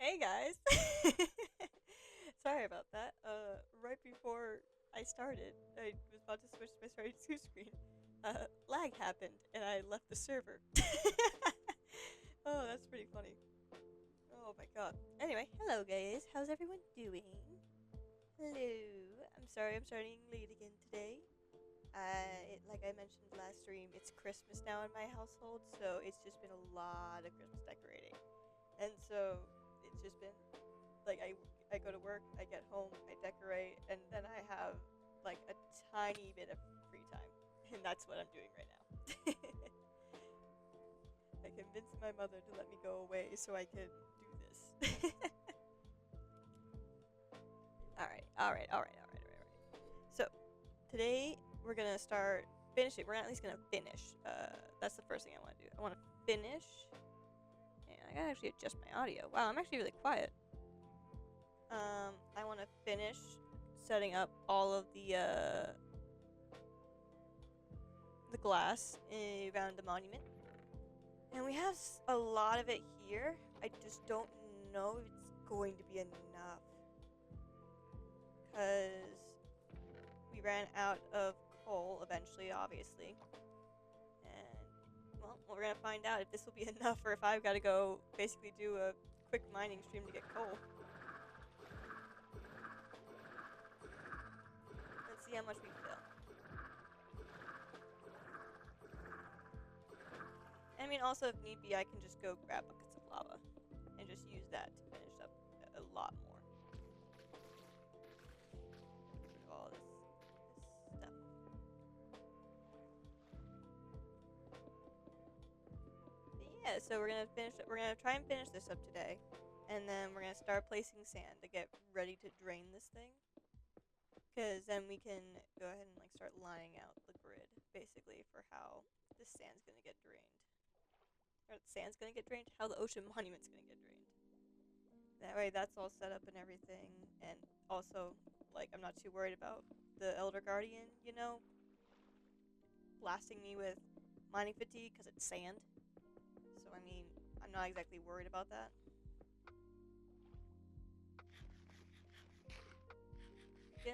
Hey guys. Sorry about that. Right before I started, I was about to switch to my starting two screen. Lag happened and I left the server. Oh, that's pretty funny. Oh my god. Anyway, hello guys. How's everyone doing? Hello. I'm sorry I'm starting late again today. Like I mentioned last stream, it's Christmas now in my household, so it's just been a lot of Christmas decorating. And so it's just been like I go to work, I get home, I decorate, and then I have like a tiny bit of free time, and that's what I'm doing right now. I convinced my mother to let me go away so I can do this. All right. So today we're gonna start finishing. We're at least gonna finish. That's the first thing I want to do. I want to finish, and I gotta actually adjust my audio. Wow, I'm actually really quiet. I want to finish setting up all of the glass around the monument, and we have a lot of it here. I just don't know if it's going to be enough because we ran out of coal eventually, obviously, and well, we're gonna find out if this will be enough or if I've got to go basically do a quick mining stream to get coal. Let's see how much we fill. I mean, also, if need be, I can just go grab buckets of lava and just use that to finish up a lot more. All this stuff. But yeah, so we're gonna finish. We're gonna try and finish this up today, and then we're gonna start placing sand to get ready to drain this thing. Because then we can go ahead and like start lining out the grid, basically, for how this sand's gonna get drained. Or the sand's gonna get drained, how the ocean monument's gonna get drained. That way that's all set up and everything, and also, like, I'm not too worried about the Elder Guardian, blasting me with mining fatigue because it's sand. So, I mean, I'm not exactly worried about that. Go.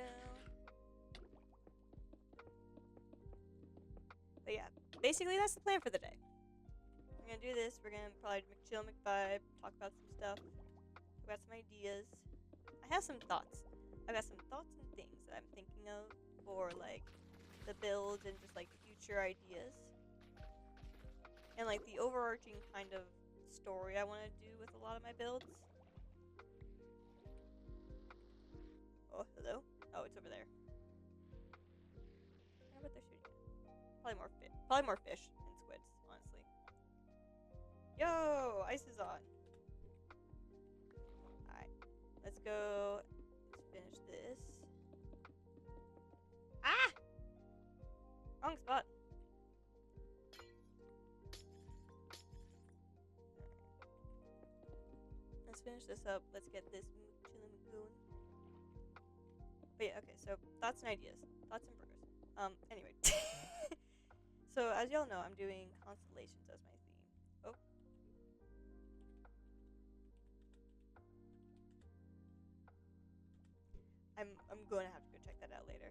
But yeah, basically that's the plan for the day. We're gonna do this, we're gonna probably chill, McVibe, talk about some stuff, talk about some ideas. I have some thoughts. I've got some thoughts and things that I'm thinking of for, like, the builds and just, like, future ideas. And, like, the overarching kind of story I want to do with a lot of my builds. Oh, hello? Oh, it's over there. I wonder what they're shooting at. Probably more fish and squids, honestly. Yo! Ice is on. Alright. Let's go. Let's finish this. Ah! Wrong spot. Let's finish this up. Let's get this chillin' going. But yeah, okay, so thoughts and ideas. Thoughts and burgers. Anyway. So, as y'all know, I'm doing constellations as my theme. Oh. I'm going to have to go check that out later.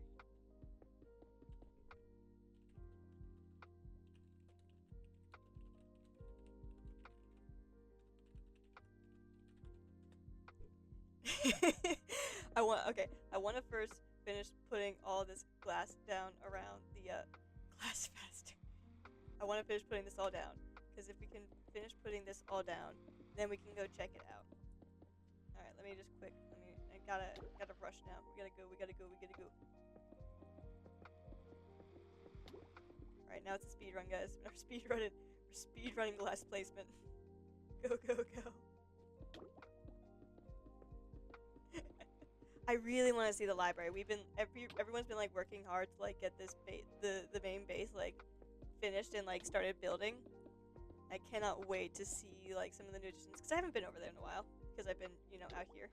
I want to first finish putting all this glass down around the glass faster. I want to finish putting this all down, because if we can finish putting this all down, then we can go check it out. All right, let me just quick. I gotta rush now. We gotta go. All right, now it's a speed run, guys. We're speed running glass placement. Go. I really want to see the library. Everyone's been like working hard to like get this the main base like finished and like started building. I cannot wait to see like some of the new additions because I haven't been over there in a while because I've been out here.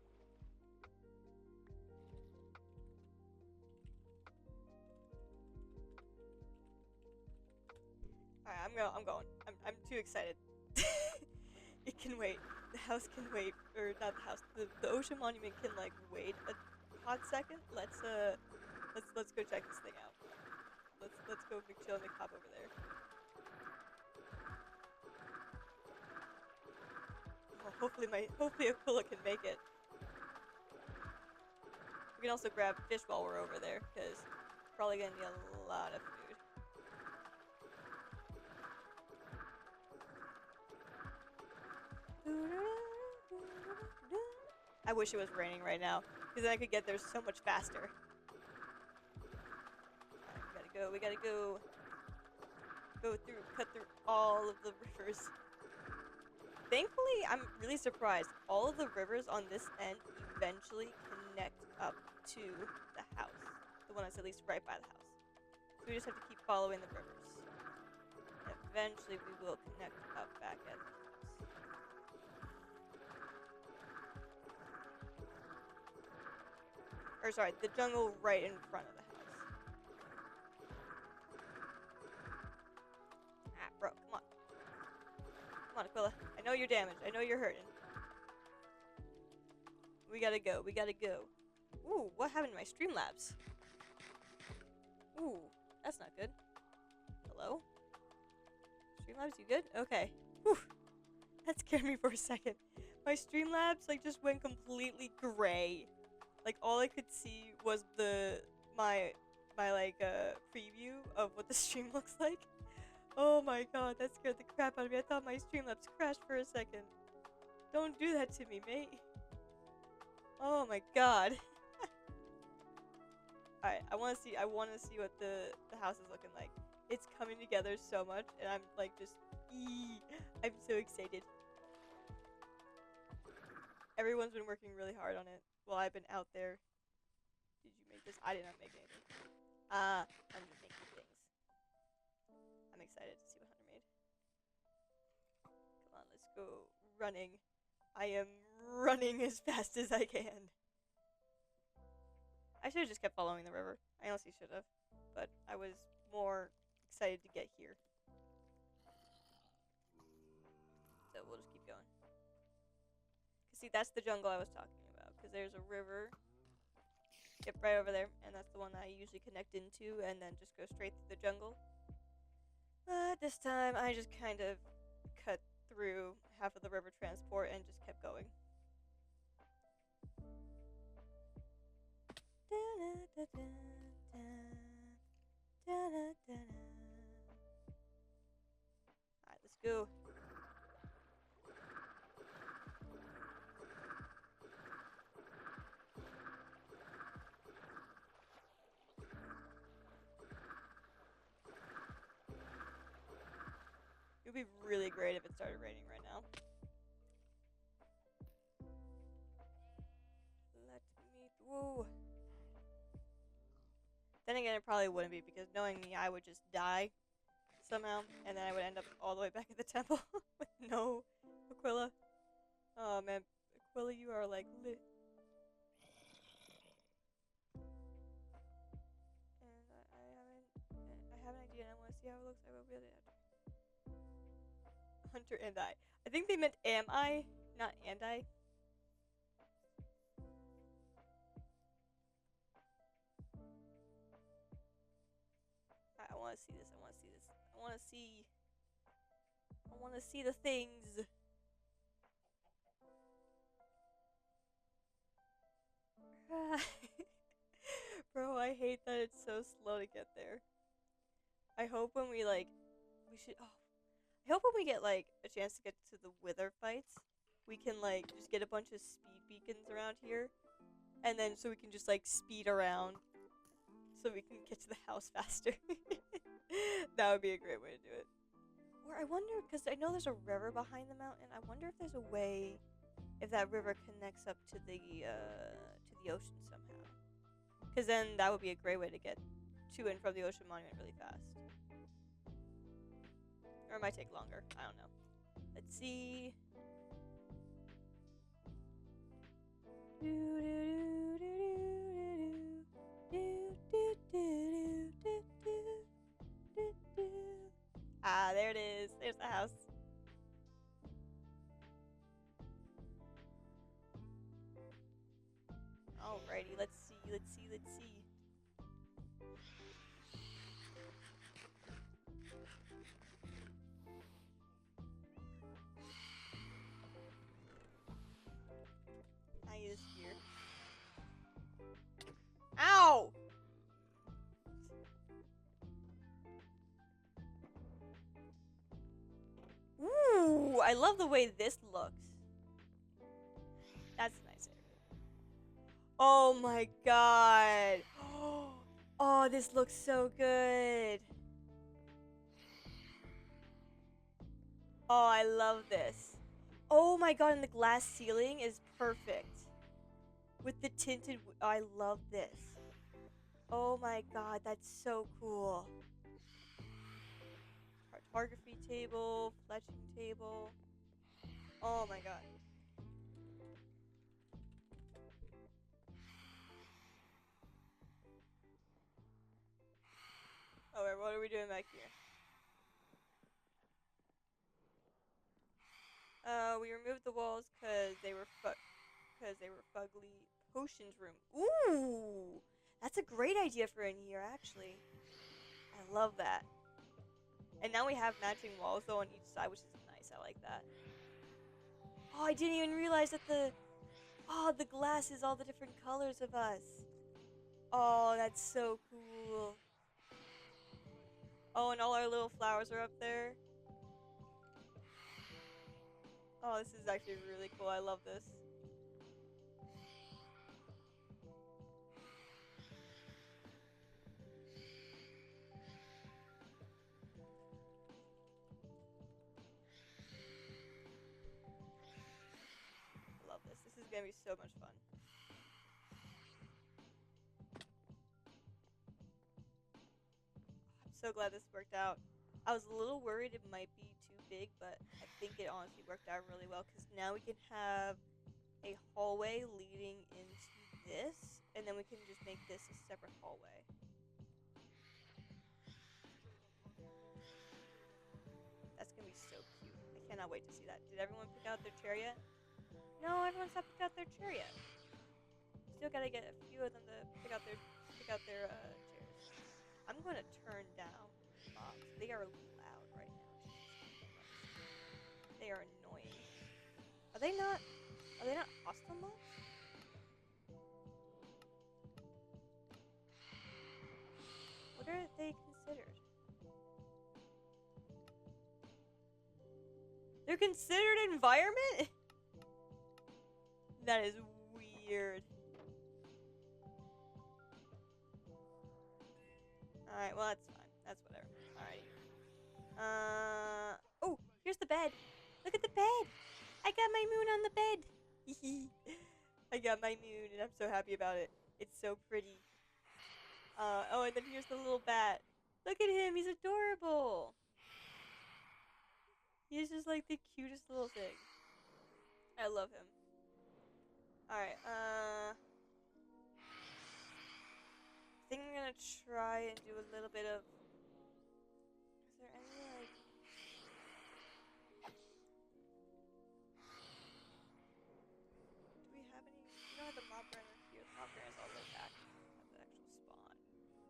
All right, I'm going. I'm too excited. can wait. The house can wait, or not the house. The ocean monument can like wait a hot second. Let's go check this thing out. Let's go chill and hop over there. Oh, hopefully Aquila can make it. We can also grab fish while we're over there, because probably gonna need a lot of food. I wish it was raining right now, because then I could get there so much faster. Alright, we gotta go. Cut through all of the rivers. Thankfully, I'm really surprised. All of the rivers on this end eventually connect up to the house. The one that's at least right by the house. So we just have to keep following the rivers. And eventually we will connect up back at the house. Or sorry, the jungle right in front of the house. Ah, bro, come on. Come on, Aquila. I know you're damaged. I know you're hurting. We gotta go. We gotta go. Ooh, what happened to my Streamlabs? Ooh, that's not good. Hello? Streamlabs, you good? Okay. Whew. That scared me for a second. My Streamlabs, like, just went completely gray. Like, all I could see was my preview of what the stream looks like. Oh my god, that scared the crap out of me. I thought my Streamlabs crashed for a second. Don't do that to me, mate. Oh my god. Alright, I wanna see what the house is looking like. It's coming together so much, and I'm like just I'm so excited. Everyone's been working really hard on it while I've been out there. Did you make this? I did not make anything. I'm just making things. I'm excited to see what Hunter made. Come on, let's go running. I am running as fast as I can. I should have just kept following the river. I honestly should have. But I was more excited to get here. So we'll just keep going. Cause see, that's the jungle I was talking about. Because there's a river. Yep, right over there. And that's the one that I usually connect into. And then just go straight through the jungle. But this time, I just kind of cut through half of the river transport and just kept going. Alright, let's go. It would be really great if it started raining right now. Let me through. Then again, it probably wouldn't be, because knowing me, I would just die somehow, and then I would end up all the way back at the temple with no Aquila. Oh man, Aquila, you are like lit. And I have an idea, and I want to see how it looks. I will be able to. Hunter and I. I think they meant am I, not and I. I want to see this. I want to see this. I want to see. I want to see the things. Bro, I hate that it's so slow to get there. I hope when we like, I hope when we get like a chance to get to the wither fights, we can like just get a bunch of speed beacons around here, and then so we can just like speed around, so we can get to the house faster. That would be a great way to do it. Or I wonder, because I know there's a river behind the mountain. I wonder if there's a way, if that river connects up to the ocean somehow. Because then that would be a great way to get to and from the ocean monument really fast. Or it might take longer. I don't know. Let's see. Ah, there it is. There's the house. let's see, let's see. I use here. Ow! Ooh, I love the way this looks. That's a nice area. Oh my god. Oh, this looks so good. Oh, I love this. Oh my god, and the glass ceiling is perfect. With the tinted... I love this. Oh my god, that's so cool. Cartography table, fletching table. Oh my god. Oh, wait, what are we doing back here? We removed the walls because they were fugly. Potions room. Ooh, that's a great idea for in here, actually. I love that. And now we have matching walls though on each side, which is nice. I like that. Oh, I didn't even realize that the glass is all the different colors of us. Oh, that's so cool. Oh, and all our little flowers are up there. Oh, this is actually really cool. I love this. I love this. This is gonna be so much fun. I'm so glad this worked out. I was a little worried it might be too big, but I think it honestly worked out really well because now we can have a hallway leading into this, and then we can just make this a separate hallway. That's gonna be so cute. I cannot wait to see that. Did everyone pick out their chair yet? No, everyone's not picked out their chair yet. Still gotta get a few of them to pick out their chairs. I'm gonna turn down mobs. They are loud right now. They are annoying. Are they not hostile mobs? What are they considered? They're considered environment? That is weird. Alright, well that's fine. That's whatever. Alright. Oh, here's the bed. Look at the bed. I got my moon on the bed. I got my moon and I'm so happy about it. It's so pretty. Oh, and then here's the little bat. Look at him. He's adorable. He's just like the cutest little thing. I love him. Alright, I think I'm gonna try and do a little bit of... Is there any, like... Do we have any... We don't have the mob burner here. The mob burner is all the way back at the actual spawn.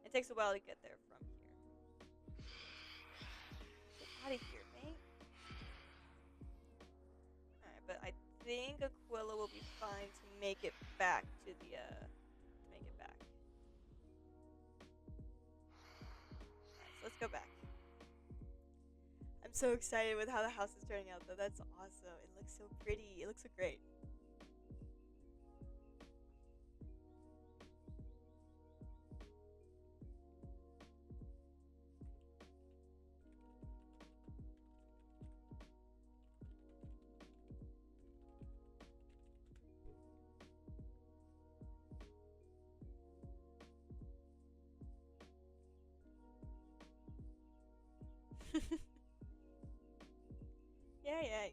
It takes a while to get there from here. Get out of here, mate. Alright, but I think Aquila will be fine to make it back to the, Let's go back. I'm so excited with how the house is turning out though. That's awesome. It looks so pretty. It looks so great. Yeah.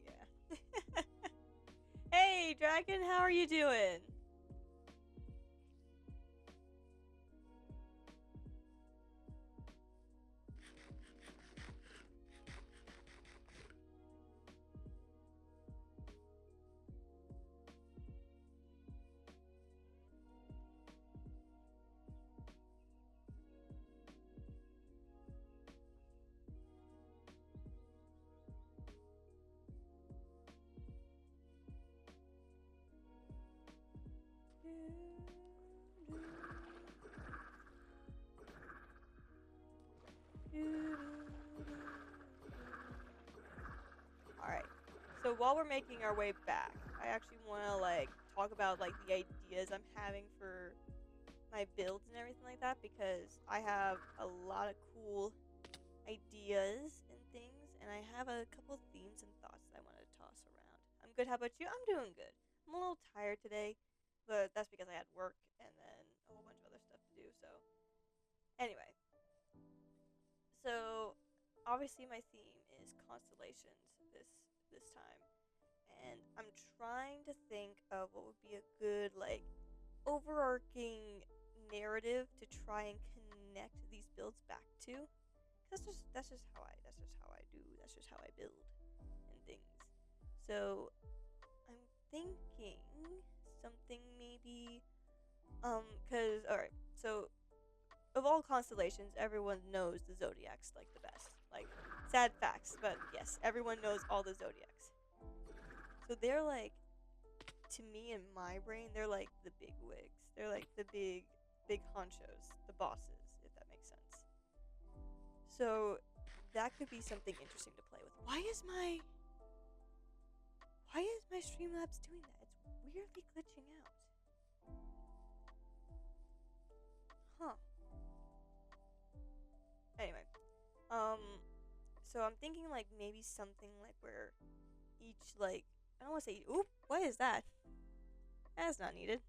Hey, Dragon, how are you doing? Alright. So while we're making our way back, I actually want to like talk about like the ideas I'm having for my builds and everything like that, because I have a lot of cool ideas and things, and I have a couple themes and thoughts that I want to toss around. I'm good. How about you? I'm doing good. I'm a little tired today, but that's because I had work and then a whole bunch of other stuff to do. So anyway, so obviously my theme is constellations this time, and I'm trying to think of what would be a good like overarching narrative to try and connect these builds back to. That's just how I do. That's just how I build and things. So I'm thinking something maybe cuz all right. So of all constellations, everyone knows the zodiacs like the best. Like sad facts, but yes, everyone knows all the zodiacs. So they're like, to me in my brain, they're like the big wigs. They're like the big honchos, the bosses, if that makes sense. So that could be something interesting to play with. Why is my Streamlabs doing that? It's weirdly glitching out. Huh. Anyway, um so I'm thinking like maybe something like where each like, I don't want to say, oop, what is that? That's not needed.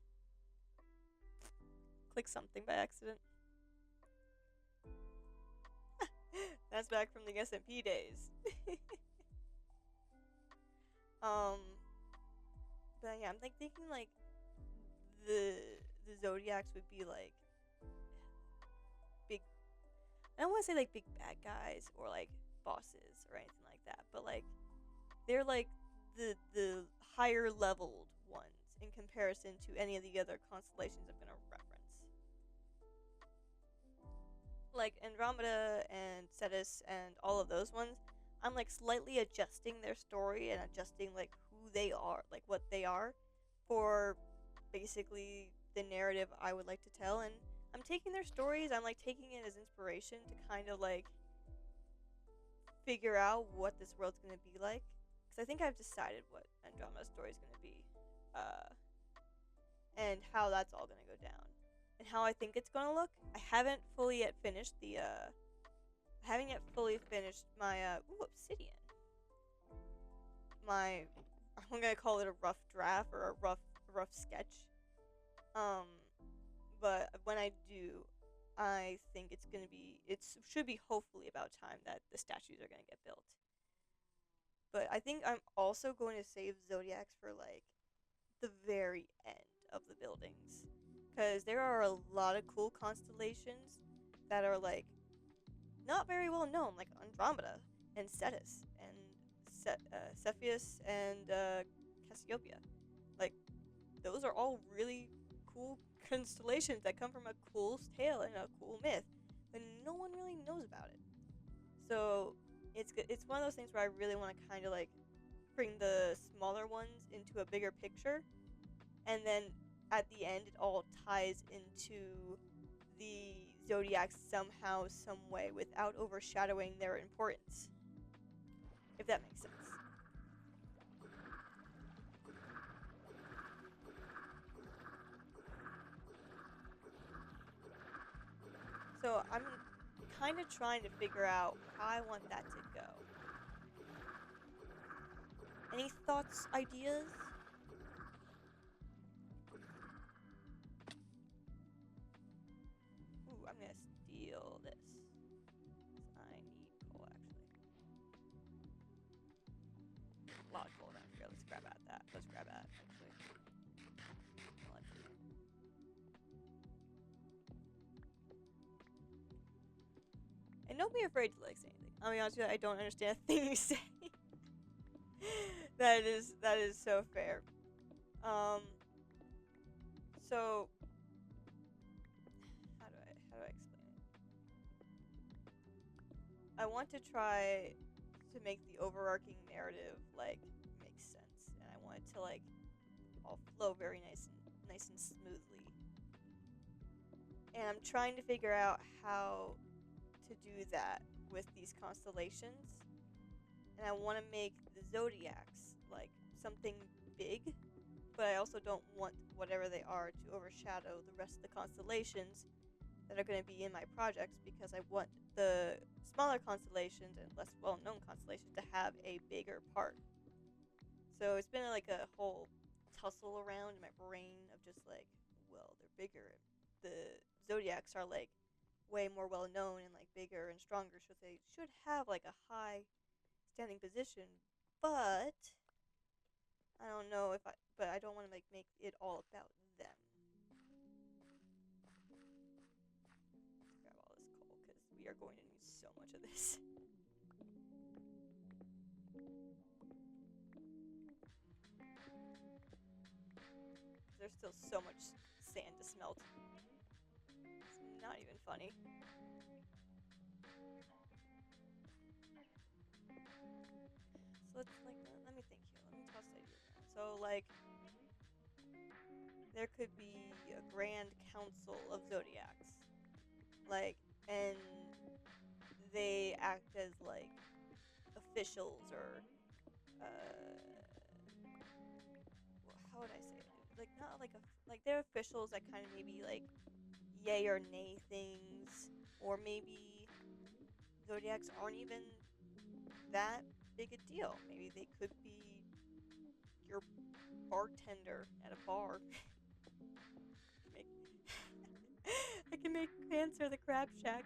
Click something by accident. That's back from the SMP days. um, but yeah, I'm like thinking like the zodiacs would be like big. I don't want to say like big bad guys or like bosses or anything like that, but like they're like the higher leveled ones in comparison to any of the other constellations I'm gonna reference. Like Andromeda and Cetus and all of those ones, I'm like slightly adjusting their story and adjusting like who they are, like what they are, for basically the narrative I would like to tell. And I'm taking their stories, I'm like taking it as inspiration to kind of like figure out what this world's gonna be like. Because I think I've decided what Andromeda's story is gonna be, and how that's all gonna go down, and how I think it's gonna look. I haven't fully yet finished the I haven't yet fully finished my obsidian. My, I'm gonna call it a rough draft or a rough sketch. Um, but when I do, I think it should be hopefully about time that the statues are gonna get built. But I think I'm also going to save zodiacs for like the very end of the buildings, because there are a lot of cool constellations that are like not very well known, like Andromeda and Cetus and Cepheus and Cassiopeia. Like those are all really cool constellations that come from a cool tale and a cool myth, but no one really knows about it. So it's one of those things where I really want to kind of like bring the smaller ones into a bigger picture, and then at the end it all ties into the zodiacs somehow, some way, without overshadowing their importance, if that makes sense. So I'm kind of trying to figure out how I want that to go. Any thoughts, ideas? Ooh, I'm gonna steal this. I need coal, actually. A lot of coal down here. Let's grab at that. Let's grab at, actually. Let's see. And don't be afraid to like say anything. I'll be honest with you, I don't understand a thing you say. that is so fair. Um so how do I explain it? I want to try to make the overarching narrative like make sense, and I want it to like all flow very nice and smoothly. And I'm trying to figure out how to do that with these constellations, and I want to make the zodiacs like something big, but I also don't want whatever they are to overshadow the rest of the constellations that are going to be in my projects, because I want the smaller constellations and less well-known constellations to have a bigger part. So it's been like a whole tussle around in my brain of just like, well, they're bigger. The zodiacs are like way more well-known and like bigger and stronger, so they should have like a high standing position. But I don't know if I. But I don't want to like make it all about them. Let's grab all this coal because we are going to need so much of this. There's still so much sand to smelt. It's not even funny. So let's like let me think here. Let me toss ideas around. So like there could be a grand council of zodiacs, like, and they act as like officials or how would I say it? Like not like like they're officials that kind of maybe like yay or nay things, or maybe zodiacs aren't even that big a deal. Maybe they could be your bartender at a bar. I can make Cancer the Crab Shack.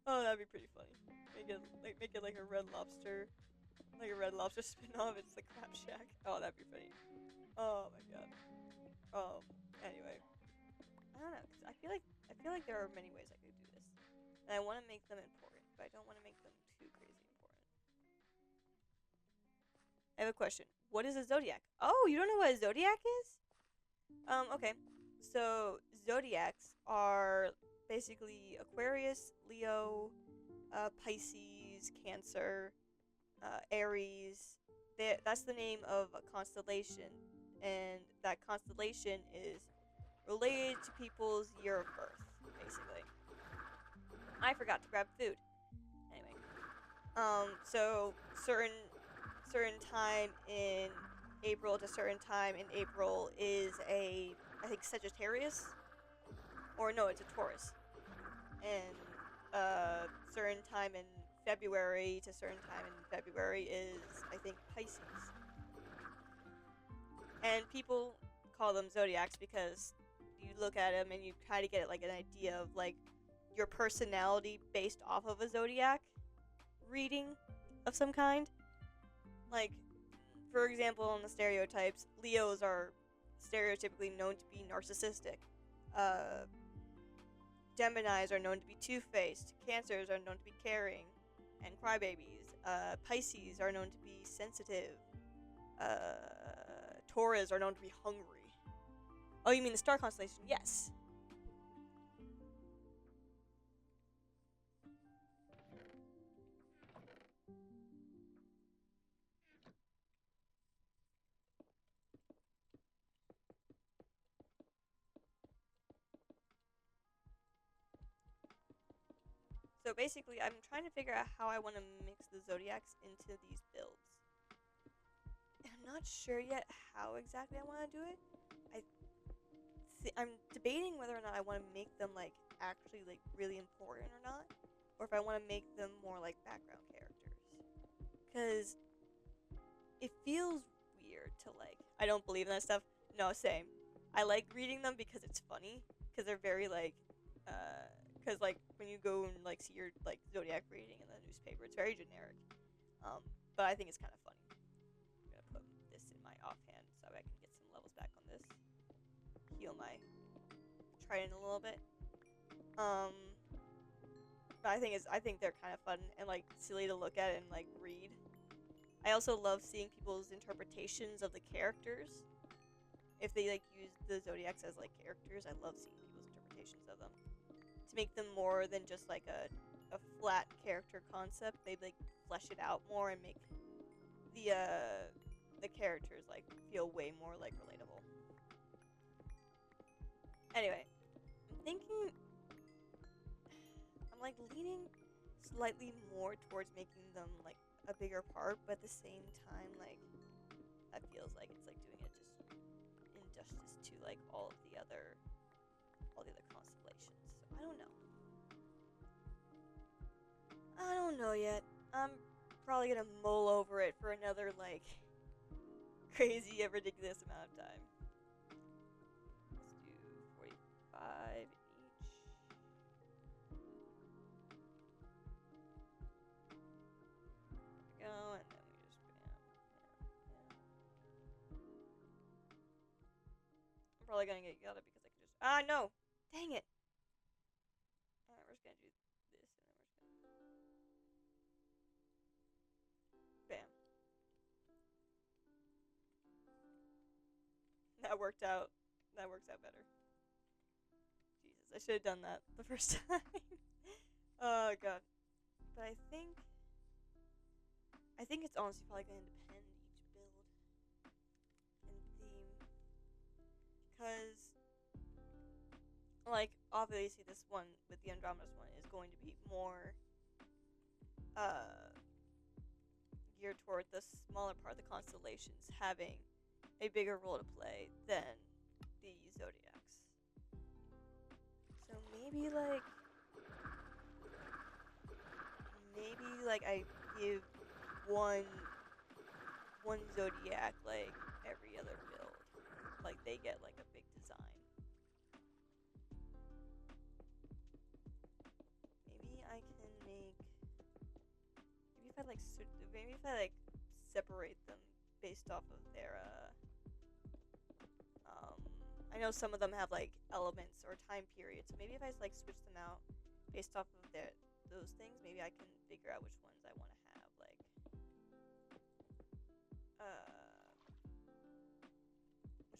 Oh, that'd be pretty funny. Make it like a Red Lobster, spin-off. It's the Crab Shack. Oh, that'd be funny. Oh my god. Anyway, I don't know, 'cause I feel like there are many ways I could do this, and I want to make them important, but I don't want to make them too crazy important. I have a question. What is a zodiac? Oh, you don't know what a zodiac is? Okay. So zodiacs are basically Aquarius, Leo, Pisces, Cancer, Aries. That's the name of a constellation, and that constellation is related to people's year of birth, basically. I forgot to grab food. Anyway, so certain time in April to certain time in April is I think Sagittarius, or no, it's a Taurus, and certain time in February to certain time in February is I think Pisces, and people call them zodiacs because you look at them and you try to get like an idea of like your personality based off of a zodiac reading of some kind. Like, for example, in the stereotypes, Leos are stereotypically known to be narcissistic. Geminis are known to be two-faced. Cancers are known to be caring and crybabies. Pisces are known to be sensitive. Taurus are known to be hungry. Oh, you mean the star constellation? Yes. So basically, I'm trying to figure out how I want to mix the zodiacs into these builds. And I'm not sure yet how exactly I want to do it. I'm debating whether or not I want to make them like actually like really important or not, or if I want to make them more like background characters. Cause it feels weird to like. I don't believe in that stuff. No, same. I like reading them because it's funny. Cause they're very like. Cause like when you go and like see your like zodiac reading in the newspaper, it's very generic. But I think it's kind of funny. I'm gonna put this in my offhand so I can get some levels back on this. Heal my trident a little bit. But I think they're kind of fun and like silly to look at and like read. I also love seeing people's interpretations of the characters. If they like use the zodiacs as like characters, I love seeing people's interpretations of them. To make them more than just like a flat character concept, they like flesh it out more and make the characters like feel way more like relatable. Anyway, I'm thinking I'm like leaning slightly more towards making them like a bigger part, but at the same time, like that feels like it's like doing it just injustice to like all the other constellations. So I don't know. I don't know yet. I'm probably gonna mull over it for another like crazy and ridiculous amount of time. Let's do 45 each. There we go, and then we just bam. I'm probably gonna get yelled at because I can just no! Dang it! Alright, we're just gonna do this and then we're just gonna bam. That worked out. That works out better. Jesus, I should have done that the first time. Oh god. But I think it's honestly probably gonna depend each build and theme. Because like obviously this one with the Andromeda's one is going to be more geared toward the smaller part of the constellations having a bigger role to play than the zodiacs. So maybe like I give one zodiac like every other build. Like they get like a big design. Maybe I can make maybe if I separate them based off of their I know some of them have like elements or time periods. So maybe if I like switch them out based off of those things, maybe I can figure out which ones I want to have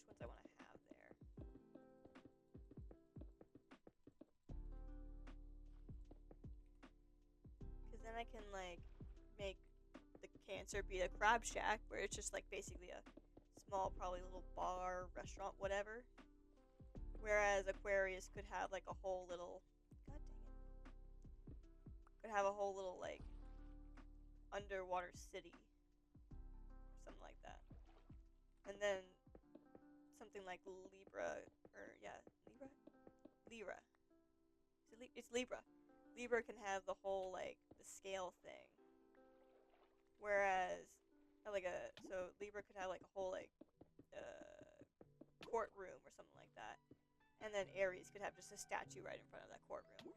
which ones I want to have there. Because then I can like make the Cancer be a crab shack where it's just like basically a small, probably little bar, restaurant, whatever. Whereas Aquarius could have like a whole little, god dang it, could have a whole little like underwater city or something like that. And then something like Libra, or yeah, Libra. It's Libra. Libra can have the whole like the scale thing. Whereas so Libra could have like a whole like courtroom or something like that. And then Aries could have just a statue right in front of that courtroom.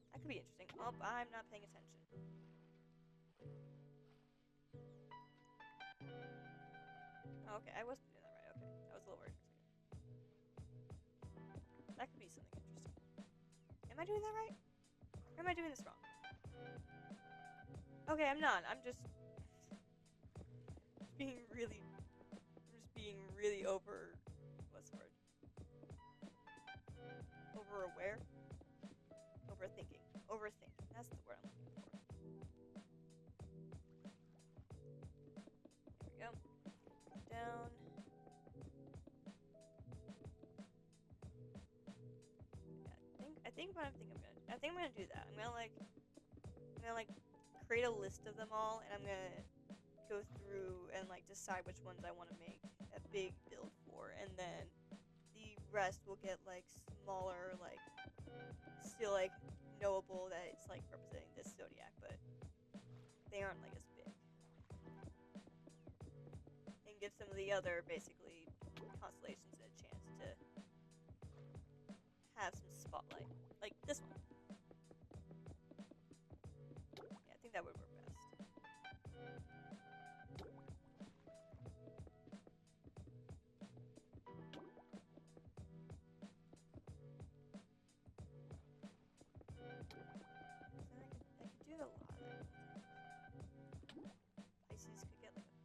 That could be interesting. Oh, I'm not paying attention. Okay, I wasn't doing that right. Okay, I was a little worried for a second. That could be something interesting. Am I doing that right? Or am I doing this wrong? Okay, I'm not. I'm just being really over. What's the word? Over aware? Overthinking. That's the word I'm looking for. There we go. Down. Yeah, I think I'm gonna do that. I'm gonna create a list of them all, and I'm gonna go through and like decide which ones I want to make a big build for, and then the rest will get like smaller, like still like knowable that it's like representing this zodiac, but they aren't like as big, and give some of the other basically constellations a chance to have some spotlight, like this one. Yeah, I think that would work best.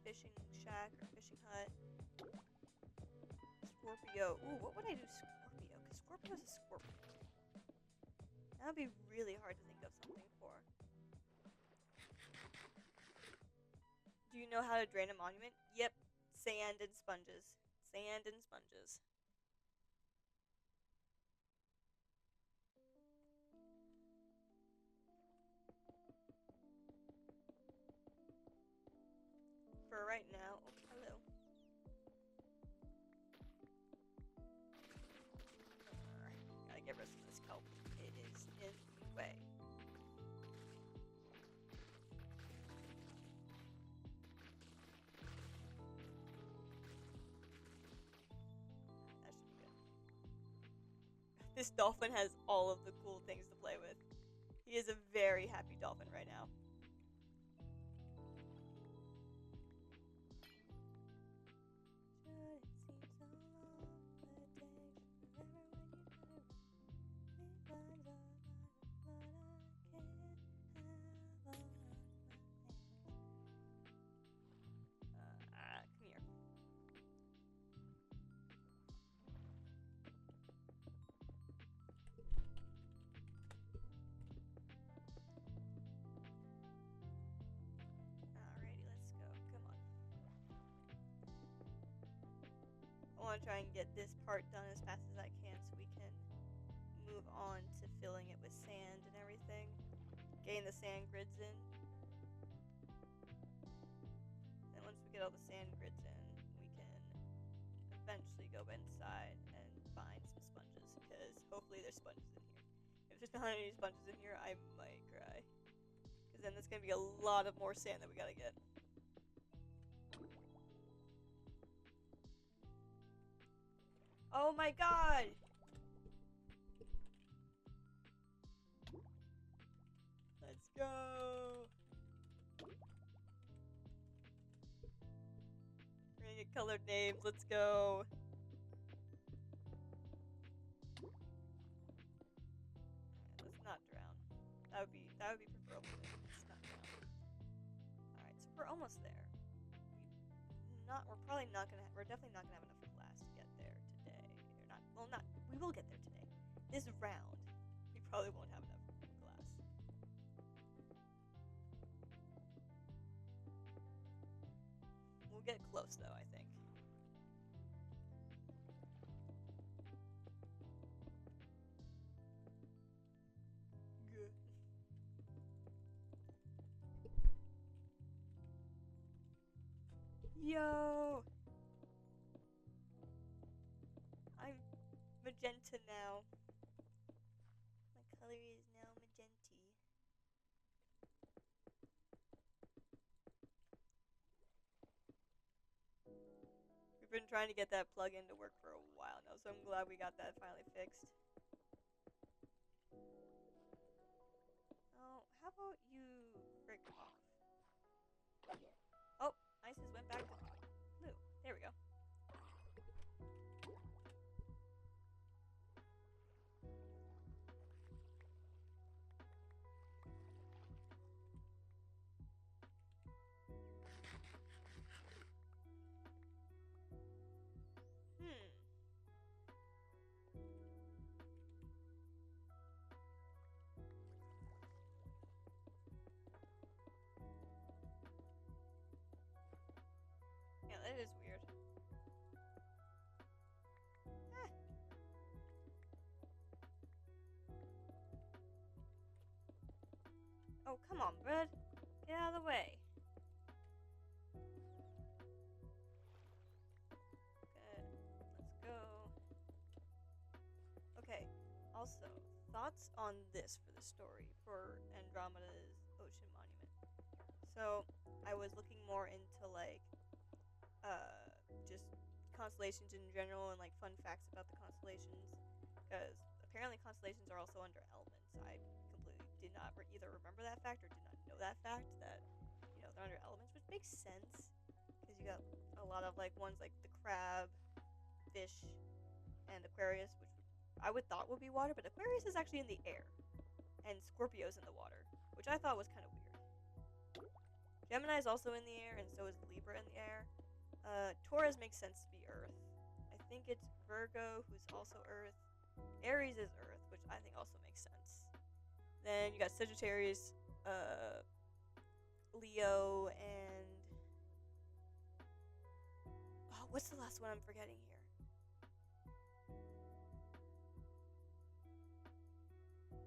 Fishing shack or fishing hut. Scorpio. Ooh, what would I do Scorpio? Because Scorpio's a scorpion. That would be really hard to think of something for. Do you know how to drain a monument? Yep. Sand and sponges. Sand and sponges. for right now. Oh, hello. Gotta get rid of this kelp. It is in the way. That should be good. This dolphin has all of the cool things to play with. He is a very happy dolphin right now. Come here. Alrighty, let's go. Come on. I want to try and get this part done as fast as I can so we can move on to filling it with sand and everything. Getting the sand grids in. And once we get all the sand grids in, we can eventually go inside and find some sponges, because hopefully there's sponges in here. If there's not any sponges in here, I might cry. Because then there's going to be a lot of more sand that we gotta get. Oh my god! Let's go! We're gonna get colored names, let's go! Let's not drown. That would be preferable. Let's not drown. Alright, so we're almost there. We're definitely not gonna have enough glass to get there today. We will get there today. This round, we probably won't have enough glass. We'll get close though, I think. Good. Yo! I'm magenta now. My color is now magenta. We've been trying to get that plugin to work for a while now, so I'm glad we got that finally fixed. Oh, how about you break off? Oh, Isis went back to blue. There we go. Yeah, that is weird. Ah. Oh, come on, bud. Get out of the way. Good. Let's go. Okay, also, thoughts on this for the story, for Andromeda's Ocean Monument. So, I was looking more into, like, just constellations in general and, like, fun facts about the constellations, because apparently constellations are also under elements. I completely did not either remember that fact or did not know that fact, that, you know, they're under elements, which makes sense, because you got a lot of, like, ones like the crab, fish, and Aquarius, which I would thought would be water, but Aquarius is actually in the air, and Scorpio's in the water, which I thought was kind of weird. Gemini is also in the air, and so is Libra in the air. Taurus makes sense to be Earth. I think it's Virgo, who's also Earth. Aries is Earth, which I think also makes sense. Then you got Sagittarius, Leo, and... oh, what's the last one I'm forgetting here?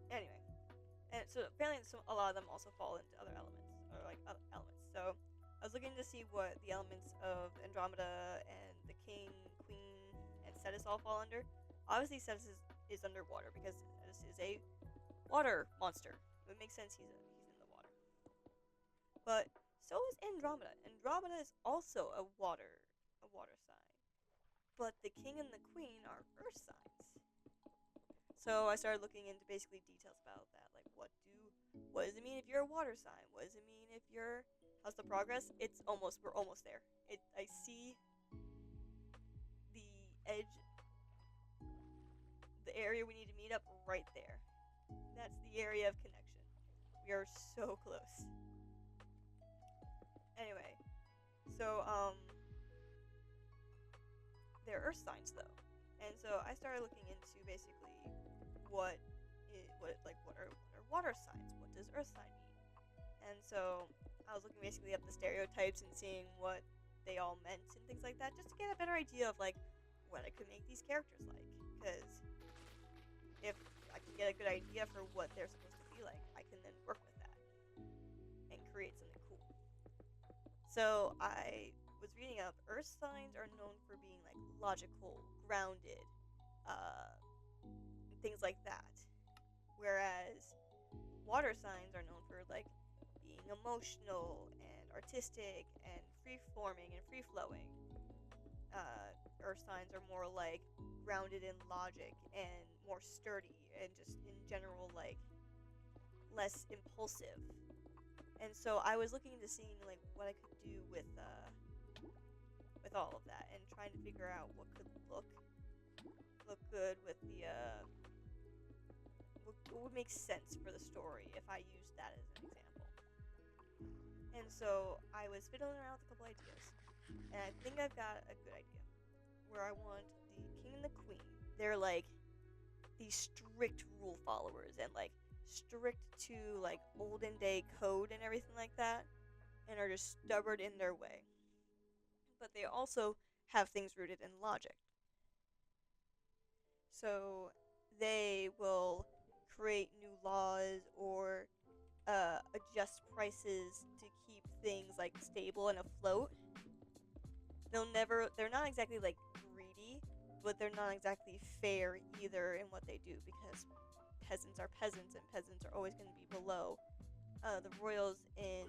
Anyway, and so apparently a lot of them also fall into other elements, or like other elements. So I was looking to see what the elements of Andromeda and the king, queen, and Cetus all fall under. Obviously, Cetus is underwater because Cetus is a water monster. It makes sense he's in the water. But so is Andromeda. Andromeda is also a water sign. But the king and the queen are earth signs. So I started looking into basically details about that, like what does it mean if you're a water sign? What does it mean if you're how's the progress? We're almost there. I see the edge, the area we need to meet up right there. That's the area of connection. We are so close. Anyway, so they're earth signs though, and so I started looking into basically what are water signs? What does earth sign mean? And so I was looking basically up the stereotypes and seeing what they all meant and things like that, just to get a better idea of like what I could make these characters like. Because if I can get a good idea for what they're supposed to be like, I can then work with that and create something cool. So I was reading up. Earth signs are known for being like logical, grounded, things like that. Whereas water signs are known for like being emotional and artistic and free-forming and free-flowing. Earth signs are more like grounded in logic and more sturdy and just in general like less impulsive. And so I was looking into seeing like what I could do with all of that and trying to figure out what could look good with the what would make sense for the story if I used that as an example. And so I was fiddling around with a couple ideas, and I think I've got a good idea where I want the king and the queen. They're like these strict rule followers and like strict to like olden day code and everything like that, and are just stubborn in their way. But they also have things rooted in logic. So they will create new laws or adjust prices to keep things like stable and afloat. They're not exactly like greedy, but they're not exactly fair either in what they do, because peasants are peasants and peasants are always going to be below the royals in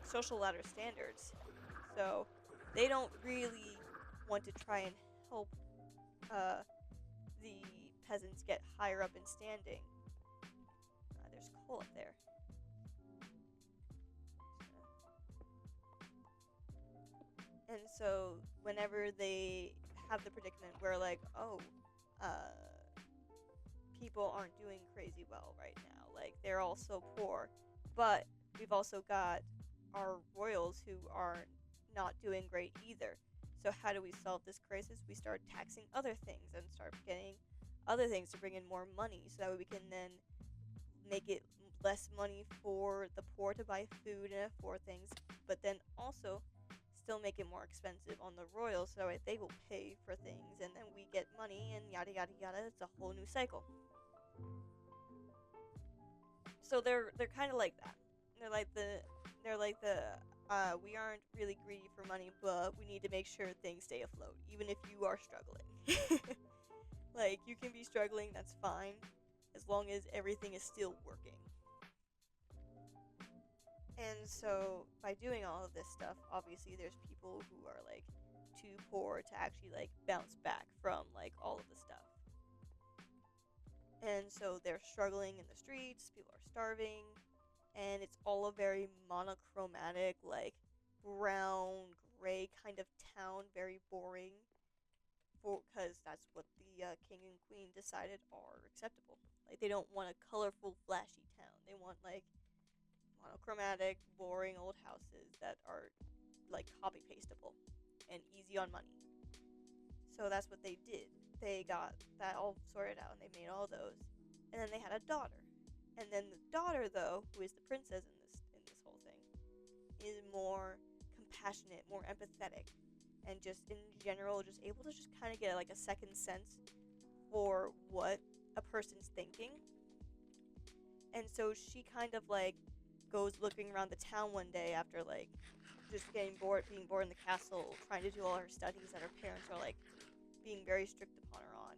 social ladder standards. So they don't really want to try and help the peasants get higher up in standing. There's coal up there. And so whenever they have the predicament where like, people aren't doing crazy well right now, like they're all so poor, but we've also got our royals who are not doing great either. So how do we solve this crisis? We start taxing other things and start getting other things to bring in more money, so that way we can then make it less money for the poor to buy food and afford things, but then also still make it more expensive on the royals, so that way they will pay for things, and then we get money, and yada yada yada. It's a whole new cycle. So they're kind of like that. They're like the we aren't really greedy for money, but we need to make sure things stay afloat, even if you are struggling. Like, you can be struggling, that's fine, as long as everything is still working. And so, by doing all of this stuff, obviously there's people who are, like, too poor to actually, like, bounce back from, like, all of the stuff. And so they're struggling in the streets, people are starving, and it's all a very monochromatic, like, brown, gray kind of town, very boring, because that's what the king and queen decided are acceptable. Like, they don't want a colorful, flashy town. They want, like, monochromatic, boring old houses that are, like, copy-pastable and easy on money. So that's what they did. They got that all sorted out, and they made all those. And then they had a daughter. And then the daughter, though, who is the princess in this whole thing, is more compassionate, more empathetic, and just in general just able to just kind of get like a second sense for what a person's thinking. And so she kind of like goes looking around the town one day after like just being bored in the castle, trying to do all her studies that her parents are like being very strict upon her on.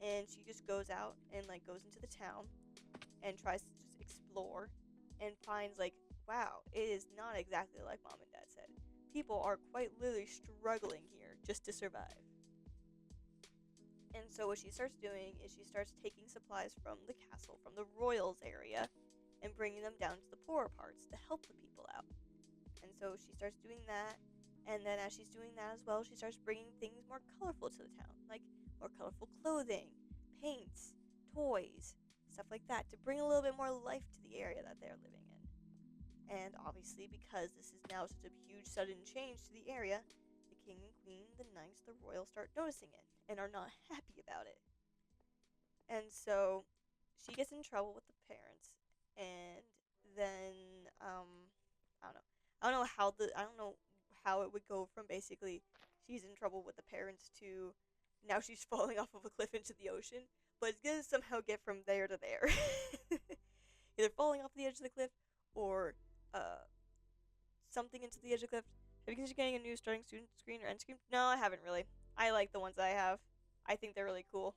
And she just goes out and like goes into the town and tries to just explore and finds like, wow, it is not exactly like mom and dad said. People are quite literally struggling here just to survive. And so what she starts doing is she starts taking supplies from the castle, from the royals area, and bringing them down to the poorer parts to help the people out. And so she starts doing that, and then as she's doing that as well, she starts bringing things more colorful to the town, like more colorful clothing, paints, toys, stuff like that, to bring a little bit more life to the area that they're living in. And obviously, because this is now such a huge sudden change to the area, the king and queen, the knights, the royals start noticing it and are not happy about it. And so she gets in trouble with the parents, and then I don't know. I don't know how it would go from basically she's in trouble with the parents to now she's falling off of a cliff into the ocean, but it's gonna somehow get from there to there. Either falling off the edge of the cliff or something into the edge of the cliff. Have you considered getting a new starting student screen or end screen? No, I haven't really. I like the ones I have. I think they're really cool.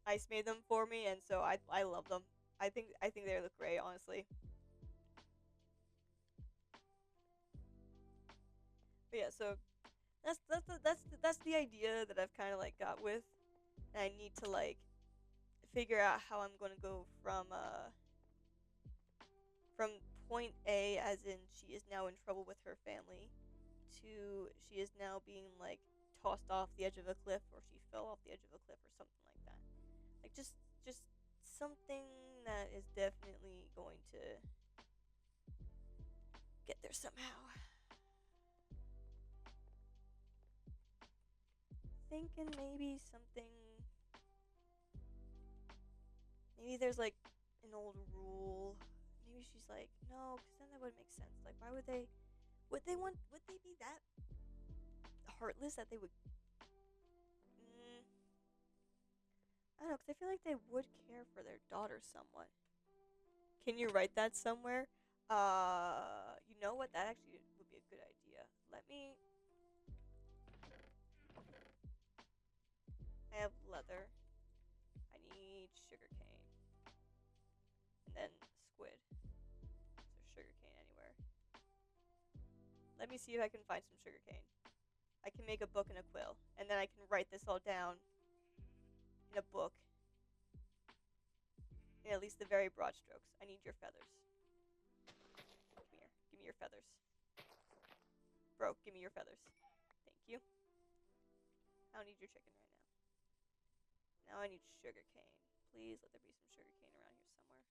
Ice made them for me, and so I love them. I think they look great, honestly. But yeah, so that's the idea that I've kind of like got with, and I need to like figure out how I'm gonna go from point A, as in she is now in trouble with her family, to she is now being like tossed off the edge of a cliff, or she fell off the edge of a cliff, or something like that. Like just something that is definitely going to get there somehow. Thinking maybe something. Maybe there's like an old rule. Maybe she's like, no, because then that would make sense. Like, why would they? Would they be that heartless that they would? I don't know, because I feel like they would care for their daughter somewhat. Can you write that somewhere? You know what? That actually would be a good idea. Let me. I have leather. I need sugarcane. And then squid. Is there sugarcane anywhere? Let me see if I can find some sugarcane. I can make a book and a quill. And then I can write this all down in a book. In at least the very broad strokes. I need your feathers. Come here. Give me your feathers. Bro, give me your feathers. Thank you. I don't need your chicken right now. Now I need sugarcane. Please let there be some sugarcane around here somewhere.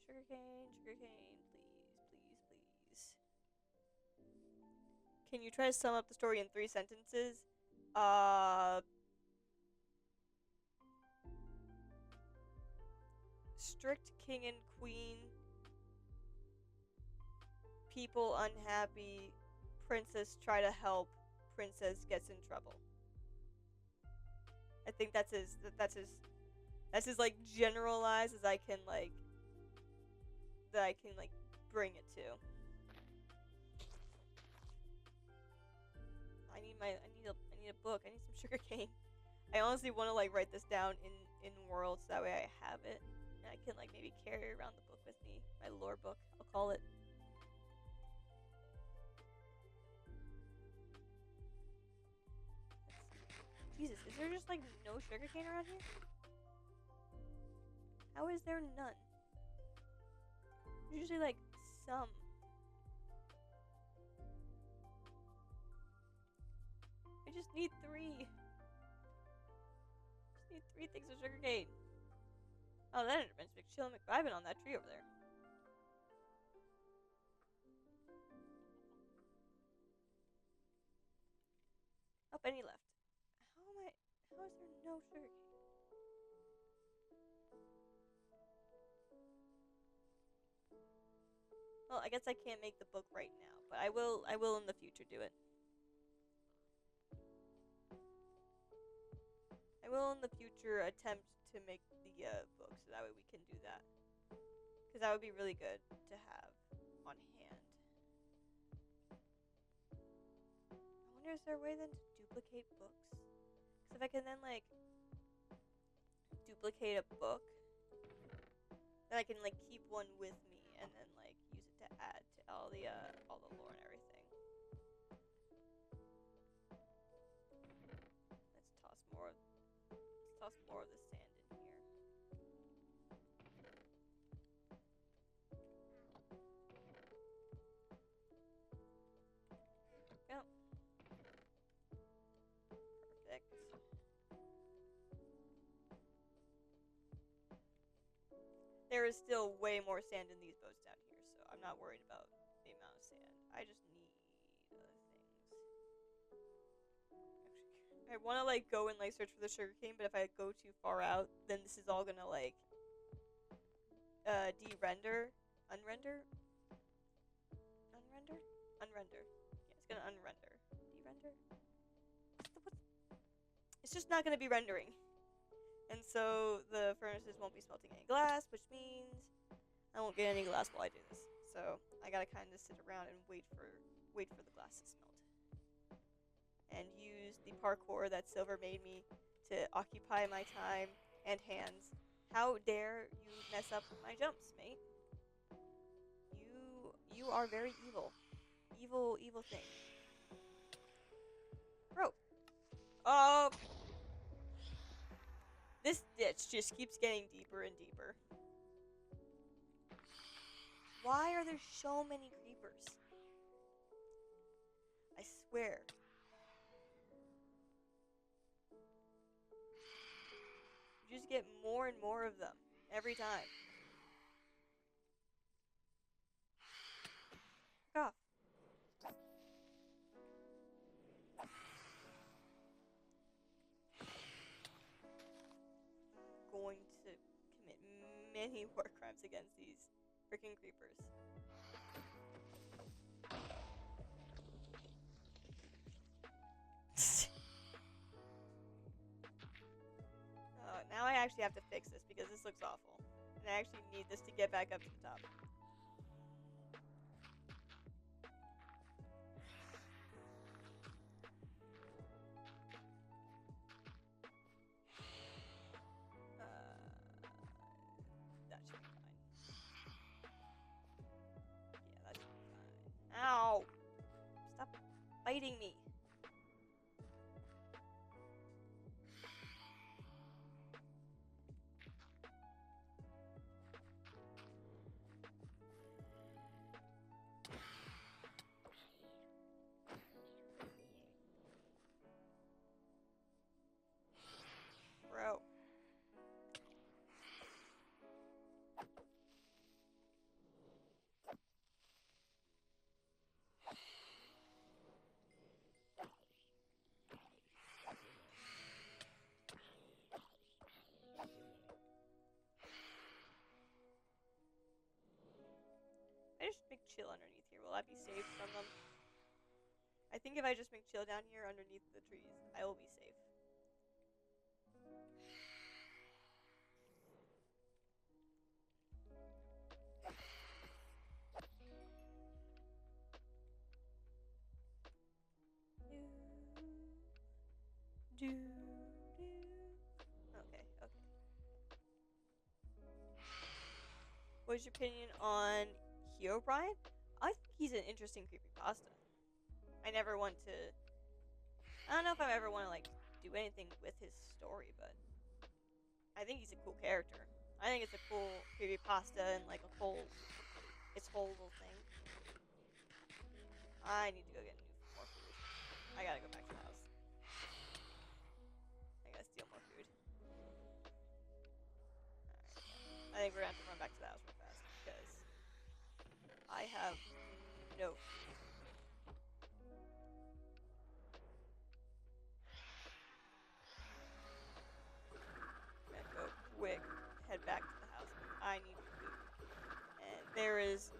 Sugarcane, sugarcane, please, please, please. Can you try to sum up the story in 3 sentences? Strict king and queen. People unhappy. Princess try to help. Princess gets in trouble. I think that's as like generalized as I can like bring it to. I need a book. I need some sugarcane. I honestly want to like write this down in world so that way I have it and I can like maybe carry around the book with me. My lore book, I'll call it. Jesus, is there just like no sugarcane around here? How is there none? There's usually like some. I just need 3. Just need 3 things of sugarcane. Oh, that Enderman's been chilling McVibing on that tree over there. Oh, Benny left. How is there no sugarcane? Well, I guess I can't make the book right now, but I will in the future do it. I will in the future attempt to make the book so that way we can do that. Because that would be really good to have on hand. I wonder, is there a way then to duplicate books? Because if I can then, like, duplicate a book, then I can, like, keep one with me and then, like, use it to add to all the lore and everything. Let's toss more of the sand in here. Yep. Perfect. There is still way more sand in these boats down here, so I'm not worried about the amount of sand. I just need things. Actually, I want to like go and like search for the sugarcane, but if I go too far out, then this is all gonna like de-render, unrender, unrender, unrender. Yeah, it's gonna unrender, de-render. It's just not gonna be rendering. And so the furnaces won't be smelting any glass, which means I won't get any glass while I do this. So I gotta kind of sit around and wait for the glass to smelt, and use the parkour that Silver made me to occupy my time and hands. How dare you mess up my jumps, mate? You are very evil, evil thing, bro. Oh. This ditch just keeps getting deeper and deeper. Why are there so many creepers? I swear. You just get more and more of them every time. Fuck off. Going to commit many war crimes against these freaking creepers. Now I actually have to fix this because this looks awful. And I actually need this to get back up to the top. That should be fine. Yeah, that should be fine. Ow! Stop biting me. Bro. I just make chill underneath here. Will I be safe from them? I think if I just make chill down here underneath the trees, I will be safe. Okay. What's your opinion on Herobrine? I think he's an interesting creepypasta. I don't know if I ever want to like do anything with his story, but I think he's a cool character. I think it's a cool creepypasta and like its whole little thing. I need to go get more food. I gotta go back to the house. I gotta steal more food. Alright. I think we're gonna have to run back to the house real fast because I have no food. I'm gonna go quick, head back to the house. I need food. And there is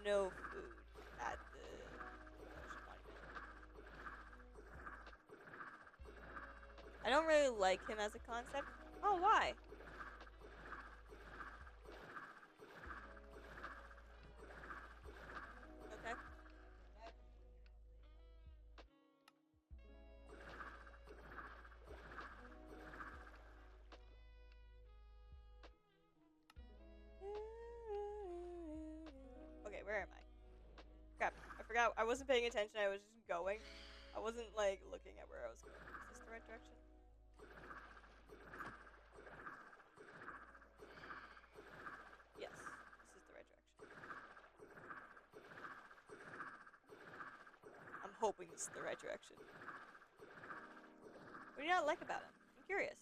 no food at the monument. I don't really like him as a concept. Oh, why? Okay. Okay, where am I? Crap, I forgot. I wasn't paying attention. I was just going. I wasn't, like, looking at where I was going. Is this the right direction? Yes, this is the right direction. I'm hoping this is the right direction. What do you not like about him? I'm curious.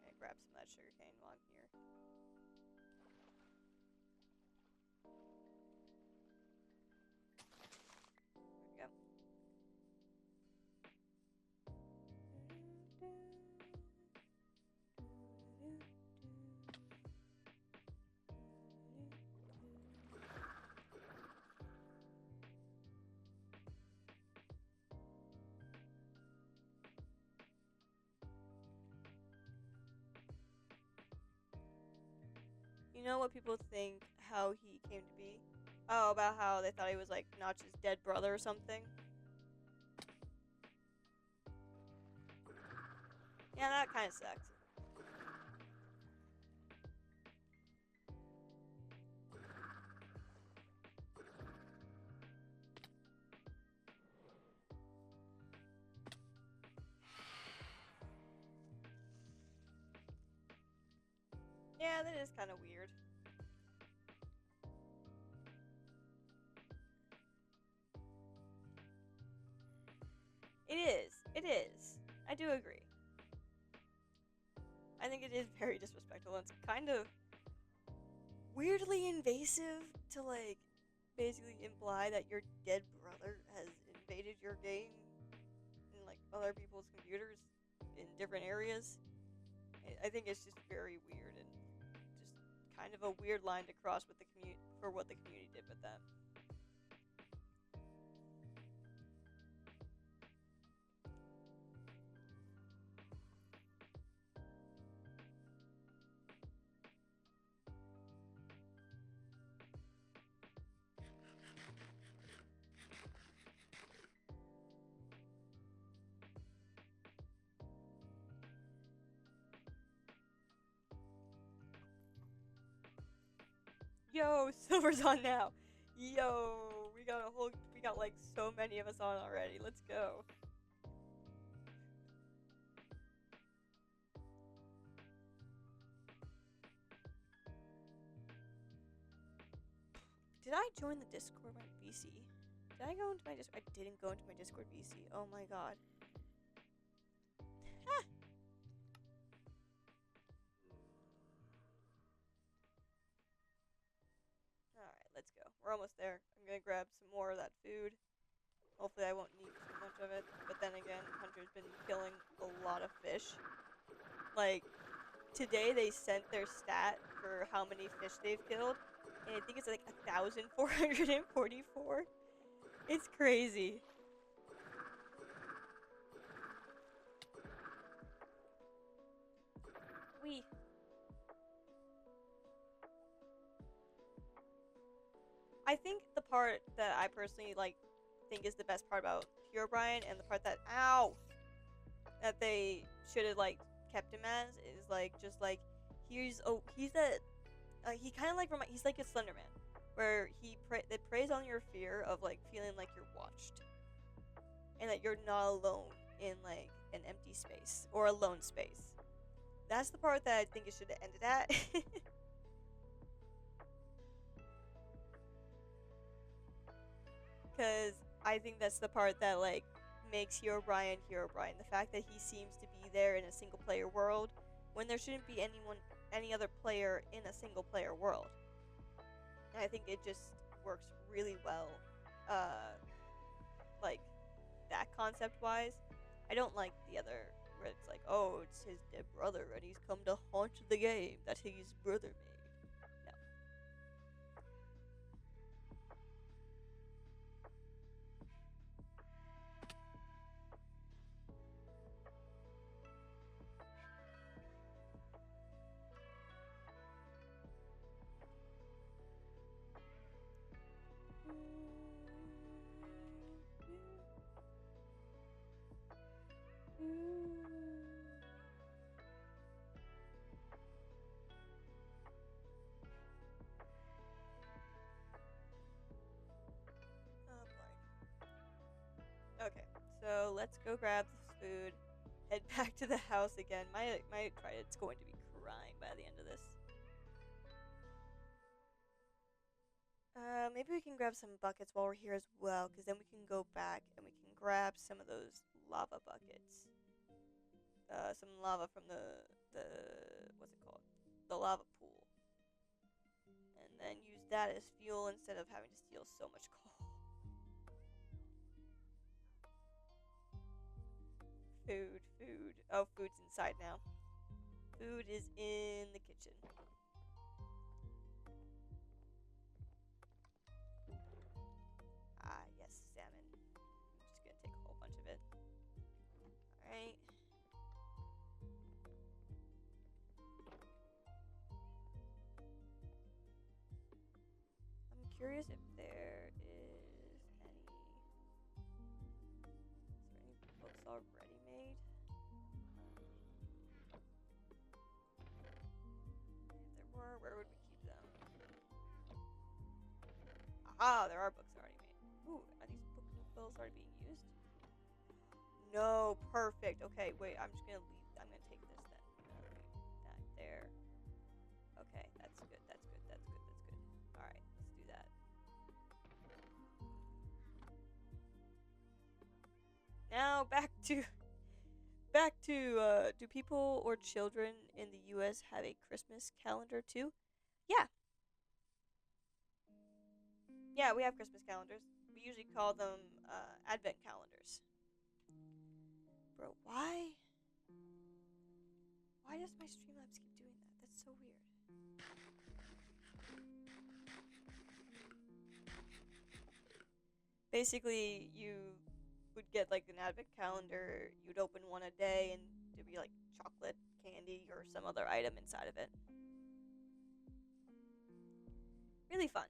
Okay, grab some of that sugarcane while I'm here. There we go. You know what people think how he came to be? Oh, about how they thought he was like Notch's dead brother or something. Yeah, that kind of sucked. Yeah, that is kind of weird. It is. It is. I do agree. I think it is very disrespectful. It's kind of weirdly invasive to, like, basically imply that your dead brother has invaded your game and, like, other people's computers in different areas. I think it's just very weird and just kind of a weird line to cross with the for what the community did with that. Yo, Silver's on now. Yo, we got like so many of us on already. Let's go. Did I join the Discord my VC? Did I go into my Discord? I didn't go into my Discord VC. Oh my god. Alright, let's go. We're almost there. I'm gonna grab some more of that food. Hopefully I won't need too much of it. But then again, Hunter's been killing a lot of fish. Like, today they sent their stat for how many fish they've killed. And I think it's like 1,444. It's crazy. We. I think the part that I personally like think is the best part about Herobrine and the part that that they should have like kept him as is like just like he's he kind of like he's like a Slenderman where that preys on your fear of like feeling like you're watched and that you're not alone in like an empty space or a lone space. That's the part that I think it should have ended at. Because I think that's the part that like makes Herobrine Herobrine. The fact that he seems to be there in a single player world when there shouldn't be any other player in a single player world. And I think it just works really well, uh, like that concept wise. I don't like the other where it's like, oh, it's his dead brother and he's come to haunt the game that his brother made. No. Oh boy. Okay, so let's go grab this food, head back to the house again. My Trident's going to be crying by the end of this. Maybe we can grab some buckets while we're here as well, because then we can go back and we can grab some of those lava buckets. Some lava from the what's it called? The lava pool. And then use that as fuel instead of having to steal so much coal. Food, food. Oh, food's inside now. Food is in the kitchen. Ah, yes, salmon. I'm just gonna take a whole bunch of it. Alright. I'm curious if there is any books already made? If there were, where would we keep them? Aha, there are books already made. Ooh, are these bills already being used? No, perfect. Okay, wait, I'm just gonna leave. I'm gonna take this then. I'm gonna leave that there. Okay, that's good, that's good, that's good, that's good. Alright, let's do that. Now back to do people or children in the US have a Christmas calendar too? Yeah. Yeah, we have Christmas calendars. We usually call them advent calendars. Bro, why? Why does my Streamlabs keep doing that? That's so weird. Basically, you would get like an advent calendar, you'd open one a day, and there'd be like chocolate, candy, or some other item inside of it. Really fun.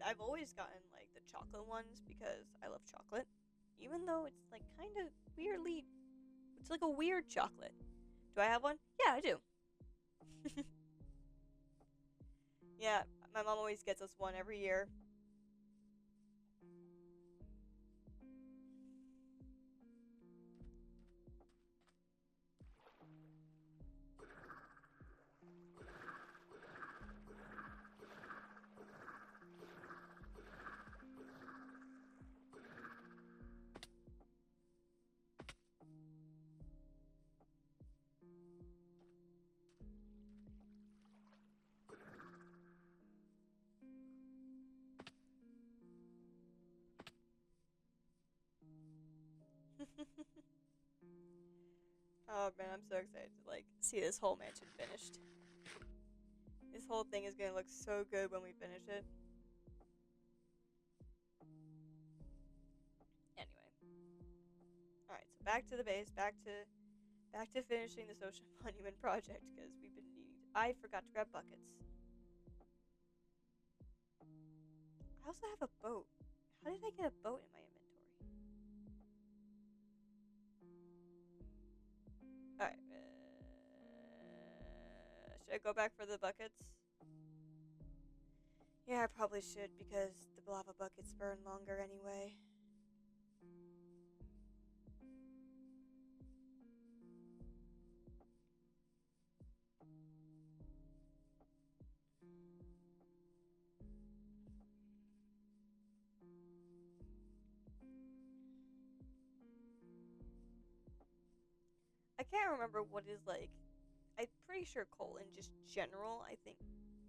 I've always gotten like the chocolate ones because I love chocolate. Even though it's like kind of weirdly, it's like a weird chocolate. Do I have one? Yeah, I do. Yeah, my mom always gets us one every year. Oh man, I'm so excited to like see this whole mansion finished. This whole thing is gonna look so good when we finish it. Anyway, all right. So back to the base. Back to finishing the social monument project because we've been needing. I forgot to grab buckets. I also have a boat. How did I get a boat in my inventory? Alright. Should I go back for the buckets? Yeah, I probably should because the lava buckets burn longer anyway. can't remember what is like. I'm pretty sure coal in just general, I think,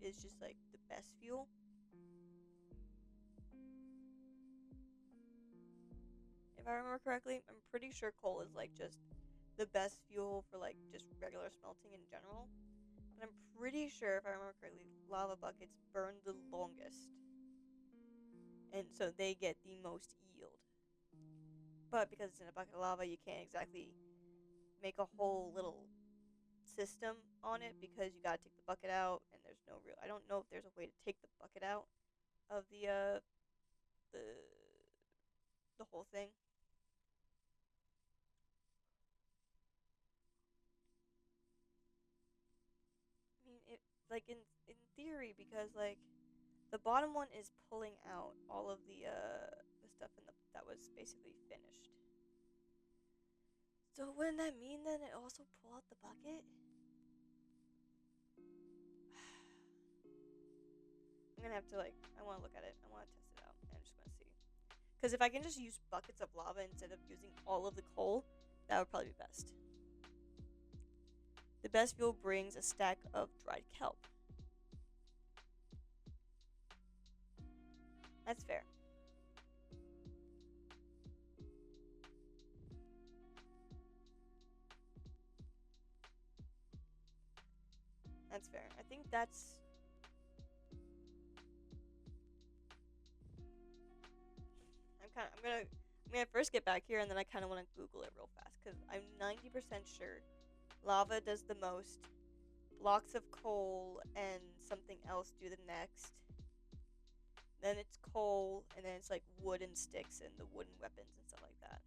is just like the best fuel. If I remember correctly, I'm pretty sure coal is like just the best fuel for like just regular smelting in general. But I'm pretty sure, if I remember correctly, lava buckets burn the longest. And so they get the most yield. But because it's in a bucket of lava, you can't exactly make a whole little system on it because you gotta take the bucket out, and there's no real. I don't know if there's a way to take the bucket out of the the whole thing. I mean, it like in theory, because like the bottom one is pulling out all of the stuff in the that was basically finished. So wouldn't that mean then it also pull out the bucket? I'm gonna have to like. I want to look at it. I want to test it out. I'm just gonna see. Because if I can just use buckets of lava instead of using all of the coal, that would probably be best. The best fuel brings a stack of dried kelp. That's fair. That's fair. I think that's. I'm gonna first get back here, and then I kind of want to Google it real fast because I'm 90% sure lava does the most. Blocks of coal and something else do the next. Then it's coal, and then it's like wooden sticks and the wooden weapons and stuff like that.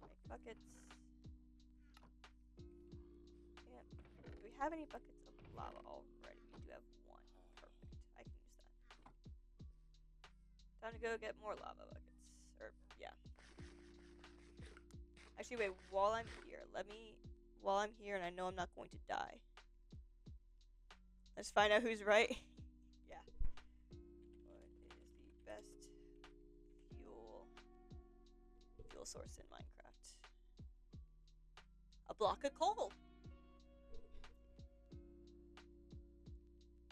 Make buckets. Yeah. Do we have any buckets of lava already? We do have one. Perfect. I can use that. Time to go get more lava buckets. Or, yeah. Actually, wait. While I'm here and I know I'm not going to die. Let's find out who's right. Yeah. What is the best fuel source in Minecraft? A block of coal.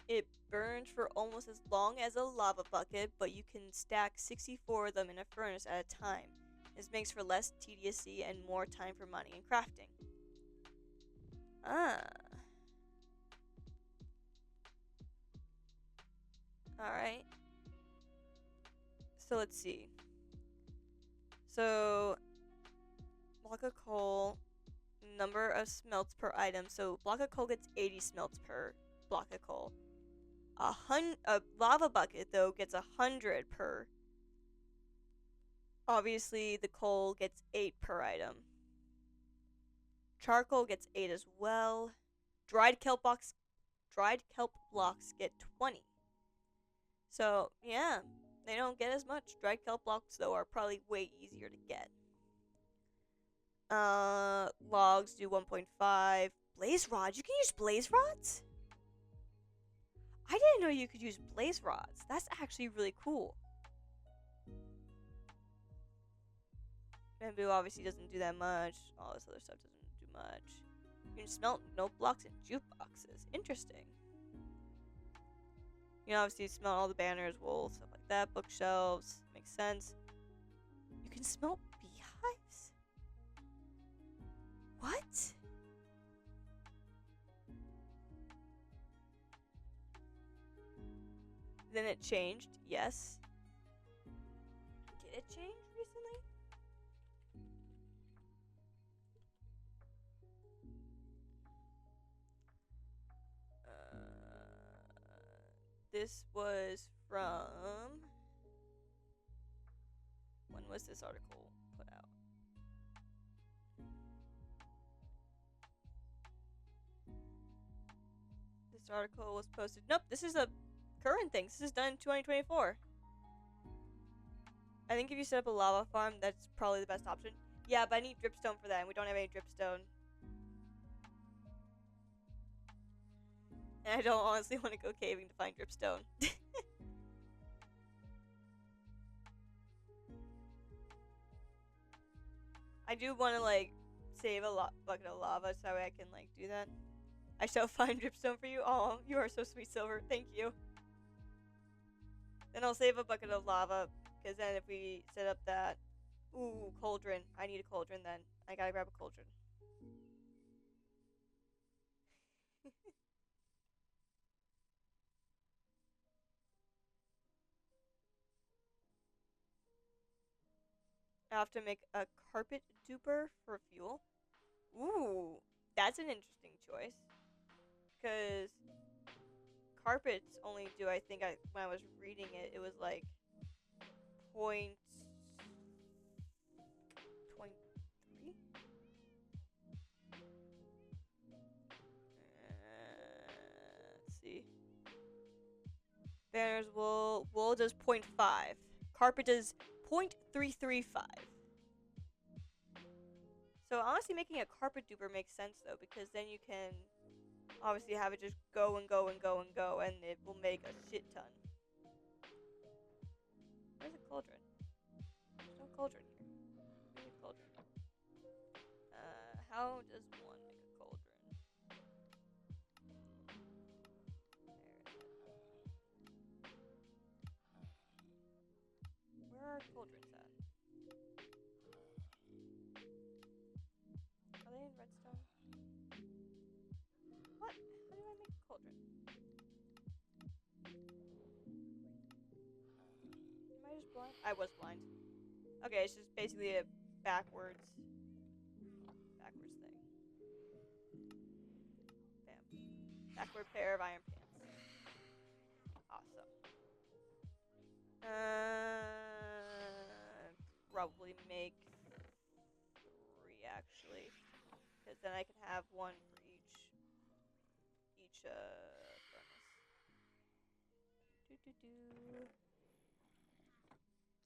It burns for almost as long as a lava bucket, but you can stack 64 of them in a furnace at a time. This makes for less tediousy and more time for mining and crafting. Ah. Alright. So let's see. So, block of coal, number of smelts per item. So, block of coal gets 80 smelts per block of coal. A lava bucket, though, gets 100 per. Obviously, the coal gets 8 per item. Charcoal gets 8 as well. Dried kelp blocks get 20. So, yeah, they don't get as much. Dried kelp blocks, though, are probably way easier to get. Logs do 1.5. Blaze rods? You can use blaze rods? I didn't know you could use blaze rods. That's actually really cool. Bamboo obviously doesn't do that much. All this other stuff doesn't do much. You can smelt note blocks and jukeboxes. Interesting. You know, obviously smelt all the banners, wool, stuff like that. Bookshelves. Makes sense. You can smelt beehives? What? Then it changed, yes. Did it change recently? This was from... When was this article put out? This article was posted... Nope, this is a current thing. This is done in 2024. I think if you set up a lava farm, that's probably the best option. Yeah, but I need dripstone for that, and we don't have any dripstone. And I don't honestly want to go caving to find dripstone. I do want to like save a bucket of lava so I can like do that. I shall find dripstone for you. Oh, you are so sweet, Silver. Thank you. Then I'll save a bucket of lava, because then if we set up that... Ooh, cauldron. I need a cauldron then. I gotta grab a cauldron. I have to make a carpet duper for fuel. Ooh, that's an interesting choice. Because carpets only do, I think, when I was reading it, it was like point 0.3? Let's see. Banners wool does 0.5. Carpet does 0.335. So honestly, making a carpet duper makes sense though, because then you can obviously have it just go and go and go and go, and it will make a shit ton. Where's a cauldron? There's no cauldron here. We need a cauldron. How does one make a cauldron? Where are cauldrons at? Are they in redstone? What? How do I make a cauldron? Am I just blind? I was blind. Okay, it's just basically a backwards thing. Bam. Backward pair of iron pants. Awesome. Probably make 3 actually, because then I can have one for each furnace.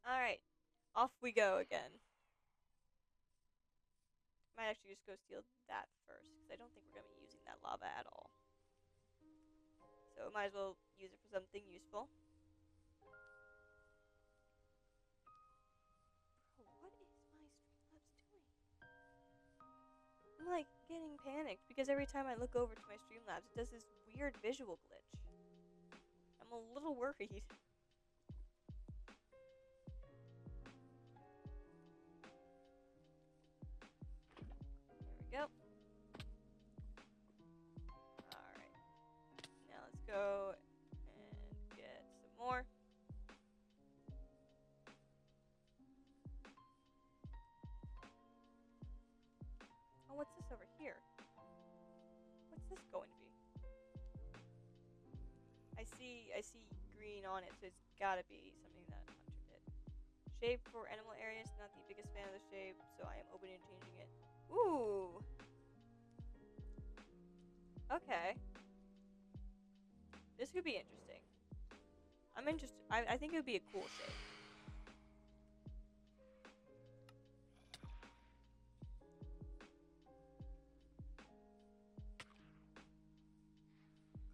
All right, off we go again. Might actually just go steal that first, because I don't think we're gonna be using that lava at all. So might as well use it for something useful. Bro, what is my Streamlabs doing? I'm like getting panicked because every time I look over to my Streamlabs, it does this weird visual glitch. I'm a little worried. There we go. Alright. Now let's go and get some more. Oh, what's this over here? What's this going to be? I see green on it, so it's gotta be something that Hunter did. Shape for animal areas, not the biggest fan of the shape, so I am open to changing it. Ooh! Okay. This could be interesting. I'm interested. I think it would be a cool shape.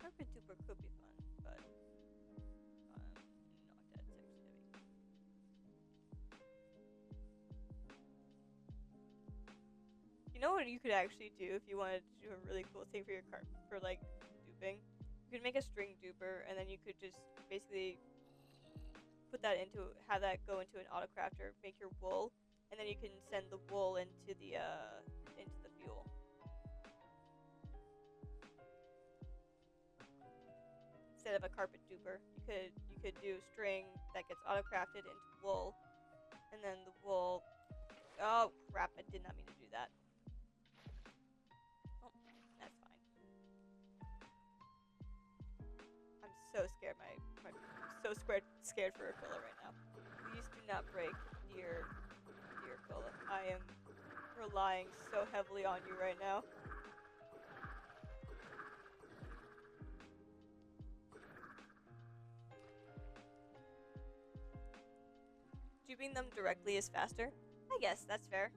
Carpet duper could be fun, but not that text heavy. You know what you could actually do if you wanted to do a really cool thing for your for like duping? You could make a string duper, and then you could just basically put that have that go into an autocrafter, make your wool, and then you can send the wool into the fuel. Instead of a carpet duper, you could do string that gets autocrafted into wool, and then the wool. Oh crap! I did not mean to do that. Oh, that's fine. I'm so scared. I'm so scared for Aquila right now. Please do not break, dear Aquila. I am relying so heavily on you right now. Duping them directly is faster? I guess that's fair.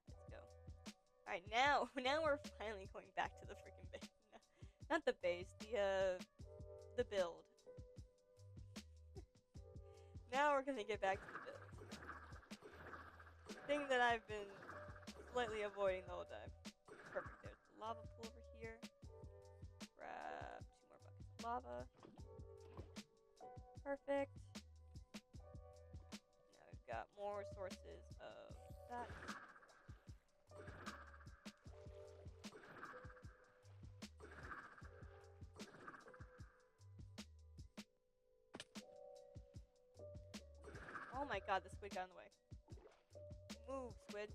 Let's go. Alright, now we're finally going back to the freaking base. No, not the base, the build. Now we're gonna get back to the build. Thing that I've been slightly avoiding the whole time. Perfect, there's the lava pool over here. Grab 2 more buckets of lava. Perfect. Now we've got more sources of that. Oh my god, the squid got in the way. Move, squid.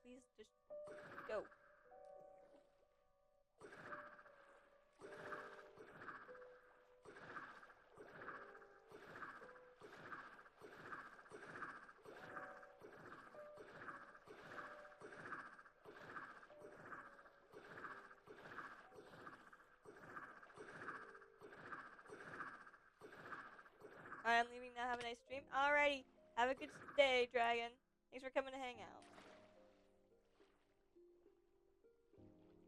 Please just go. Alright, I'm leaving now. Have a nice stream. Alrighty. Have a good day, Dragon. Thanks for coming to hang out.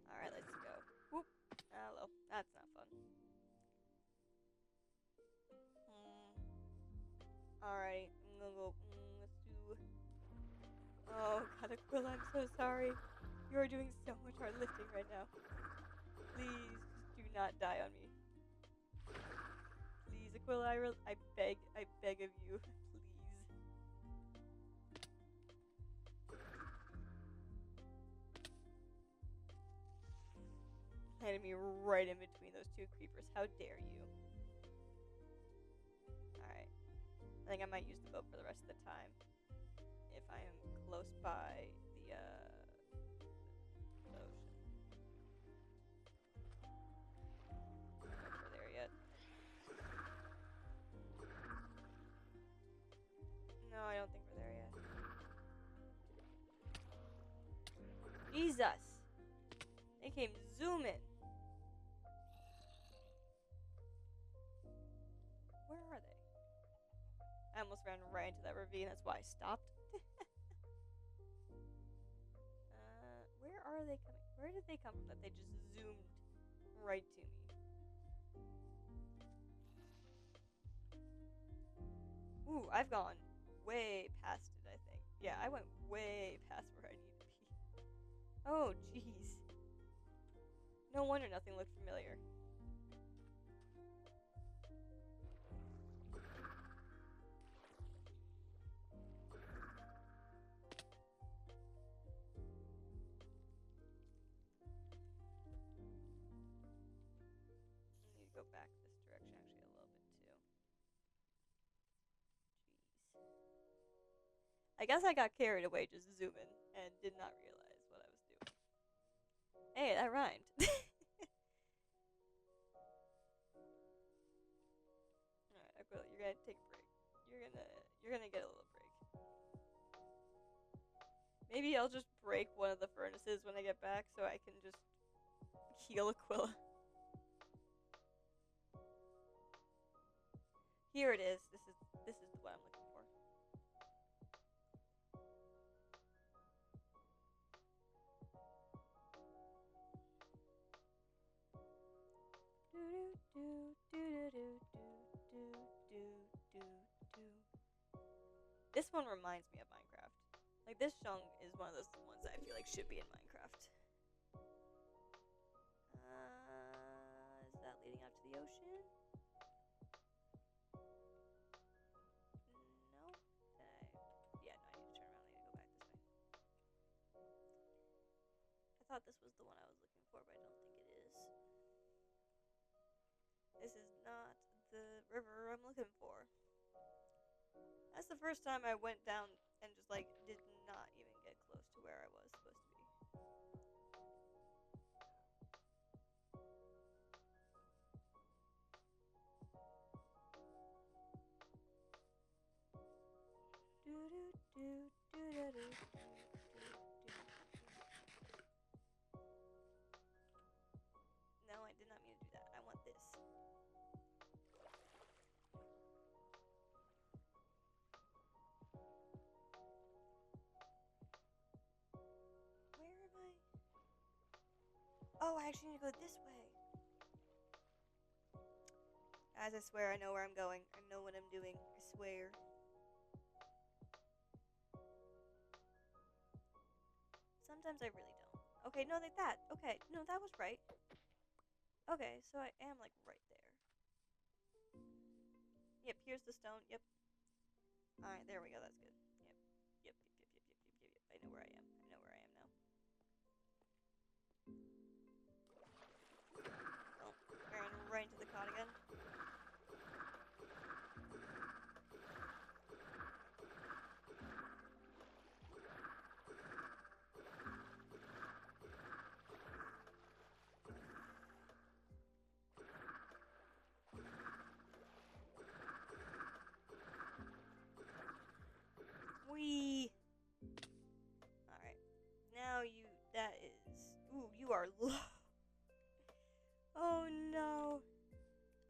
Alright, let's go. Whoop. Hello. That's not fun. Alrighty. I'm gonna go. Let's do. Oh, God, Aquila, I'm so sorry. You are doing so much hard lifting right now. Please, just do not die on me. Please, Aquila, I beg of you, please. Landed me right in between those 2 creepers. How dare you? Alright. I think I might use the boat for the rest of the time. If I am close by the ocean. I'm not sure we're there yet. No, I don't think we're there yet. Jesus! They came zooming. Where are they? I almost ran right into that ravine. That's why I stopped. Where are they coming? Where did they come from that they just zoomed right to me? Ooh, I've gone way past it, I think. Yeah, I went way past where I need to be. Oh, jeez. No wonder nothing looked familiar. I need to go back this direction actually a little bit too. Jeez. I guess I got carried away just zooming and did not realize what I was doing. Hey, that rhymed. Alright, Aquila, you're gonna take a break. You're gonna get a little break. Maybe I'll just break one of the furnaces when I get back so I can just heal Aquila. Here it is. This is what I'm looking for. This one reminds me of Minecraft. Like, this chunk is one of those ones that I feel like should be in Minecraft. Is that leading out to the ocean? No? Yeah, no, I need to turn around. I need to go back this way. I thought this was the one I was looking for, but I don't think it is. This is not the river I'm looking for. That's the first time I went down and just, like, did not even get close to where I was supposed to be. Oh, I actually need to go this way. Guys, I swear I know where I'm going. I know what I'm doing. I swear. Sometimes I really don't. Okay, no, like that. Okay, no, that was right. Okay, so I am, like, right there. Yep, here's the stone. Yep. Alright, there we go. That's good. Yep. I know where I am. I know where I am now. Oh, ran right into the cot again. Whee! Alright. Now that is... Ooh, you are low. Oh no.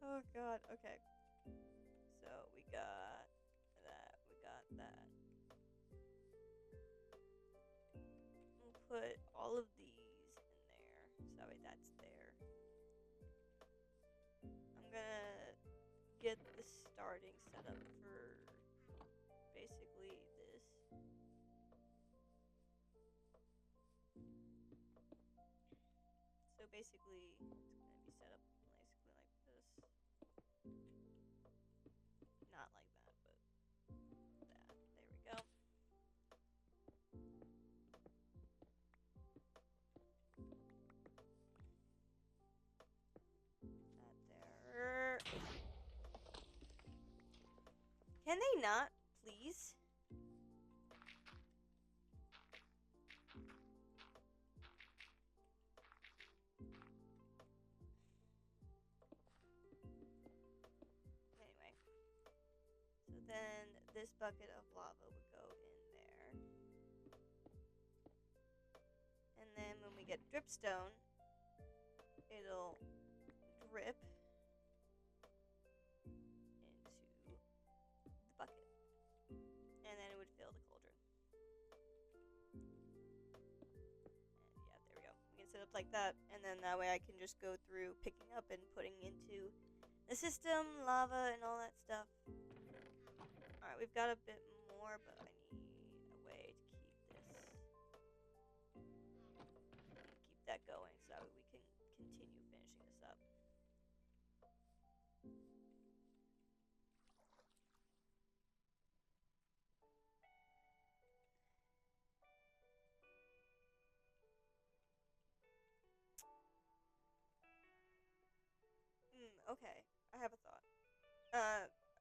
Oh god, okay. So we got that. We'll put all of these in there. So that way that's there. I'm gonna get the starting setup for basically this. So basically, it's gonna be set up basically like this. Not like that, but that. There we go. That there. Can they not, please? Anyway. So then this bucket of lava would go in there. And then when we get dripstone, it'll drip into the bucket. And then it would fill the cauldron. And yeah, there we go. We can set up like that, and then that way I can just go through picking up and putting into the system, lava, and all that stuff. Alright, we've got a bit more, but I need a way to keep this. Keep that going so that we can continue finishing this up. Okay, I have a thought.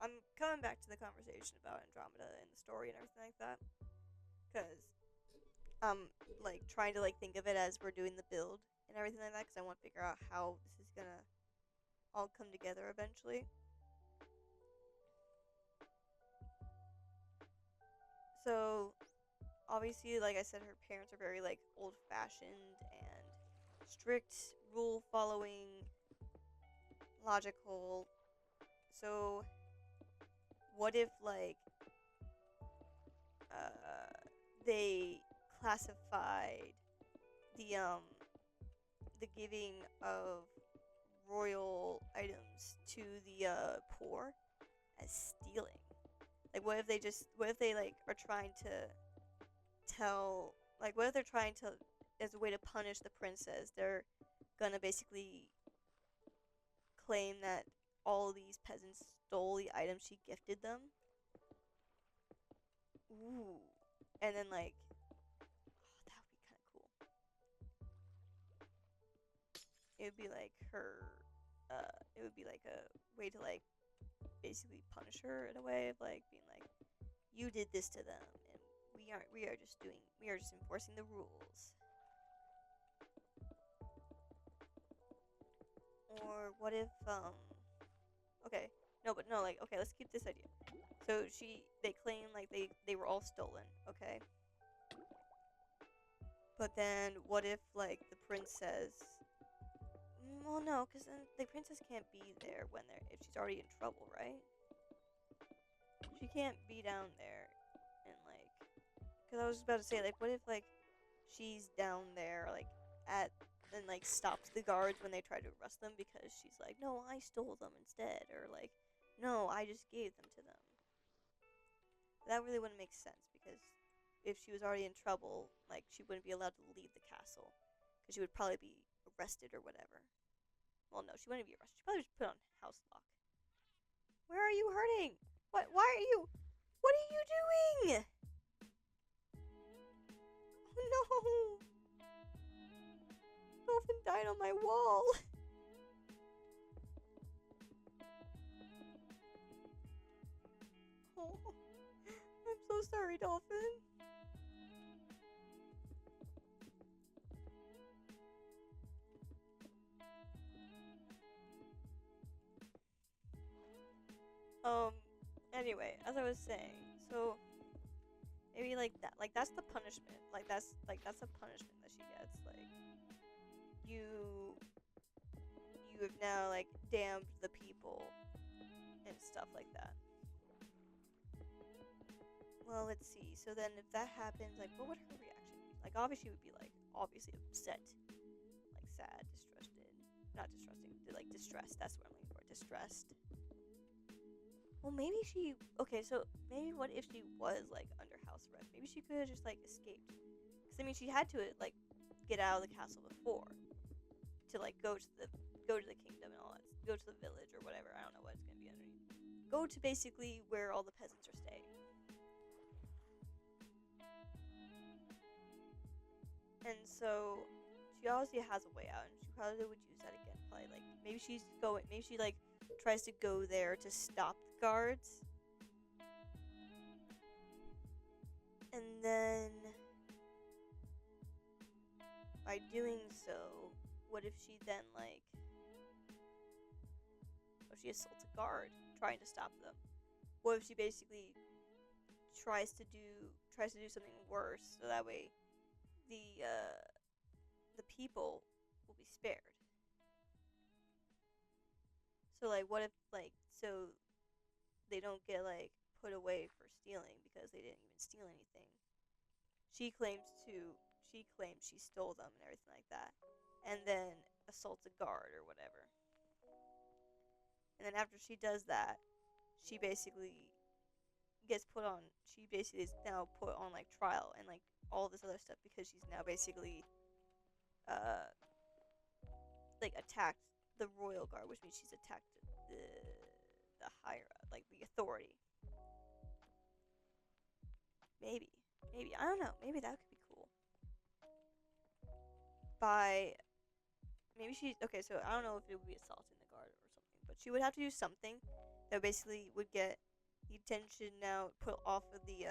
I'm coming back to the conversation about Andromeda and the story and everything like that, because I'm like trying to like think of it as we're doing the build and everything like that, because I want to figure out how this is gonna all come together eventually. So obviously, like I said, her parents are very like old-fashioned and strict, rule-following, logical. So what if like they classified the giving of royal items to the poor as stealing? Like what if they like are trying to tell, like what if they're trying to, as a way to punish the princess, they're gonna basically claim that all these peasants stole the items she gifted them. Ooh. And then like, oh, that would be kind of cool. It would be like it would be like a way to like basically punish her in a way of like being like, you did this to them and we are just enforcing the rules. Or what if okay, okay, let's keep this idea. So they claim like they were all stolen, okay? But then what if like the princess, well no, cuz then the princess can't be there if she's already in trouble, right? She can't be down there and like, cuz I was just about to say like what if like she's down there like at and like stops the guards when they try to arrest them because she's like, no, I stole them instead, or like, no, I just gave them to them. That really wouldn't make sense because if she was already in trouble, like she wouldn't be allowed to leave the castle because she would probably be arrested or whatever. Well, no, she wouldn't be arrested. She probably just put on house lock. Where are you hurting? What? Why are you? What are you doing? Oh no! Dolphin died on my wall. Oh, I'm so sorry, Dolphin. Anyway, as I was saying, so maybe like that, like that's the punishment. That's a punishment that she gets. Like you have now like damned the people and stuff like that. Well, let's see. So then if that happens, like what would her reaction be? Like obviously she would be like obviously upset, like sad, distrusted. Not distrusting, like distressed. That's what I'm looking for. Distressed. Well, maybe she. Okay, so maybe what if she was like under house arrest? Maybe she could have just like escaped. Because I mean, she had to like get out of the castle before to like go to the kingdom and all that. Go to the village or whatever. I don't know what it's gonna be underneath. Go to basically where all the peasants are staying. And so she obviously has a way out, and she probably would use that again. Probably like maybe she's going. Maybe she like tries to go there to stop the guards, and then by doing so, what if she then like, what if she assaults a guard trying to stop them? What if she basically tries to do something worse so that way the people will be spared? So like, what if like so they don't get like put away for stealing because they didn't even steal anything? She claims she stole them and everything like that, and then assaults a guard or whatever. And then after she does that, she basically gets put on. She basically is now put on like trial and like all this other stuff because she's now basically uh like attacked the royal guard, which means she's attacked the higher like the authority. Maybe I don't know. Maybe that could be cool. By maybe she okay. So I don't know if it would be assaulting the guard or something, but she would have to do something that basically would get the attention now put off of the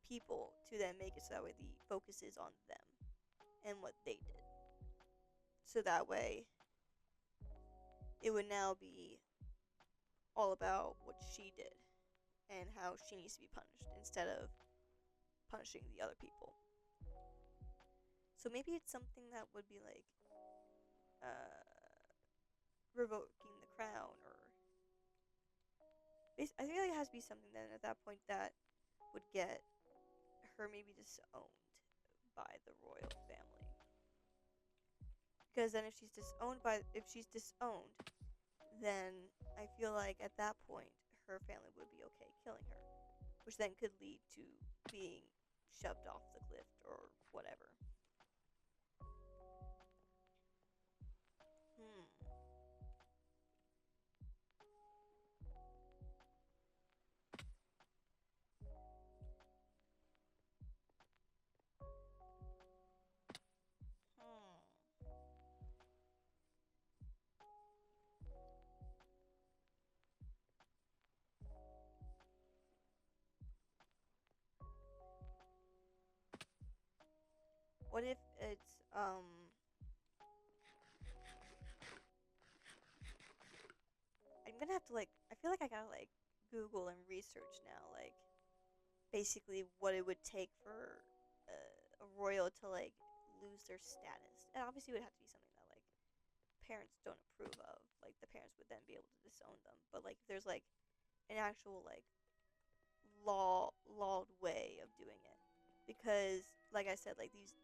people to then make it so that way the focus is on them and what they did. So that way it would now be all about what she did and how she needs to be punished instead of punishing the other people. So maybe it's something that would be like revoking the crown, or I feel like it has to be something then at that point that would get her maybe disowned by the royal family. Because then if she's disowned, then I feel like at that point her family would be okay killing her, which then could lead to being shoved off the cliff or whatever. Hmm. Hmm. What if it's I'm gonna have to like I feel like I gotta like Google and research now like basically what it would take for a royal to like lose their status. And obviously it would have to be something that like parents don't approve of. Like the parents would then be able to disown them. But like there's like an actual like lawed way of doing it, because like I said, like these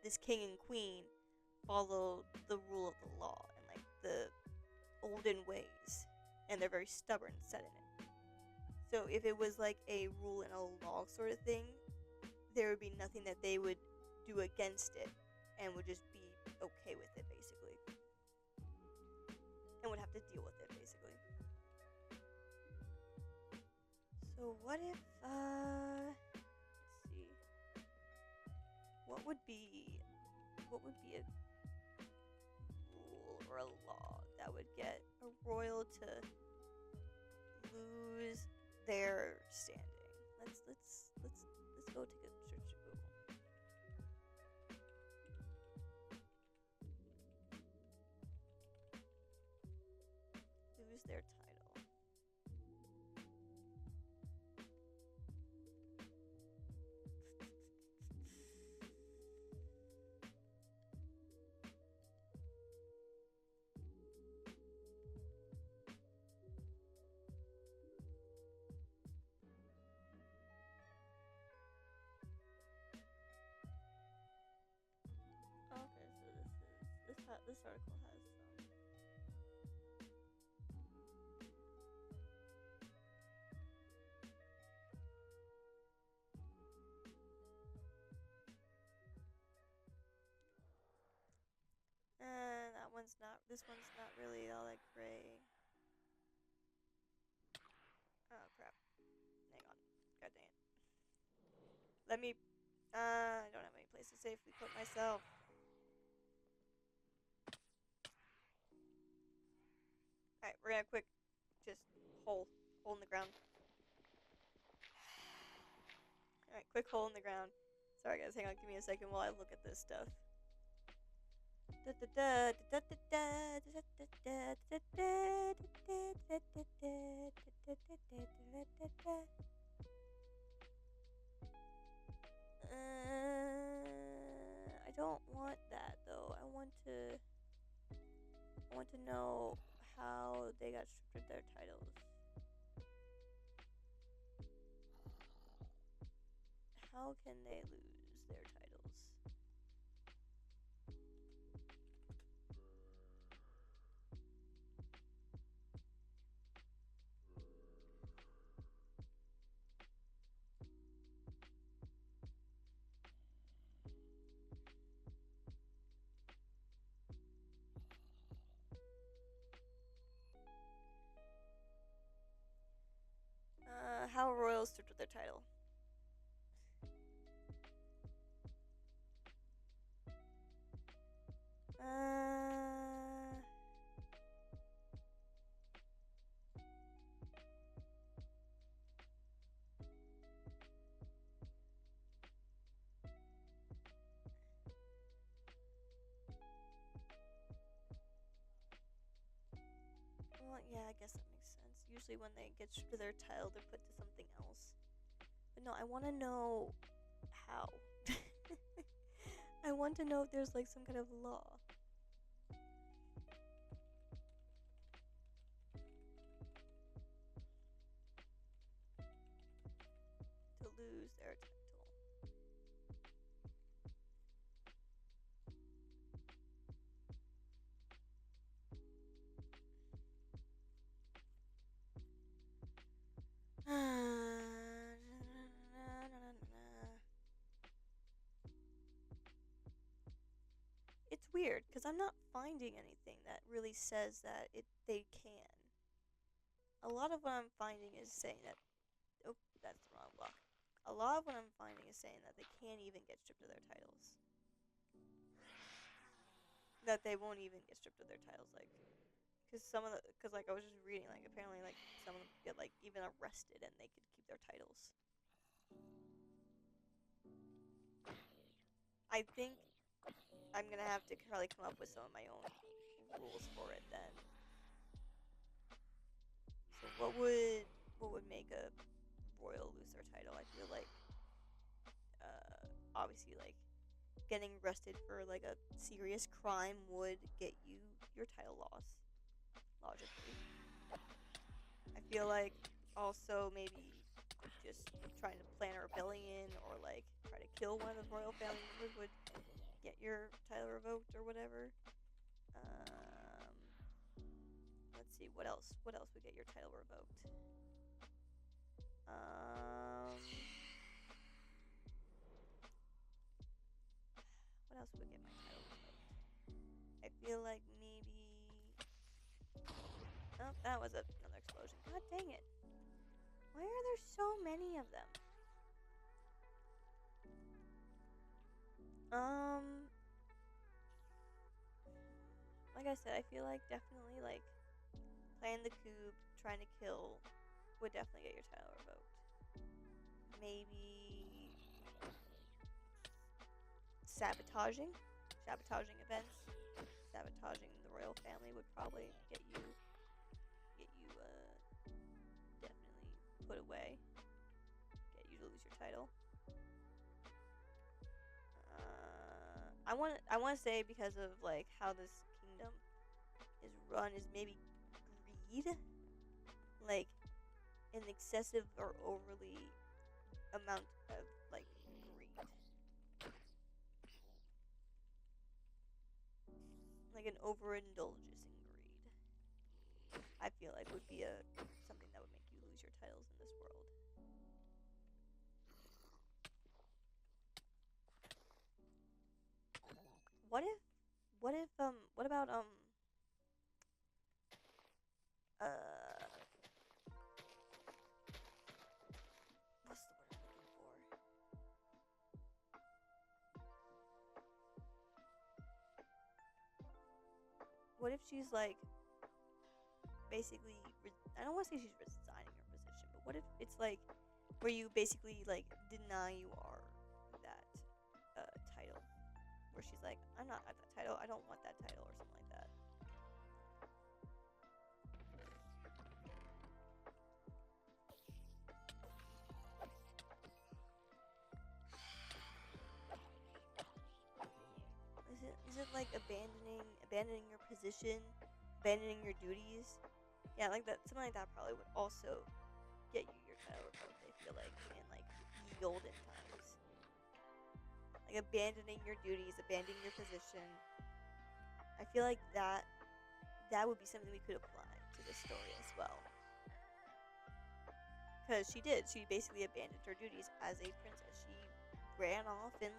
this king and queen follow the rule of the law and like the olden ways, and they're very stubborn set in it. So if it was like a rule and a law sort of thing, there would be nothing that they would do against it, and would just be okay with it basically, and would have to deal with it basically. So what if let's see, what would be a rule or a law that would get a royal to lose their standing? Let's go take a search to Google. Lose their title. Okay, so this article has some. That one's not. This one's not really all that great. Oh crap! Hang on. God dang it. Let me. I don't have any place to safely put myself. Alright, we're gonna quick just hole in the ground. Alright, quick hole in the ground. Sorry guys, hang on, give me a second while I look at this stuff. I don't want that though. I want to know how they got stripped of their titles. How can they lose their titles? How royals stripped of their title. Well, yeah, I guess that makes sense. Usually when they get stripped of their title, they're put to something else. But no, I want to know how. I want to know if there's like some kind of law. To lose their title. It's weird because I'm not finding anything that really says that they can. A lot of what I'm finding is saying that. Oh, that's the wrong block. A lot of what I'm finding is saying that they can't even get stripped of their titles. That they won't even get stripped of their titles, like, because like I was just reading, like apparently like some of them get like even arrested and they could keep their titles. I think I'm gonna have to probably come up with some of my own rules for it then. So what would make a royal lose their title? I feel like obviously like getting arrested for like a serious crime would get you your title lost, logically. I feel like also maybe just trying to plan a rebellion or like try to kill one of the royal family members would get your title revoked or whatever. Let's see, what else? What else would get your title revoked? What else would get my title revoked? I feel like maybe... Oh, that was another explosion. God dang it. Why are there so many of them? Like I said, I feel like definitely, like, playing the coup, trying to kill, would definitely get your title revoked. Maybe sabotaging events, sabotaging the royal family would probably get you definitely put away, get you to lose your title. I want to say, because of like how this kingdom is run, is maybe greed, like an excessive or overly amount of like greed, like an overindulgence in greed. I feel like would be something that would make you lose your titles in this world. What about uh what's the word I'm looking for? What if she's like basically I don't want to say she's resigning her position, but what if it's like where you basically like deny you are that title, where she's like, I'm not at that title, I don't want that title, or something like that. Is it like abandoning your position, abandoning your duties? Yeah, like that. Something like that probably would also get you your title revoked. I feel like in like the olden times, like abandoning your duties, abandoning your position. I feel like that would be something we could apply to this story as well. Because she did. She basically abandoned her duties as a princess. She ran off and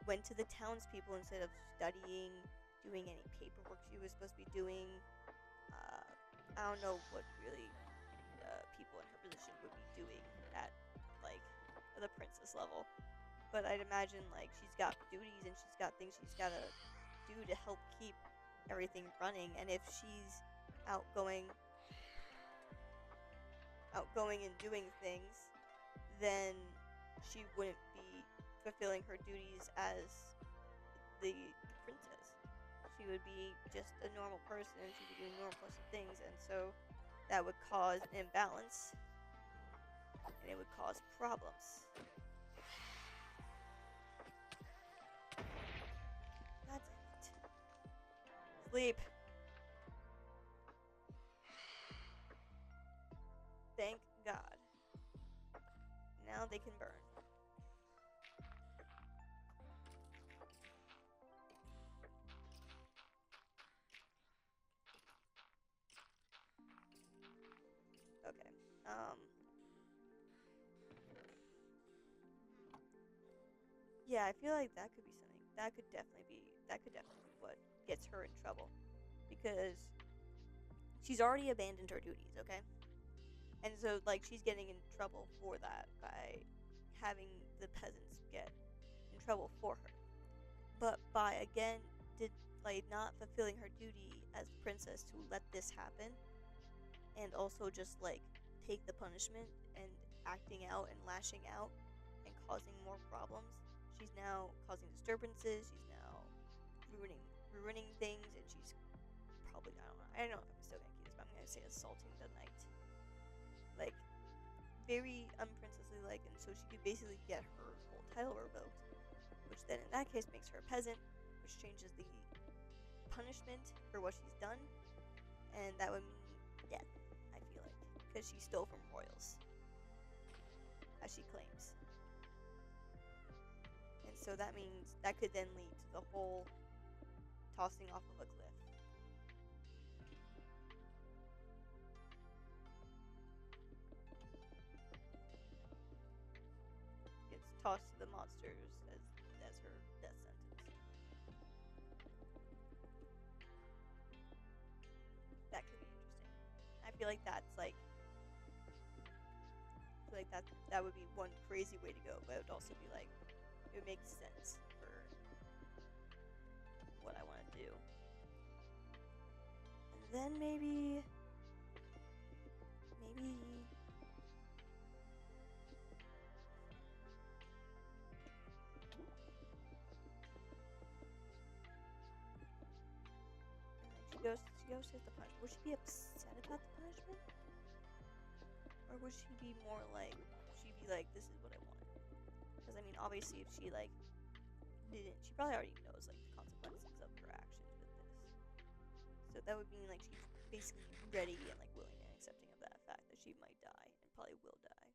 went to the townspeople instead of studying, doing any paperwork she was supposed to be doing. I don't know what really people in her position would be doing at like the princess level, but I'd imagine like she's got duties and she's got things she's gotta do to help keep everything running. And if she's outgoing and doing things, then she wouldn't be fulfilling her duties as the princess. She would be just a normal person, and she'd be doing normal person things, and so that would cause an imbalance, and it would cause problems. God damn it. Sleep. Thank God. Now they can burn. Okay. Yeah, I feel like that could be something. That could definitely be what gets her in trouble, because she's already abandoned her duties, okay? And so like she's getting in trouble for that by having the peasants get in trouble for her. But by again did like not fulfilling her duty as princess to let this happen, and also just like take the punishment and acting out and lashing out and causing more problems. She's now causing disturbances. She's now ruining things, and she's probably I don't know if I'm still gonna keep this, but I'm gonna say assaulting the knight. Like very unprincessly like, and so she could basically get her whole title revoked, which then in that case makes her a peasant, which changes the punishment for what she's done, and that would mean death, I feel like, because she stole from royals, as she claims. And So that means that could then lead to the whole tossing off of a cliff. Gets tossed to the monsters as her death sentence. That could be interesting. I feel like that's like that would be one crazy way to go, but it would also be like it would make sense for what I want to do. And then maybe she goes to the punishment. Would she be upset about the punishment? Or would she be more like, she'd be like, this is what I want? Because, I mean, obviously, if she, like, didn't, she probably already knows, like, the consequences of her actions with this. So that would mean, like, she's basically ready and, like, willing and accepting of that fact that she might die, and probably will die.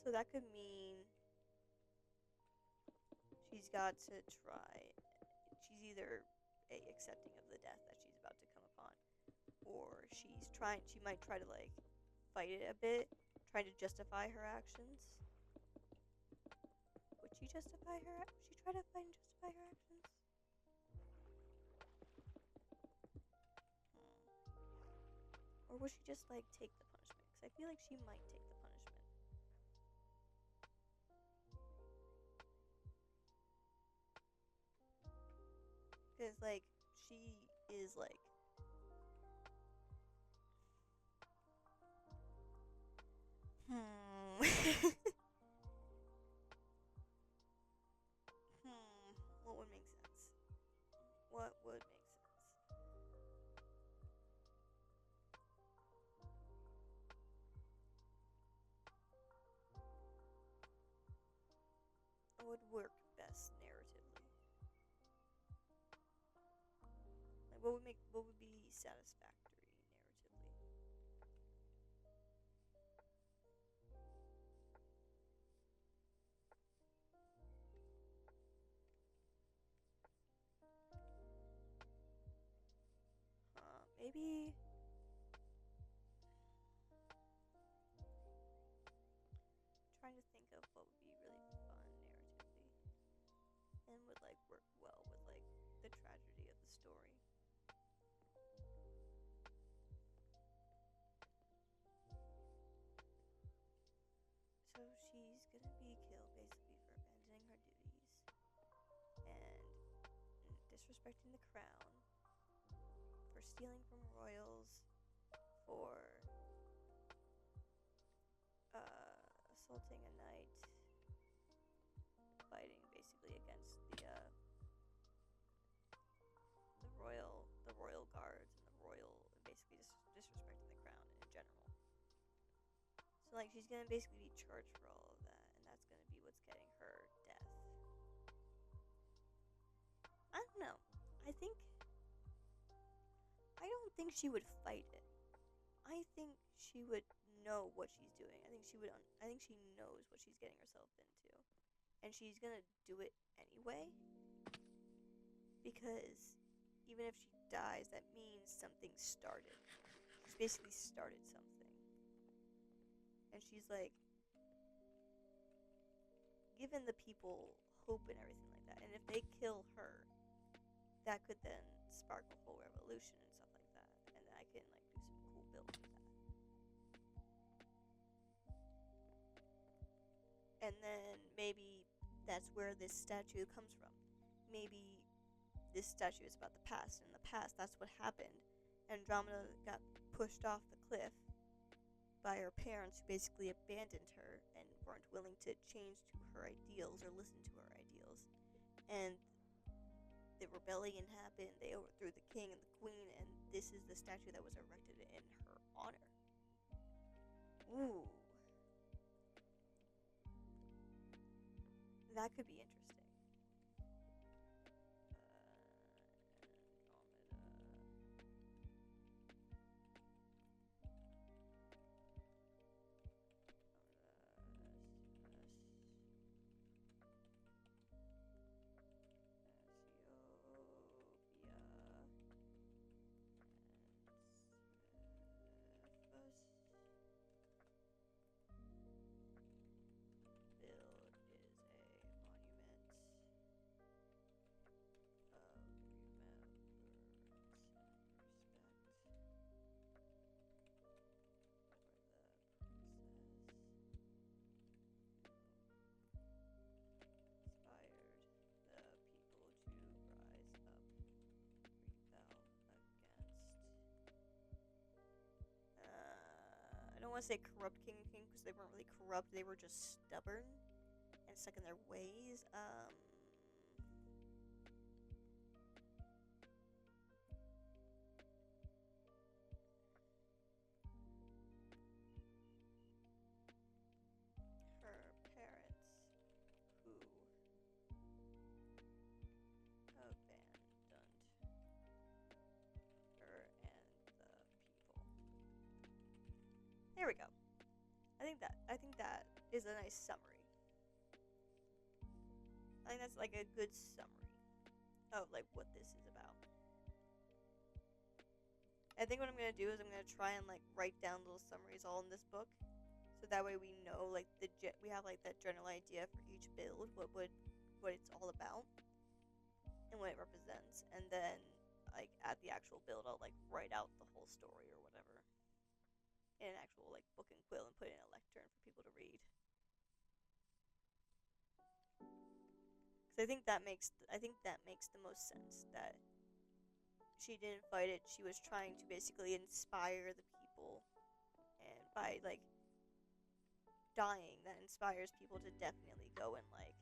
So that could mean she's got to try, she's either A, accepting of the death that she's about to come upon, or she might try to, like, fight it a bit, trying to justify her actions. Would she justify her, would she try to fight and justify her actions? Or would she just, like, take the punishment? Because I feel like she might take the punishment. Because, like, she is, like, what would make sense? What would make sense? What would work best narratively? Like, what would be satisfactory narratively? Maybe trying to think of what would be really fun narratively and would, like, work well with, like, the tragedy of the story. So she's gonna be killed basically for abandoning her duties and disrespecting the crown, for stealing from royals, for assaulting a knight, fighting basically against the royal guards and basically disrespecting the crown in general. So, like, she's gonna basically be charged for all of that, and that's gonna be what's getting her death. I don't know. I don't think she would fight it. I think she would know what she's doing. I think she knows what she's getting herself into, and she's gonna do it anyway. Because even if she dies, that means something started. She's basically started something, and she's, like, given the people hope and everything like that. And if they kill her, that could then spark a whole revolution and stuff like that. And then I can, like, do some cool builds with that. And then maybe that's where this statue comes from. Maybe this statue is about the past. In the past, that's what happened. Andromeda got pushed off the cliff by her parents, who basically abandoned her and weren't willing to change to her ideals or listen to her ideals. And the rebellion happened. They overthrew the king and the queen, and this is the statue that was erected in her honor. Ooh. That could be interesting. want to say corrupt king and queen because they weren't really corrupt. They were just stubborn and stuck in their ways. Her parents who abandoned her and the people. There we go. I think that is a nice summary. I think that's like a good summary of like what this is about. I think what I'm gonna do is I'm gonna try and like write down little summaries all in this book, so that way we know like we have like that general idea for each build, what it's all about, and what it represents, and then like at the actual build I'll like write out the whole story or whatever in an actual like book and quill and put it in a lectern for people to read. Because I think that makes the most sense, that she didn't fight it. She was trying to basically inspire the people, and by like dying, that inspires people to definitely go and like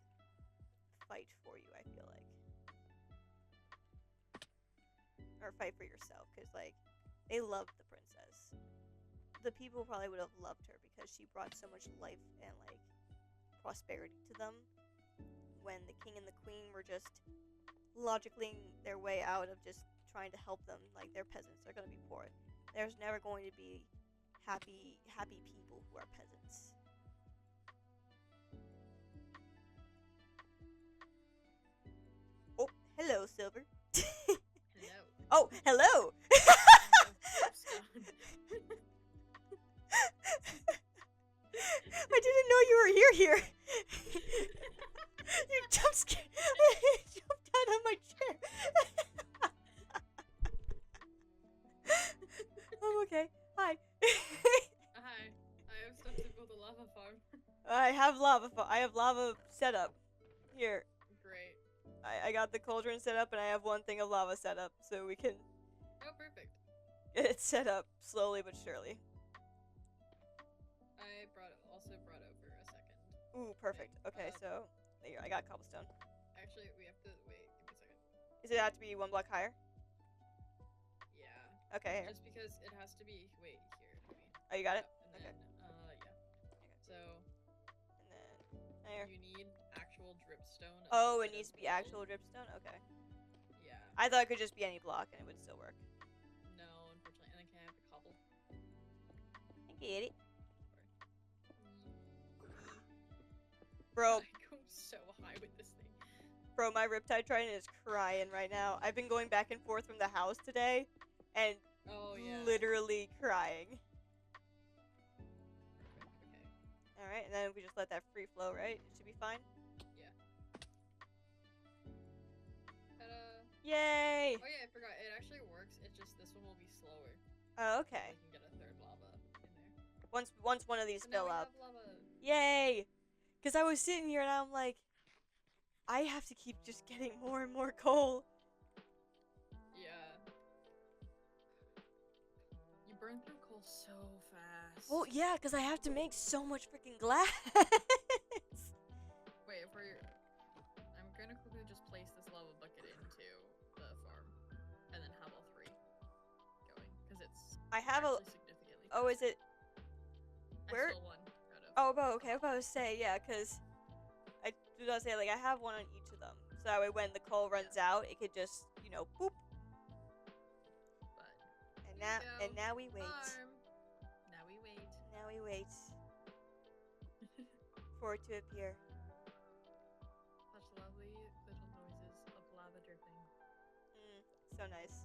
fight for you. I feel like, or fight for yourself, because like they loved the princess. The people probably would have loved her because she brought so much life and like prosperity to them, when the king and the queen were just logically their way out of just trying to help them. Like, they're peasants, they're going to be poor. There's never going to be happy people who are peasants. Oh, hello, Silver. Hello. Oh, hello. I didn't know you were here. You jumped scared. You jumped out of my chair. I'm okay. Hi. Hi. I have stuff to build a lava farm. I have lava set up. Here. Great. I got the cauldron set up, and I have one thing of lava set up, so we can Oh, perfect. get it set up slowly but surely. I also brought over a second. Ooh, perfect. Okay, so there, I got cobblestone. Actually, we have to wait. Give me a second. Does it have to be one block higher? Yeah. Okay, here. Just because it has to be. Wait, here. Oh, you got it? And Okay. then, yeah. Okay. So. And then there. You need actual dripstone. Oh, it needs to be actual dripstone? Okay. Yeah. I thought it could just be any block and it would still work. No, unfortunately. And then can I have the cobble? I get it. Bro. I go so high with this thing. Bro, my Riptide Trident is crying right now. I've been going back and forth from the house today and literally crying. Okay. Alright, and then we just let that free flow, right? It should be fine? Yeah. Ta-da! Yay! Oh yeah, I forgot. It actually works. It's just this one will be slower. Oh, okay. So you can get a third lava in there. Once one of these So now fill we up. have lava. Yay! Because I was sitting here and I'm like, I have to keep just getting more and more coal. Yeah. You burn through coal so fast. Well, yeah, because I have to make so much freaking glass. Wait, I'm gonna quickly just place this lava bucket into the farm, and then have all three going, because it's I have significantly. Oh, is it? Where? I stole one out of. Oh, but okay, I was about to say, yeah, because I was about to say, like, I have one on each of them. So that way when the coal runs out, it could just, you know, boop. But And now we wait. Farm. Now we wait. Now we wait for it to appear. Such lovely little noises of lava dripping. So nice.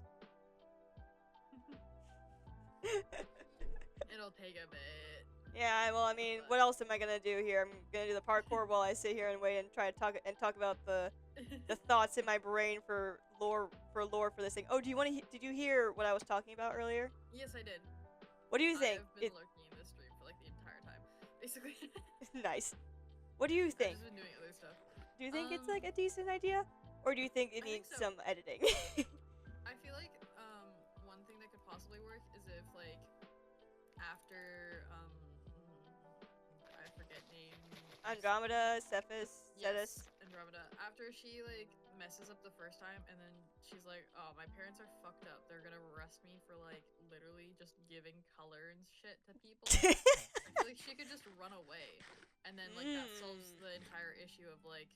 It'll take a bit. Yeah, well, I mean, what else am I gonna do here? I'm gonna do the parkour while I sit here and wait and try to talk about the thoughts in my brain for lore for this thing. Oh, did you hear what I was talking about earlier? Yes, I did. What do you think? I've been lurking in this stream for like the entire time, basically. Nice. What do you think? I've just been doing other stuff. Do you think it's like a decent idea, or do you think it needs some editing? I feel like one thing that could possibly work is if like after Andromeda, Cephas, Cetus. Yes, Andromeda. After she like messes up the first time, and then she's like, "Oh, my parents are fucked up. They're gonna arrest me for like literally just giving color and shit to people." I feel like she could just run away, and then like that solves the entire issue of like,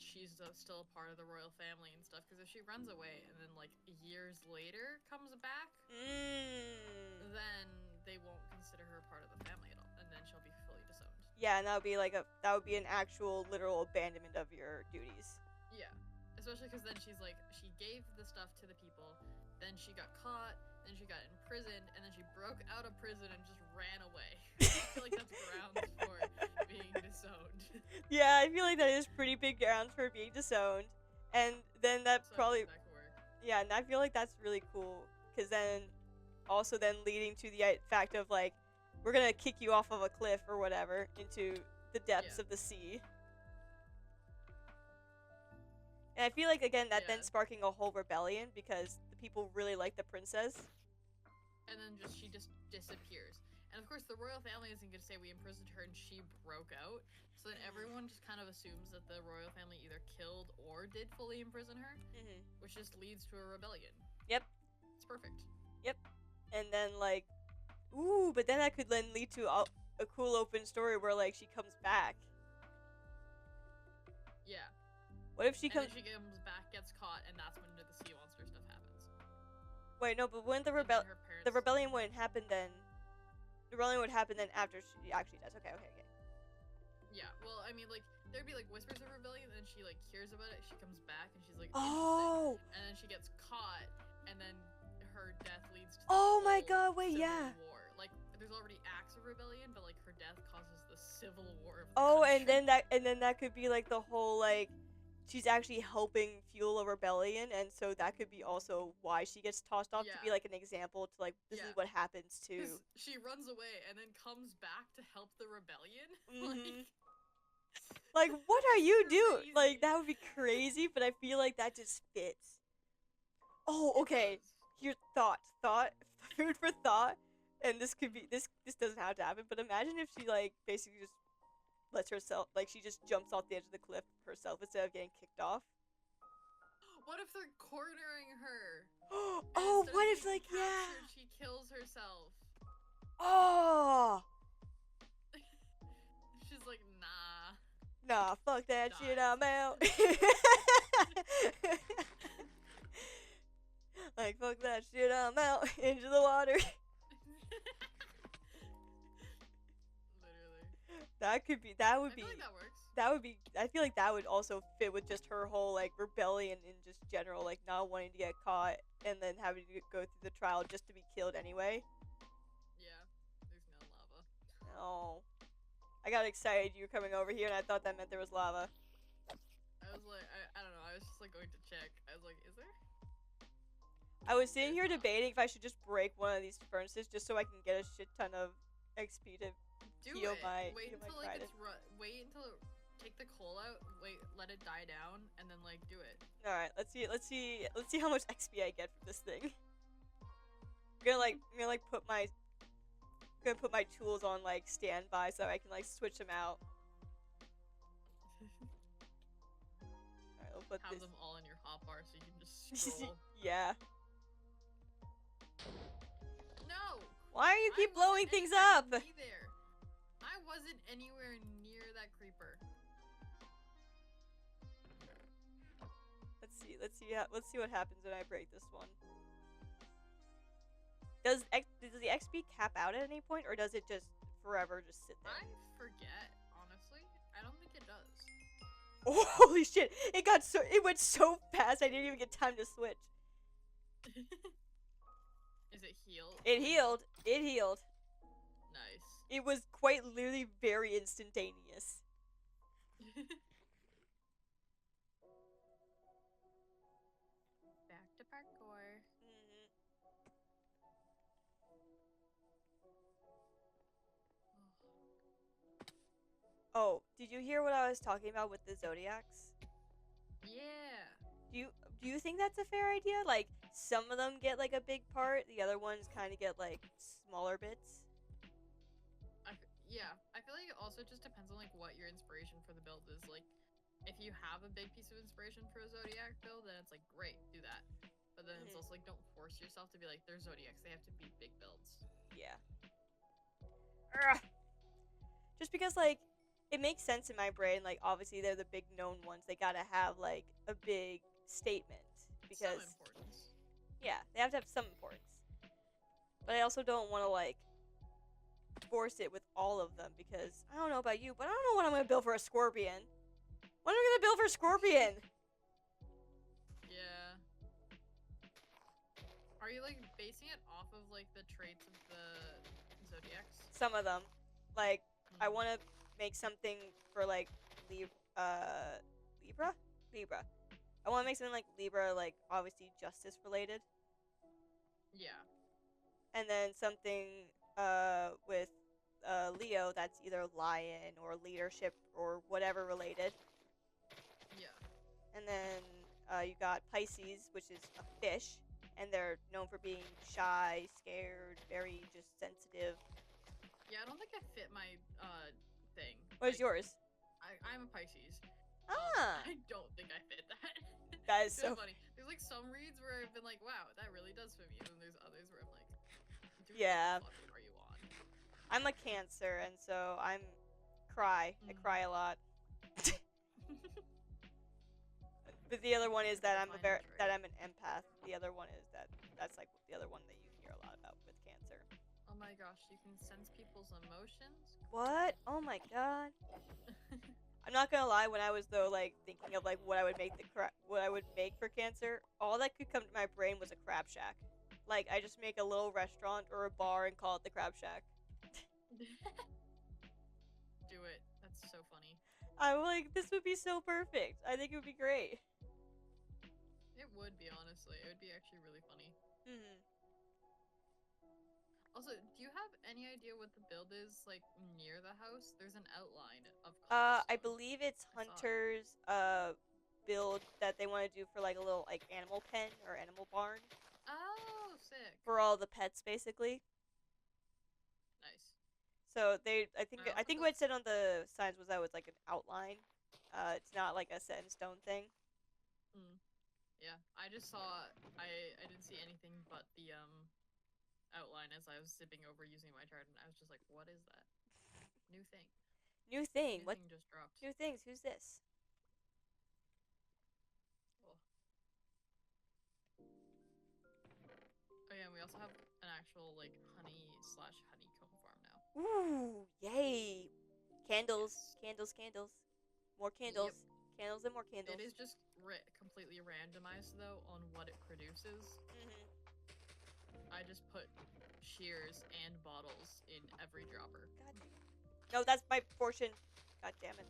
she's still a part of the royal family and stuff. Because if she runs away and then like years later comes back, then they won't consider her part of the family at all, and then she'll be fully disowned. Yeah, and that would be an actual literal abandonment of your duties. Yeah, especially because then she's like, she gave the stuff to the people, then she got caught, then she got imprisoned, and then she broke out of prison and just ran away. I feel like that's grounds for being disowned. Yeah, I feel like that is pretty big grounds for being disowned, and then that So probably that could work. yeah, and I feel like that's really cool because then also then leading to the fact of like we're gonna kick you off of a cliff or whatever into the depths of the sea. And I feel like again that then sparking a whole rebellion because the people really like the princess. And then she just disappears. And of course the royal family isn't gonna say we imprisoned her and she broke out. So then everyone just kind of assumes that the royal family either killed or did fully imprison her, which just leads to a rebellion. Yep. It's perfect. Yep. And then like, ooh, but then that could then lead to a cool open story where like she comes back. Yeah. What if she comes back, gets caught, and that's when the sea monster stuff happens. Wait, no, but when the rebellion wouldn't happen then. The rebellion would happen then after she actually does. Okay. Yeah, well, I mean, like, there'd be, like, whispers of rebellion, and then she, like, hears about it, she comes back, and she's like, oh! And then she gets caught, and then her death leads to oh my god, wait, civil yeah. war. Like, there's already acts of rebellion, but, like, her death causes the civil war of the country. and then that could be, like, the whole, like, she's actually helping fuel a rebellion, and so that could be also why she gets tossed off to be, like, an example to, like, this is what happens to... She runs away and then comes back to help the rebellion? Like, what are you doing? Like, that would be crazy, but I feel like that just fits. Oh, okay. Your thought, food for thought, and this could be, this doesn't have to happen, but imagine if she, like, basically just lets herself, like, she just jumps off the edge of the cliff herself instead of getting kicked off. What if they're cornering her? Oh, what if, like, yeah. She kills herself. Oh! She's like, nah. Nah, fuck that shit, I'm out. Like, fuck that shit, I'm out. Into the water. Literally. That would be. I feel like that works. That would be. I feel like that would also fit with just her whole like rebellion in just general, like not wanting to get caught and then having to go through the trial just to be killed anyway. Yeah, there's no lava. Oh, I got excited you were coming over here, and I thought that meant there was lava. I was like, I don't know. I was just like going to check. I was like, is there? I was sitting here debating if I should just break one of these furnaces just so I can get a shit ton of XP to heal my wait until like wait until take the coal out, let it die down, and then like do it. All right, let's see how much XP I get from this thing. I'm gonna put my tools on like standby so I can like switch them out. Alright, we'll put have them all in your hotbar so you can just scroll. Yeah. No! Why are you keep blowing things up? I wasn't anywhere near that creeper. Let's see what happens when I break this one. Does the XP cap out at any point, or does it just forever just sit there? I forget, honestly. I don't think it does. Oh, holy shit! It went so fast. I didn't even get time to switch. Is it healed? It healed. It healed. Nice. It was quite literally very instantaneous. Back to parkour. Oh, did you hear what I was talking about with the zodiacs? Yeah. Do you think that's a fair idea? Like, some of them get like a big part, the other ones kind of get like smaller bits. Yeah, I also just depends on like what your inspiration for the build is. Like, if you have a big piece of inspiration for a Zodiac build, then it's like great, do that. But then it's also like don't force yourself to be like they're Zodiacs; they have to be big builds. Yeah. Ugh. Just because like it makes sense in my brain. Like obviously they're the big known ones. They gotta have like a big statement because Some importance. yeah, they have to have some importance. But I also don't want to like force it with all of them because I don't know about you, but I don't know what I'm gonna build for a scorpion. What am I gonna build for a scorpion? Yeah. Are you like basing it off of like the traits of the Zodiacs? Some of them, like I want to make something for like Libra. I want to make something like Libra, like obviously justice related. Yeah. And then something with Leo that's either lion or leadership or whatever related. Yeah. And then you got Pisces, which is a fish, and they're known for being shy, scared, very just sensitive. Yeah, I don't think I fit my thing. What is yours? I'm a Pisces. Ah, I don't think I fit that. that is It's so funny. There's like some reads where I've been like, wow, that really does fit me, and then there's others where I'm like, dude, Yeah. what the fuck are you on? I'm a Cancer, and so I cry a lot. But the other one is that I'm an empath. The other one is that's like the other one that you hear a lot about with Cancer. Oh my gosh, you can sense people's emotions? What? Oh my god. I'm not gonna lie. When I was though like thinking of like what I would make for Cancer, all that could come to my brain was a crab shack. Like I just make a little restaurant or a bar and call it the Crab Shack. Do it. That's so funny. I'm like, this would be so perfect. I think it would be great. It would be, honestly. It would be actually really funny. Mm-hmm. Also, do you have any idea what the build is like near the house? There's an outline of cobblestone. I believe it's Hunter's build that they want to do for like a little like animal pen or animal barn. Oh, sick. For all the pets, basically. Nice. So I think what it said on the signs was that it was like an outline. It's not like a set in stone thing. Yeah, I just saw. I didn't see anything but the outline as I was zipping over using my chart, and I was just like, "What is that? New thing." New thing. What? Thing just dropped. New things. Who's this? Oh yeah, and we also have an actual like honeycomb farm now. Ooh, yay! Candles, candles, candles. More candles. Yep. Candles and more candles. It is just completely randomized though on what it produces. I just put shears and bottles in every dropper. God damn it. No, that's my portion. God damn it.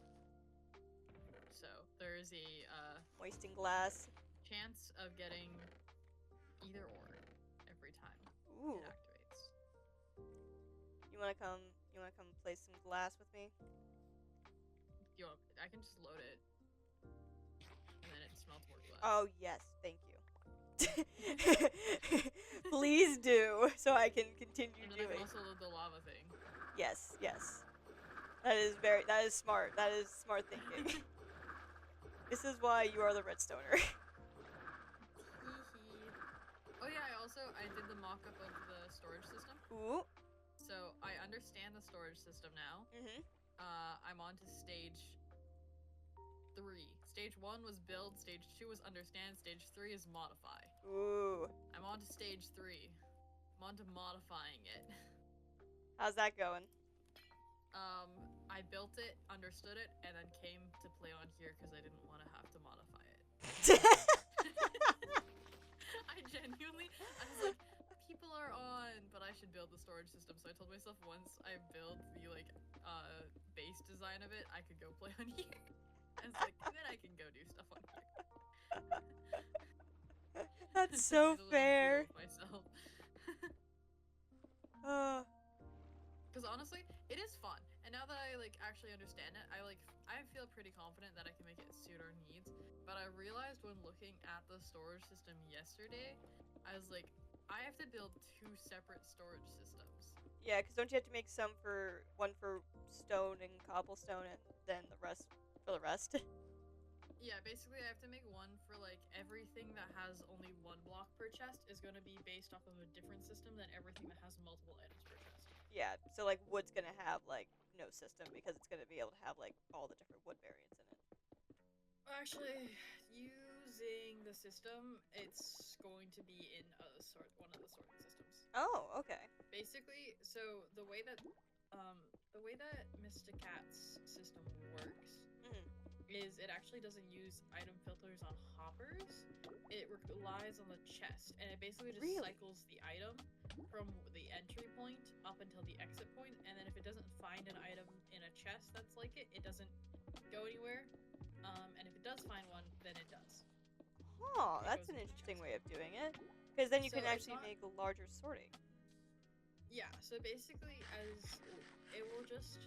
So there is a moistened glass chance of getting either or every time Ooh. it activates. You wanna come play some glass with me? I can just load it. And then it smells more glass. Oh yes, thank you. Please do, so I can continue and then doing. I can also load the lava thing. Yes. That is smart. That is smart thinking. This is why you are the redstoner. Oh yeah, I did the mock-up of the storage system. Ooh. So I understand the storage system now. I'm on to stage 3. Stage 1 was build, stage 2 was understand, stage 3 is modify. Ooh. I'm on to stage 3. I'm on to modifying it. How's that going? I built it, understood it, and then came to play on here because I didn't want to have to modify it. I was like, people are on, but I should build the storage system. So I told myself once I build the base design of it, I could go play on here. I was like, then I can go do stuff on here. That's so fair. Myself. Because honestly, it is fun. And now that I actually understand it, I feel pretty confident that I can make it suit our needs. But I realized when looking at the storage system yesterday, I was like, I have to build 2 separate storage systems. Yeah, because don't you have to make one for stone and cobblestone, and then the rest for the rest. Yeah, basically I have to make one for like everything that has only one block per chest is going to be based off of a different system than everything that has multiple items per chest. Yeah, so like wood's gonna have like no system because it's gonna be able to have like all the different wood variants in it. Actually, using the system, it's going to be in one of the sorting systems. Oh, okay. Basically, so the way that Mr. Cat's system works is it actually doesn't use item filters on hoppers. It relies on the chest, and it basically just cycles the item from the entry point up until the exit point, and then if it doesn't find an item in a chest that's like it, it doesn't go anywhere. And if it does find one, then it does. Oh, that's an interesting way of doing it. Because then you can actually make a larger sorting. Yeah, so basically, it will just...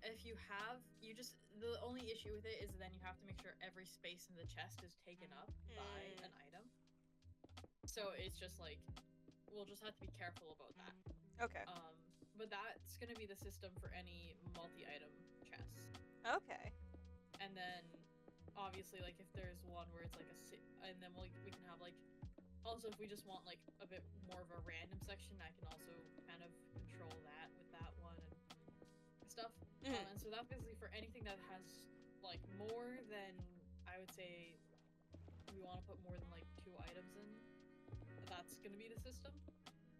If you have... The only issue with it is then you have to make sure every space in the chest is taken up by an item. So it's just like... We'll just have to be careful about that. Okay. But that's going to be the system for any multi-item chest. Okay. And then, obviously, like, if there's one where it's like and then we can have, like, also if we just want, like, a bit more of a random section, I can also kind of control that with that one and stuff. And so that's basically for anything that has, like, more than, I would say, we want to put more than, like, 2 items in, that's going to be the system.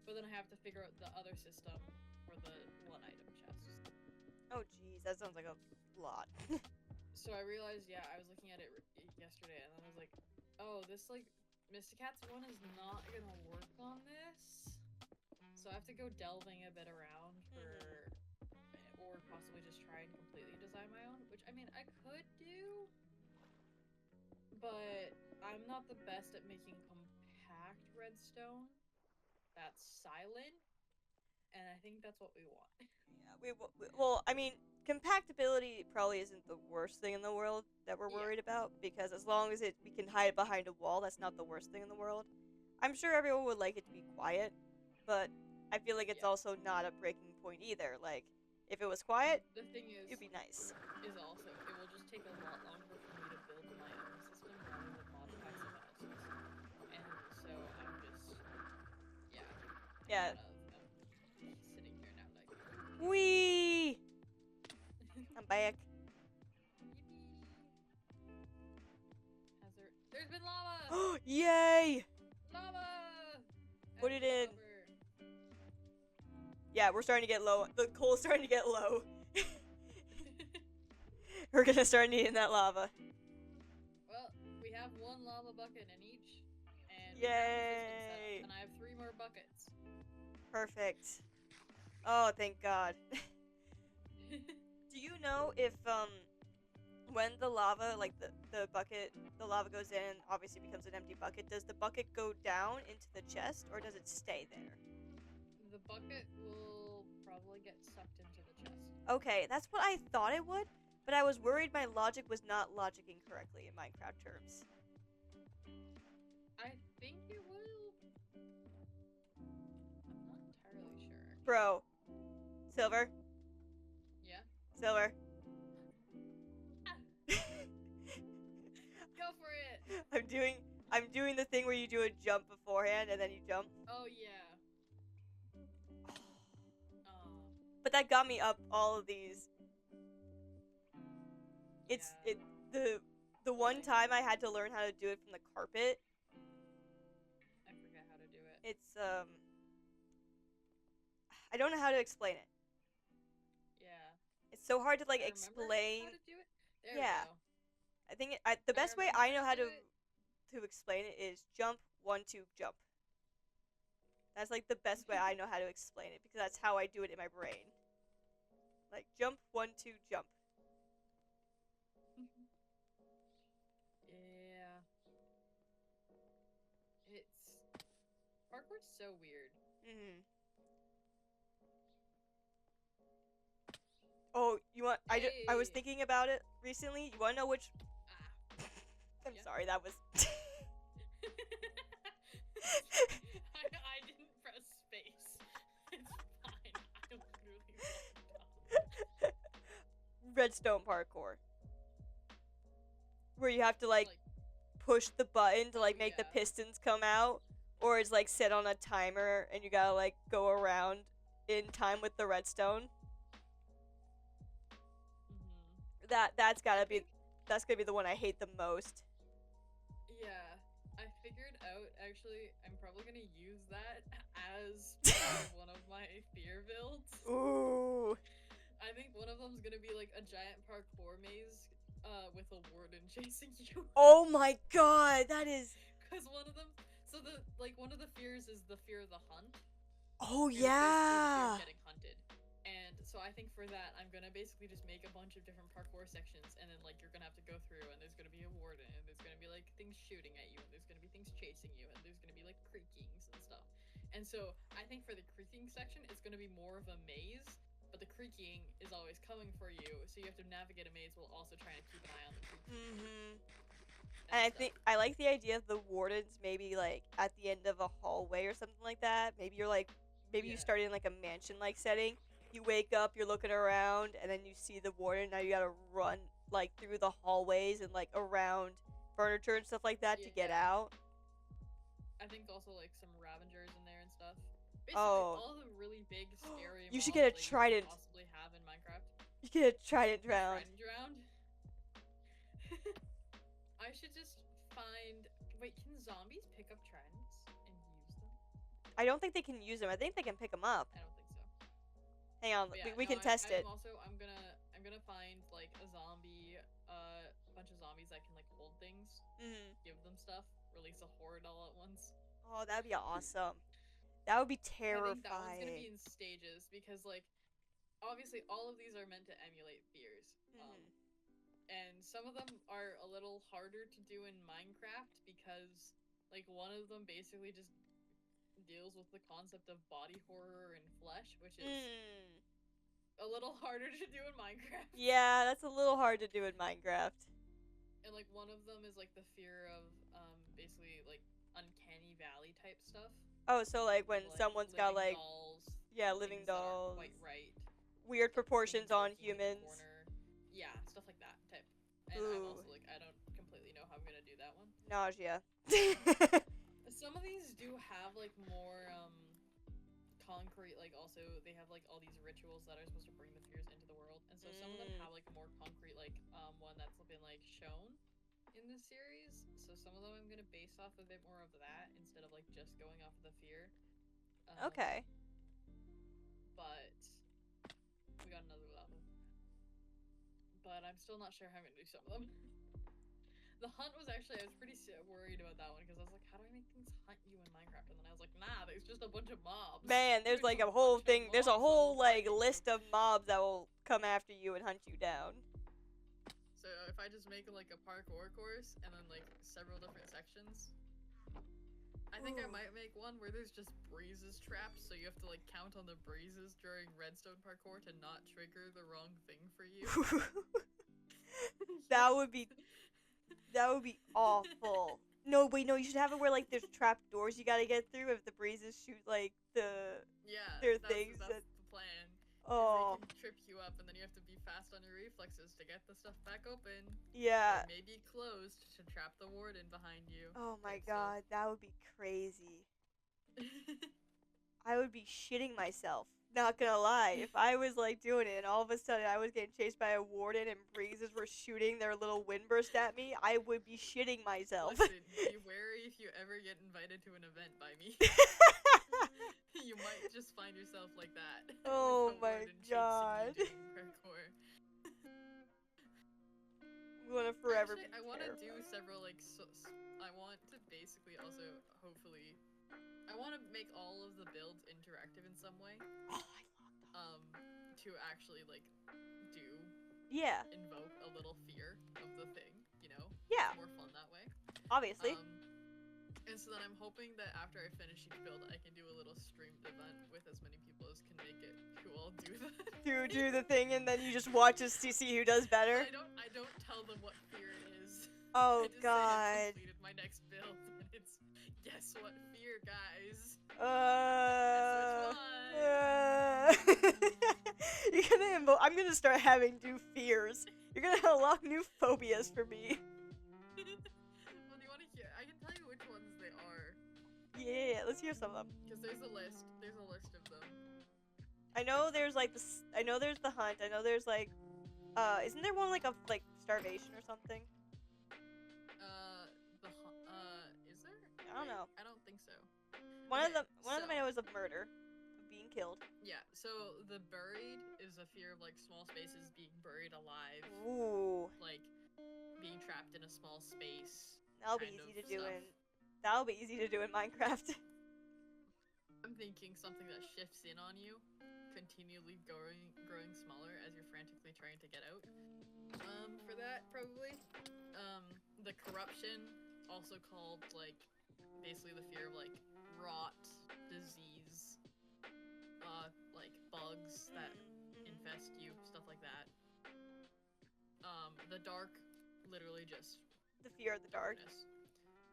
But then I have to figure out the other system for the 1-item chests. Oh, jeez, that sounds like a lot. So I realized, yeah, I was looking at it yesterday, and then I was like, oh, this, like, Mr. Cat's one is not gonna work on this. So I have to go delving a bit around or possibly just try and completely design my own, which, I mean, I could do, but I'm not the best at making compact redstone that's silent, and I think that's what we want. Yeah, well, I mean, compactability probably isn't the worst thing in the world that we're worried about, because as long as we can hide behind a wall, that's not the worst thing in the world. I'm sure everyone would like it to be quiet, but I feel like it's also not a breaking point either. Like, if it was quiet, the thing is, it'd be nice. Is also, it will just take a lot longer for me to build my own system rather than modify someone else's. And so I'm just, Yeah. I'm sitting here now like... Whee! I'm back. There's been lava! Yay! Lava! Put it in. Yeah, we're starting to get low. The coal's starting to get low. We're gonna start needing that lava. Well, we have 1 lava bucket in each. And yay! And I have 3 more buckets. Perfect. Oh, thank God. Do you know if, when the lava, like the bucket, the lava goes in, obviously becomes an empty bucket, does the bucket go down into the chest, or does it stay there? The bucket will probably get sucked into the chest. Okay, that's what I thought it would, but I was worried my logic was not logicking correctly in Minecraft terms. I think it will. I'm not entirely sure. Bro. Silver? Yeah? Silver. Go for it! I'm doing the thing where you do a jump beforehand and then you jump. Oh yeah. But that got me up all of these. The one time I had to learn how to do it from the carpet. I forget how to do it. It's I don't know how to explain it. Yeah. It's so hard to like explain. How to do it? There we go. I think the best way I know how to explain it is jump 1 2 jump. That's like the best way I know how to explain it, because that's how I do it in my brain. Like jump 1 2 jump. Yeah. Parkour's so weird. Oh, you want? I was thinking about it recently. You want to know which? I'm sorry, that was. I didn't press space. It's fine. I literally redstone parkour. Where you have to, like, push the button to, like, make the pistons come out. Or it's, like, set on a timer and you gotta, like, go around in time with the redstone. That's gonna be the one I hate the most. Yeah, I figured out, actually, I'm probably gonna use that as part of one of my fear builds. Ooh. I think one of them's gonna be like a giant parkour maze with a warden chasing you. Oh my god, that is... Because one of them, so one of the fears is the fear of the hunt. Oh, It's basically the fear yeah. of getting hunted. And so I think for that, I'm gonna basically just make a bunch of different parkour sections, and then, like, you're gonna have to go through, and there's gonna be a warden, and there's gonna be, like, things shooting at you, and there's gonna be things chasing you, and there's gonna be, like, creakings and stuff. And so I think for the creaking section, it's gonna be more of a maze, but the creaking is always coming for you, so you have to navigate a maze while also trying to keep an eye on the creaking. And I think I like the idea of the wardens maybe, like, at the end of a hallway or something like that. Maybe you're like, you start in, like, a mansion-like setting. You wake up, you're looking around, and then you see the warden. Now you gotta run, like, through the hallways and, like, around furniture and stuff like that to get out. I think also, like, some Ravengers in there and stuff. Basically, all the really big, scary you should get a mobs trident. You possibly have in Minecraft. You get a trident round. I should just find... Wait, can zombies pick up tridents and use them? I don't think they can use them. I think they can pick them up. I don't think so. Hang on, we can test it. I'm gonna find, like, a zombie, bunch of zombies that can, like, hold things, give them stuff, release a horde all at once. Oh, that'd be awesome. That would be terrifying. I think that one's gonna be in stages, because, like, obviously all of these are meant to emulate fears. And some of them are a little harder to do in Minecraft, because, like, one of them basically just deals with the concept of body horror and flesh, which is a little harder to do in Minecraft. Yeah, that's a little hard to do in Minecraft. And, like, one of them is, like, the fear of, basically, like, uncanny valley type stuff. Oh, so, like, when someone's got, like... dolls, living dolls. Quite right. Weird proportions on humans. Yeah, stuff like that type. And I'm also, like, I don't completely know how I'm gonna do that one. Nausea. Some of these do have, like, more, concrete, like, also, they have, like, all these rituals that are supposed to bring the fears into the world. And so some of them have, like, more concrete, like, one that's been, like, shown in this series. So some of them I'm gonna base off a bit more of that instead of, like, just going off of the fear. Okay. But we got another without them. But I'm still not sure how I'm gonna do some of them. The hunt was actually, I was pretty worried about that one, because I was like, how do I make things hunt you in Minecraft? And then I was like, nah, there's just a bunch of mobs. Man, there's like a whole thing, there's a whole, like, list of mobs that will come after you and hunt you down. So if I just make, like, a parkour course, and then, like, several different sections, I think I might make one where there's just breezes trapped, so you have to, like, count on the breezes during redstone parkour to not trigger the wrong thing for you. That would be awful. No, wait, no, you should have it where, like, there's trap doors you gotta get through if the breezes shoot, like, their things. That's the plan. Oh. They can trip you up, and then you have to be fast on your reflexes to get the stuff back open. Yeah. Or maybe closed to trap the warden behind you. Oh my god, that would be crazy. I would be shitting myself. Not gonna lie. If I was, like, doing it and all of a sudden I was getting chased by a warden and breezes were shooting their little windburst at me, I would be shitting myself. Listen, be wary if you ever get invited to an event by me. You might just find yourself like that. Oh my god. I'm gonna forever Actually, I want to do several, like, I want to basically also, hopefully, I want to make all of the builds interactive in some way. Oh, I love that. To actually, like, invoke a little fear of the thing, you know? Yeah. It's more fun that way. Obviously. And so then I'm hoping that after I finish each build, I can do a little streamed event with as many people as can make it, who all do the do the thing, and then you just watch us to see who does better. I don't tell them what fear it is. Oh I just god. say I've completed my next build, and it's Guess what fear, guys? Uh, Guess which You're gonna I'm gonna start having new fears. You're gonna unlock new phobias for me. Well, do you want to hear? I can tell you which ones they are. Yeah, let's hear some of them. Because there's a list. There's a list of them. I know there's like I know there's the hunt. I know there's like, isn't there one like of like starvation or something? Is there? I don't know. I don't think so. One of Okay, them I know is of murder, of being killed. Yeah, so the buried is a fear of like small spaces being buried alive. Ooh, Like being trapped in a small space. that'll be kind easy of to do stuff. in. That'll be easy to do in Minecraft. I'm thinking something that shifts in on you, continually growing smaller as you're frantically trying to get out. For that probably. The corruption, also called like basically the fear of like rot, disease, like bugs that infest you, stuff like that. The dark, literally just The fear of the dark. darkness.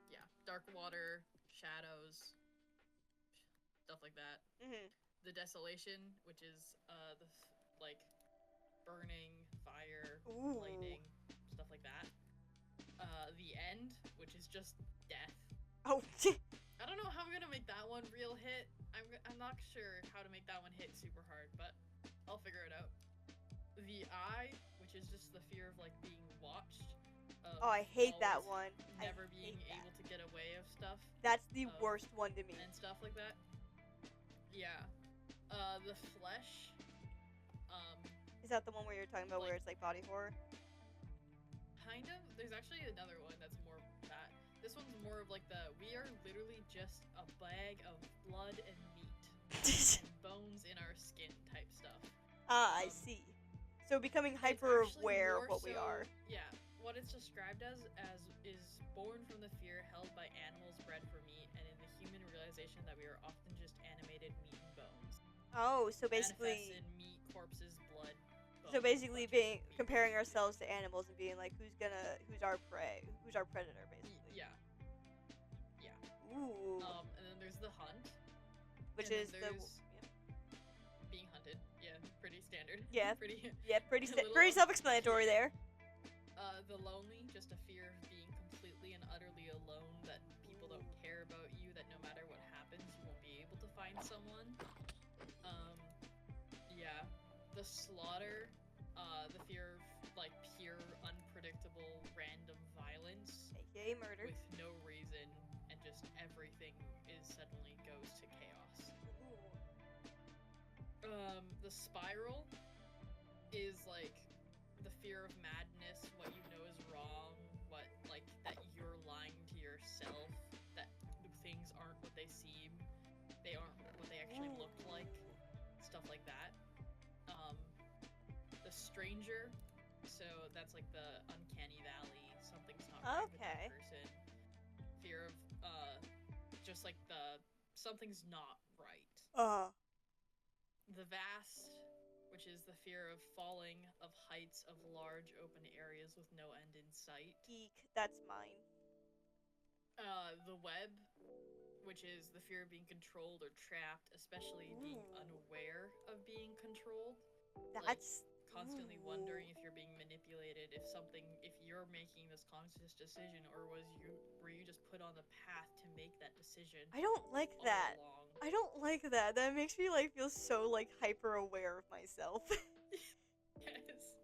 Yeah, dark water, shadows, stuff like that. The desolation, which is the like burning, fire, Ooh. lightning, stuff like that. The end, which is just death. Oh. I don't know how I'm gonna make that one real hit. I'm not sure how to make that one hit super hard, but I'll figure it out. The eye, which is just the fear of like being watched. Oh, I hate that one. Never being able to get away of stuff. That's the worst one to me. And stuff like that. Yeah. The flesh. Is that the one where you're talking about where it's like body horror? Kind of. There's actually another one that's more that. This one's more of like we are literally just a bag of blood and meat and bones in our skin type stuff. I see. So becoming hyper aware of what we are. Yeah. What it's described as is born from the fear held by animals bred for meat and in the human realization that we are often just animated meat and bones. Oh, so basically manifests in meat, corpses, blood. Bones, so basically being comparing ourselves to animals and being like who's our prey, who's our predator basically. Yeah. Yeah. Ooh. And then there's the hunt, which is being hunted. Yeah, pretty standard. Yeah. pretty pretty self-explanatory there. The lonely, just a fear of being completely and utterly alone, that people don't care about you, that no matter what happens, you won't be able to find someone. Yeah. The slaughter, the fear of, like, pure, unpredictable, random violence. AKA murder. With no reason, and just everything suddenly goes to chaos. The spiral is, like, the fear of madness, what you know is wrong, what, like, that you're lying to yourself, that things aren't what they seem, they aren't what they actually look like, stuff like that. The stranger, so that's like the uncanny valley, something's not right with that person. Fear of, just like something's not right. The vast, which is the fear of falling of heights of large open areas with no end in sight. Geek, that's mine. The web, which is the fear of being controlled or trapped, especially being unaware of being controlled. That's constantly wondering if you're being manipulated, if you're making this conscious decision, or were you just put on the path to make that decision? I don't like that. I don't like that. That makes me like feel so like hyper aware of myself. Yes.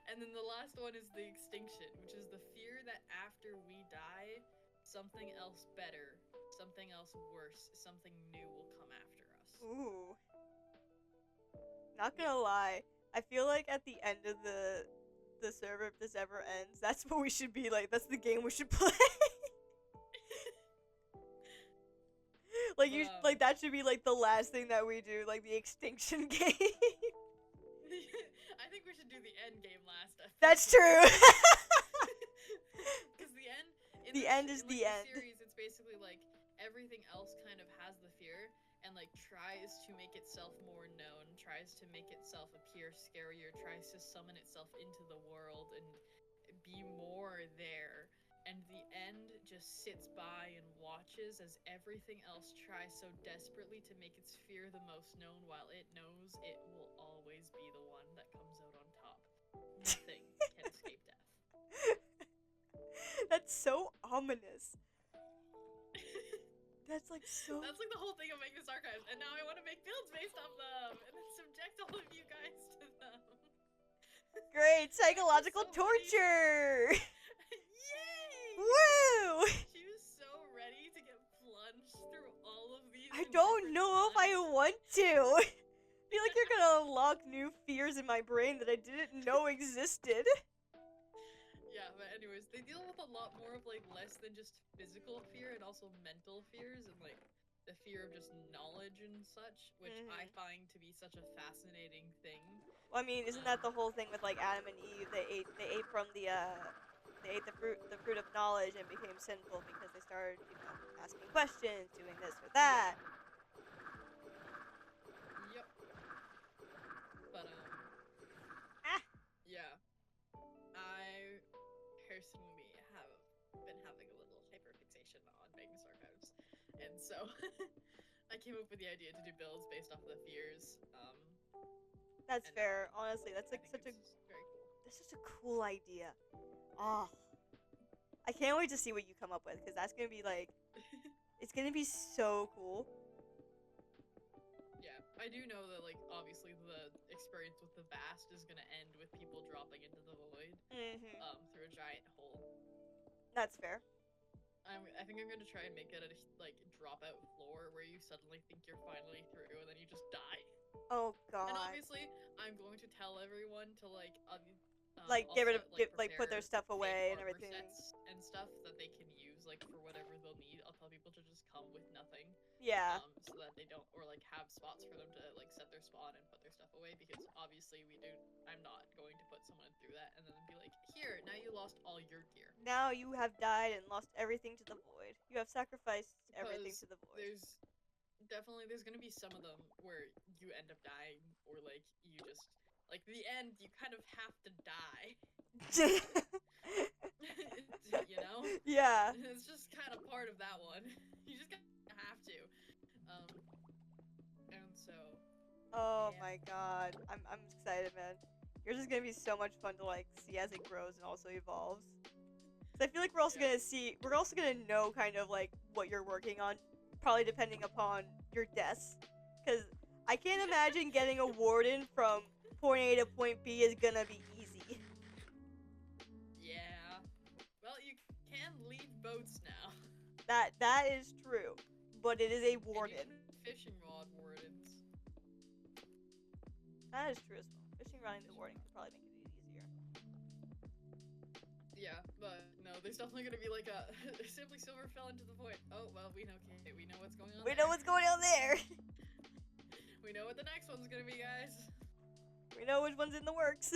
And then the last one is the extinction, which is the fear that after we die, something else better, something else worse, something new will come after us. Ooh. Not gonna lie, I feel like at the end of the server, if this ever ends, that's what we should be like. That's the game we should play. Like that should be like the last thing that we do, like the extinction game. I think we should do the end game last episode. That's true. Because the end is the end. Series, it's basically like everything else kind of has the fear and like tries to make itself more known, tries to make itself appear scarier, tries to summon itself into the world and be more there. and the end just sits by and watches as everything else tries so desperately to make its fear the most known, while it knows it will always be the one that comes out on top. Nothing can escape death. That's so ominous. That's like so. That's like the whole thing of making this archives, and now I want to make builds based off them, and then subject all of you guys to them. Great psychological so torture. Yay! Woo! She was so ready to get plunged through all of these. I don't know if I want to. I feel like you're gonna unlock new fears in my brain that I didn't know existed. Yeah, but anyways, they deal with a lot more of like less than just physical fear and also mental fears and like the fear of just knowledge and such, which I find to be such a fascinating thing. Well, I mean, isn't that the whole thing with like Adam and Eve? They ate from the fruit of knowledge and became sinful because they started, asking questions, doing this or that. Yep. But yeah. I personally have been having a little hyperfixation on Magnus Archives, and so I came up with the idea to do builds based off of the fears. That's fair. Honestly, that's like such a very cool. That's such a cool idea. Oh, I can't wait to see what you come up with because that's gonna be like, it's gonna be so cool. Yeah, I do know that like obviously the experience with the vast is gonna end with people dropping into the void, through a giant hole. That's fair. I think I'm gonna try and make it a like drop out floor where you suddenly think you're finally through and then you just die. Oh god. And obviously, I'm going to tell everyone to like get rid of like put their stuff away and everything sets and stuff that they can use like for whatever they'll need. I'll tell people to just come with nothing. Yeah. So that they don't, or like have spots for them to like set their spawn and put their stuff away, because obviously I'm not going to put someone through that and then be like, here, now you lost all your gear. Now you have died and lost everything to the void. You have sacrificed everything to the void. There's gonna be some of them where you end up dying, or like you just like the end you kind of have to die. You know? Yeah. It's just kind of part of that one. You just have to. And so. Oh yeah. my god, I'm excited, man. Yours is gonna be so much fun to like see as it grows and also evolves. So I feel like we're also gonna know kind of like what you're working on, probably depending upon your deaths. Because I can't imagine getting a warden from point A to point B is gonna be easy. Yeah. Well, you can lead boats now. That is true, but it is a warden. Fishing rod wardens. That is true as well. Fishing rod and the warden could probably make it easier. Yeah, but no, there's definitely gonna be like a simply Silver fell into the void. Oh well, we know what's going on. We know what's going on there. We know what the next one's gonna be, guys. We know which one's in the works.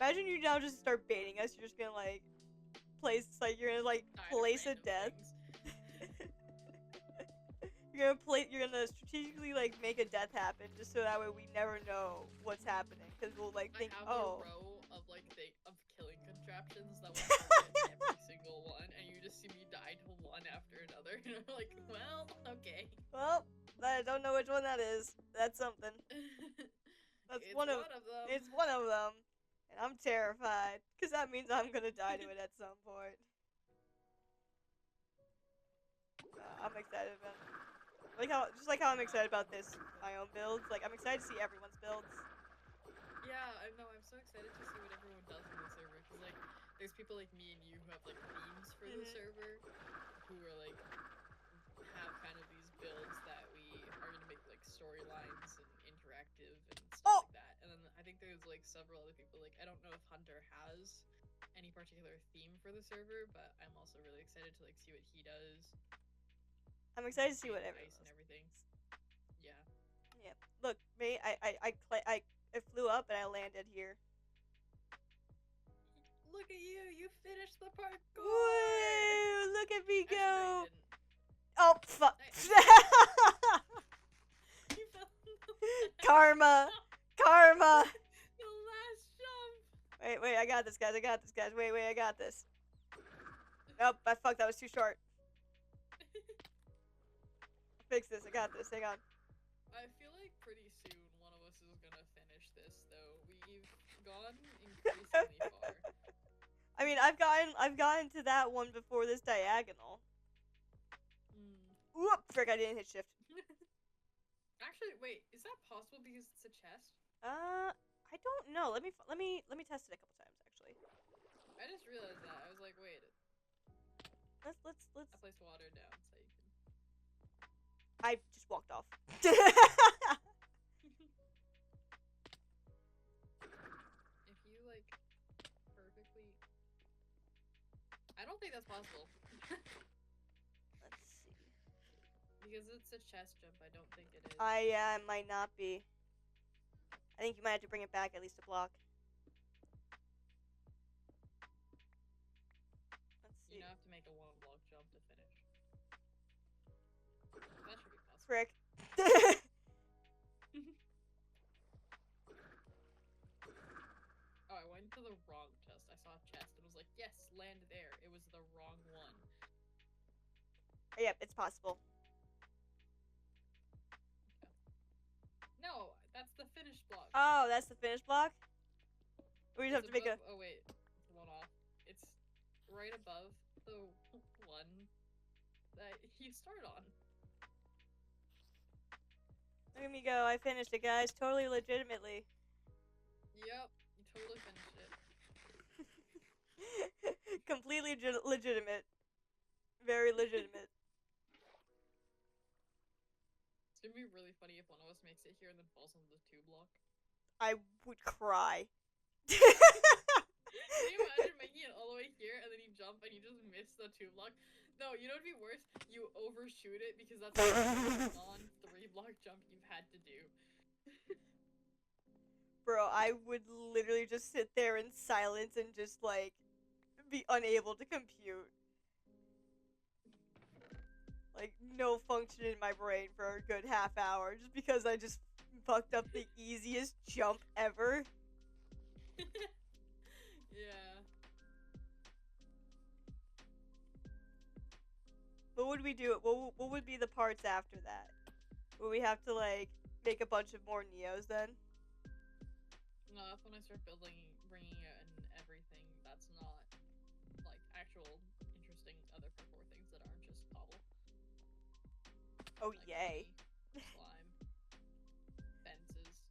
Imagine you now just start baiting us. You're just gonna like you're gonna like place a death. You're gonna strategically like make a death happen just so that way we never know what's happening, because we'll like think, I have oh. a row of like of killing contraptions that will target every single one, and you just see me die to one after another. And I'm like, well, okay. Well, I don't know which one that is. That's something. That's it's one of them. It's one of them, and I'm terrified because that means I'm gonna die to it at some point. I'm excited, man. Just like how I'm excited about my own builds. Like, I'm excited to see everyone's builds. Yeah, I know. I'm so excited to see what everyone does in the server, because like, there's people like me and you who have like themes for the server, who are like have kind of these builds that we are gonna make like storylines and interactive and stuff like that. And then I think there's like several other people. Like, I don't know if Hunter has any particular theme for the server, but I'm also really excited to like see what he does. I'm excited to see what everyone does. And everything. Yeah. Yeah. Look, me, I flew up and I landed here. Look at you! You finished the parkour! Woo! Look at me go! Actually, Oh, fuck. You fell Karma! Karma! The last jump! Wait, I got this, guys. I got this, guys. Wait, I got this. Nope, I fucked. That was too short. Fix this. I got this. Hang on. I feel like pretty soon one of us is gonna finish this, though. We've gone increasingly far. I mean, I've gotten to that one before this diagonal. Whoop! Frick! I didn't hit shift. Actually, wait. Is that possible because it's a chest? I don't know. Let me test it a couple times. Actually. I just realized that. I was like, wait. Let's. I placed water down so you can. I just walked off. If you like perfectly. I don't think that's possible. Let's see. Because it's a chest jump, I don't think it is. It might not be. I think you might have to bring it back at least a block. Let's see. You have to make a 1-block jump to finish. That should be possible. Frick. Oh, I went to the wrong chest. I saw a chest and was like, yes, land there. It was the wrong one. Yep, it's possible. No, that's the finished block. Oh, that's the finished block? We just have to make a... Oh, wait. It's one off. It's right above the one that you start on. Look at me go. I finished it, guys. Totally legitimately. Yep, you totally finished it. Completely legitimate. Very legitimate. It's gonna be really funny if one of us makes it here and then falls into the 2-block. I would cry. Can you imagine making it all the way here and then you jump and you just miss the 2-block? No, you know what'd be worse? You overshoot it because that's the non-3-block jump you've had to do. Bro, I would literally just sit there in silence and just, like, be unable to compute. Like, no function in my brain for a good half hour just because I just fucked up the easiest jump ever. Yeah. What would we do? What would be the parts after that? Would we have to, like, make a bunch of more Neos then? No, that's when I start bringing it and everything that's not, like, actual interesting other parkour things that aren't just cobble. Oh, Like yay. Slime. Fences.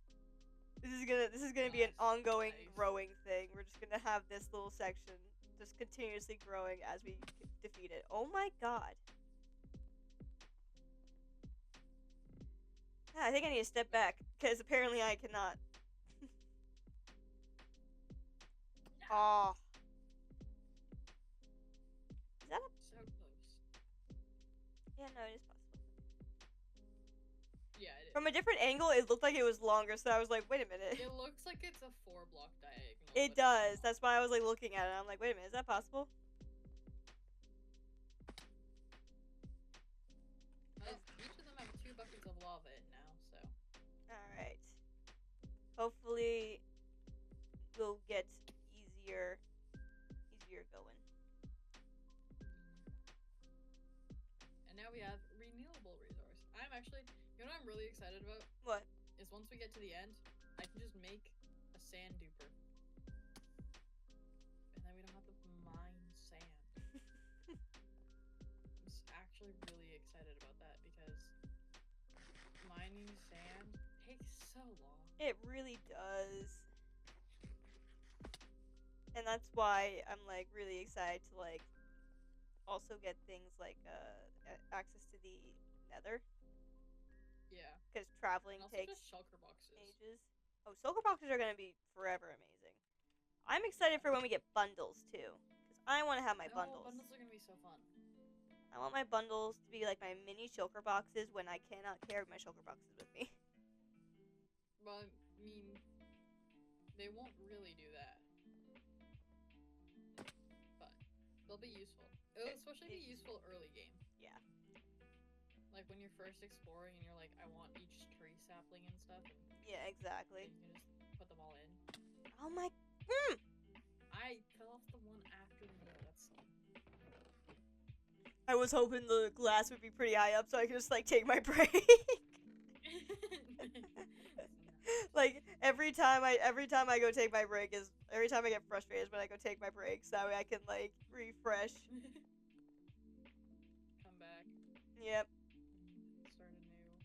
This is gonna be an Glass, ongoing ice. growing thing. We're just gonna have this little section just continuously growing as we defeat it. Oh my god. Yeah, I think I need to step back, because apparently I cannot. Oh. Is that a... So close. Yeah, no, it is possible. Yeah, it is. From a different angle, it looked like it was longer, so I was like, wait a minute. It looks like it's a 4-block diagonal. It but does. it's That's why I was like looking at it. I'm like, wait a minute, is that possible? well, each of them have 2 buckets of lava in now, so. Alright. Hopefully, we'll get easier going. And now we have renewable resource. I'm actually, you know what I'm really excited about? What? Is once we get to the end, I can just make a sand duper. And then we don't have to mine sand. I'm actually really excited about that because mining sand takes so long. It really does. And that's why I'm like really excited to like also get things like access to the nether. Yeah. Because traveling And also takes just shulker boxes. ages. Oh, shulker boxes are gonna be forever amazing. I'm excited for when we get bundles too, because I want to have my bundles. Bundles are gonna be so fun. I want my bundles to be like my mini shulker boxes when I cannot carry my shulker boxes with me. Well, I mean, they won't really do that. But they'll be useful. It'll especially be useful early game. Yeah. Like when you're first exploring and you're like, I want each tree sapling and stuff. And Yeah, exactly. you can just put them all in. Oh my. I was hoping the glass would be pretty high up so I could just like take my break. Like every time I go take my break is every time I get frustrated is when I go take my break so that way I can like refresh. Come back. Yep. Start anew.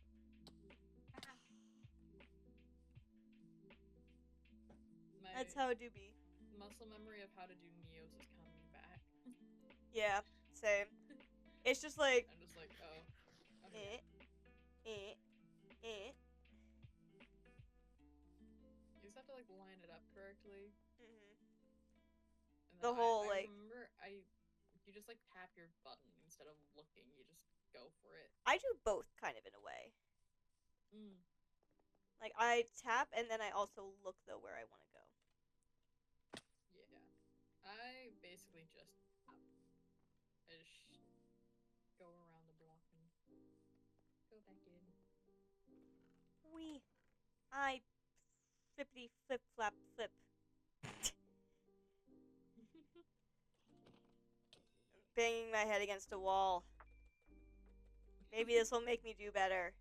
My That's how it do be. muscle memory of how to do Neos is coming back. Yeah, same. It's just like I'm just like, oh. Okay. eh. You just have to like line it up correctly. Mhm. And The then whole I like remember you just like tap your button instead of looking. You just go for it. I do both kind of in a way. Mm. Like I tap and then I also look though where I want to go. Yeah. I basically just tap. I just go around the block and go back in. Wee. I flippity flip flap flip. Banging my head against a wall. Maybe this will make me do better.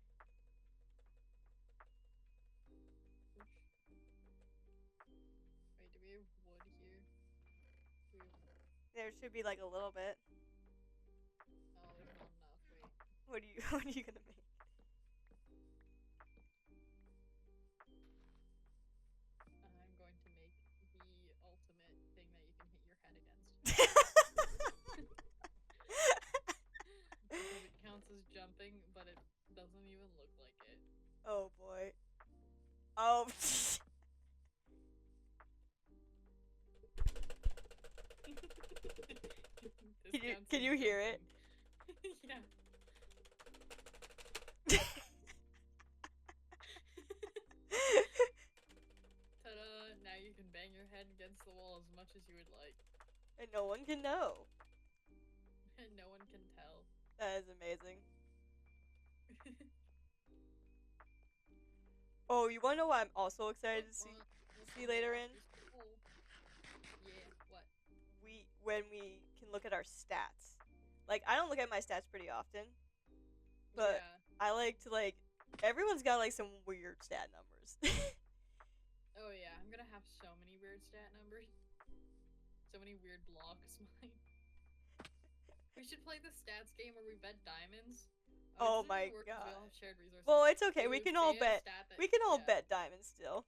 Wait, do we have wood here? There should be like a little bit. Oh, there's not enough. Wait. What are you gonna make? I'm going to make the ultimate thing that you can hit your head against. Because it counts as jumping, but it doesn't even look like it. Oh boy. Oh. Can you hear it? Yeah. Ta-da! Now you can bang your head against the wall as much as you would like. And no one can know. And no one can tell. That is amazing. Oh, you wanna know what I'm also excited to see later in? Yeah, what? When we can look at our stats. Like I don't look at my stats pretty often. But yeah. I like to like everyone's got like some weird stat numbers. Oh yeah, I'm gonna have so many weird stat numbers. So many weird blocks, mine. We should play the stats game where we bet diamonds. Oh my god. We all have shared resources. Well, it's okay. We can all bet. We can all bet diamonds still.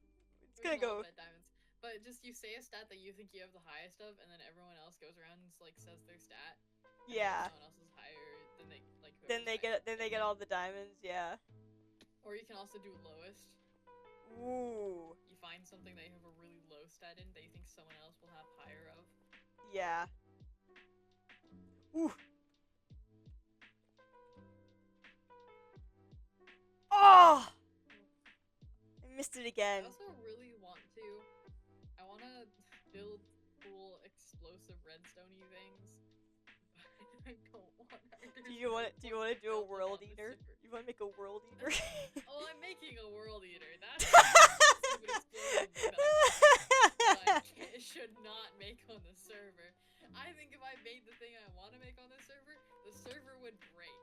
It's gonna go. Bet diamonds. But just you say a stat that you think you have the highest of, and then everyone else goes around and like says their stat. Yeah. Someone else is higher, then they like. Then they get all the diamonds. Yeah. Or you can also do lowest. Ooh. You find something that you have a really low stat in that you think someone else will have higher of. Yeah. Ooh. Oh! I missed it again. I also really want to. I want to build cool explosive redstoney things. But I don't want. Do you want to do a world eater? You want to make a world eater? Oh, I'm making a world eater. That's stupid explosive thing that I should not make on the server. I think if I made the thing I want to make on the server would break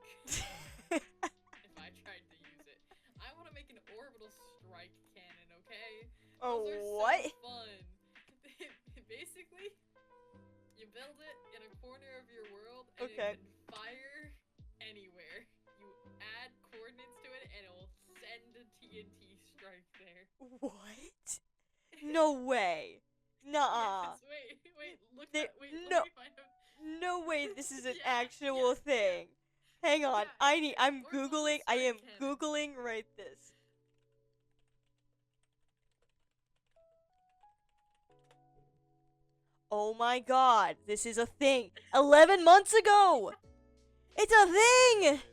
if I tried to use it. I want to make an orbital strike cannon, okay? Oh, Those are what? so fun. Basically, you build it in a corner of your world, and it can fire anywhere. You add coordinates to it, and it will send a TNT strike there. What? No way. Nuh-uh. Yes, wait, look no, let me find out. No way this is an actual thing. Hang on. Yeah, I'm Googling. I am Googling right this. Oh my god, this is a thing. 11 months ago! It's a thing!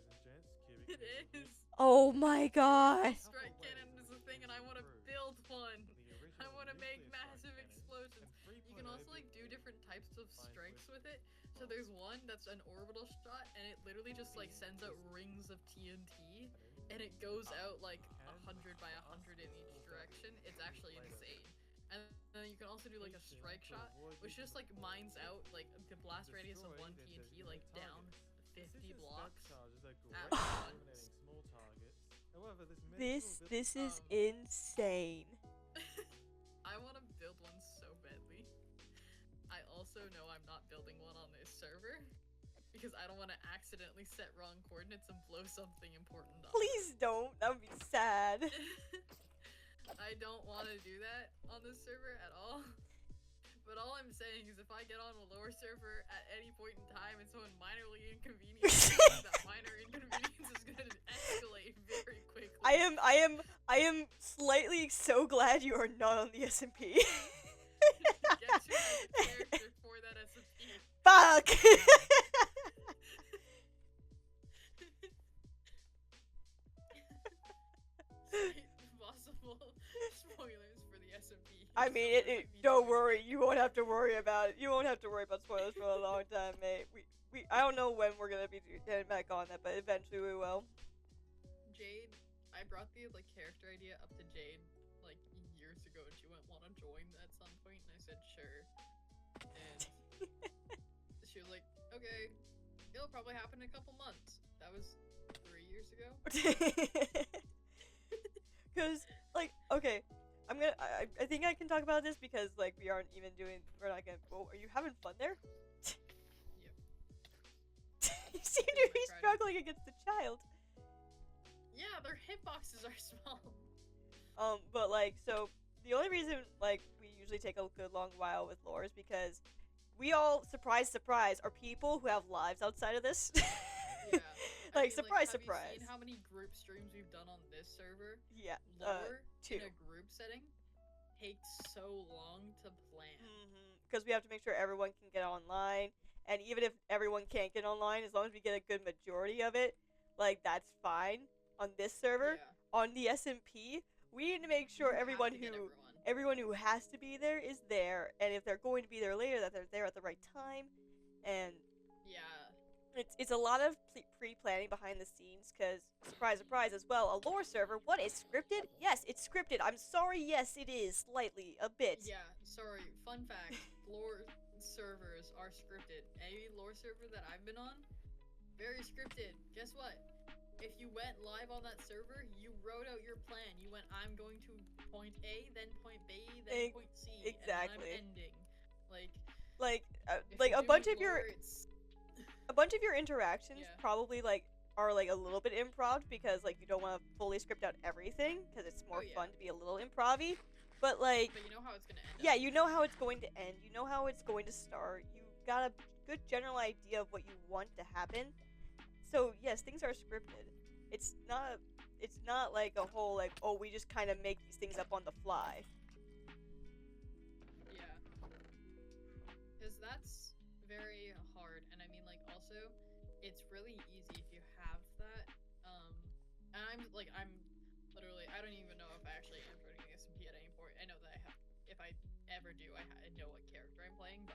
It is. Oh my god. Strike cannon is a thing and I want to build one. I want to make massive explosions. You can also like do different types of strikes with it. So there's one that's an orbital shot and it literally just like sends out rings of TNT and it goes out like 100 by 100 in each direction. It's actually insane. And then you can also do like a strike shot, which just like mines out like the blast radius of one TNT like down 50 blocks charges are great at for once. eliminating small targets. However, This is insane. I want to build one so badly. I also know I'm not building one on this server because I don't want to accidentally set wrong coordinates and blow something important up. Please don't. That would be sad. I don't want to do that on this server at all. But all I'm saying is if I get on a lower server at any point in time and someone minorly inconveniences me, that minor inconvenience is going to escalate very quickly. I am slightly so glad you are not on the SMP. Get to my character for that SMP. Fuck! Possible spoilers for the SMP. I mean, don't worry. You won't have to worry about it. You won't have to worry about spoilers for a long time, mate. I don't know when we're gonna be getting back on that, but eventually we will. Jade, I brought the character idea up to Jade years ago, and she went, "Want to join at some point?" And I said, "Sure." And she was like, "Okay, it'll probably happen in a couple months." That was 3 years ago. Cause okay, I think I can talk about this because we aren't even doing. We're not gonna. Oh, are you having fun there? Yep. You seem to be struggling against the child. Yeah, their hitboxes are small. But so the only reason we usually take a good long while with lore is because we all, surprise, are people who have lives outside of this. Yeah. Surprise, have surprise. You seen how many group streams we've done on this server? Yeah. Lore 2. in a group setting takes so long to plan. Because we have to make sure everyone can get online, and even if everyone can't get online, as long as we get a good majority of it, that's fine. On this server, Yeah. on the SMP, we need to make sure everyone who has to be there is there, and if they're going to be there later, that they're there at the right time, and yeah. It's a lot of pre-planning behind the scenes, because, surprise, as well, a lore server, what, is scripted? Yes, it's scripted. I'm sorry, yes, it is, slightly, a bit. Yeah, sorry. Fun fact, lore servers are scripted. Any lore server that I've been on, very scripted. Guess what? If you went live on that server, you wrote out your plan. You went, I'm going to point A, then point B, then point C, exactly. And then I'm ending. A bunch of your interactions probably are a little bit improv, because you don't want to fully script out everything, because it's more fun to be a little improv-y. But but you know how it's gonna end. Yeah, you know how it's going to end. You know how it's going to start. You got a good general idea of what you want to happen. So yes, things are scripted. It's not like a whole oh, we just kind of make these things up on the fly. Yeah. Because that's very hard, and I mean also it's really easy if you have that. And I'm literally, I don't even know if I actually am joining the SMP at any point. I know that I have, if I ever do, I know what character I'm playing,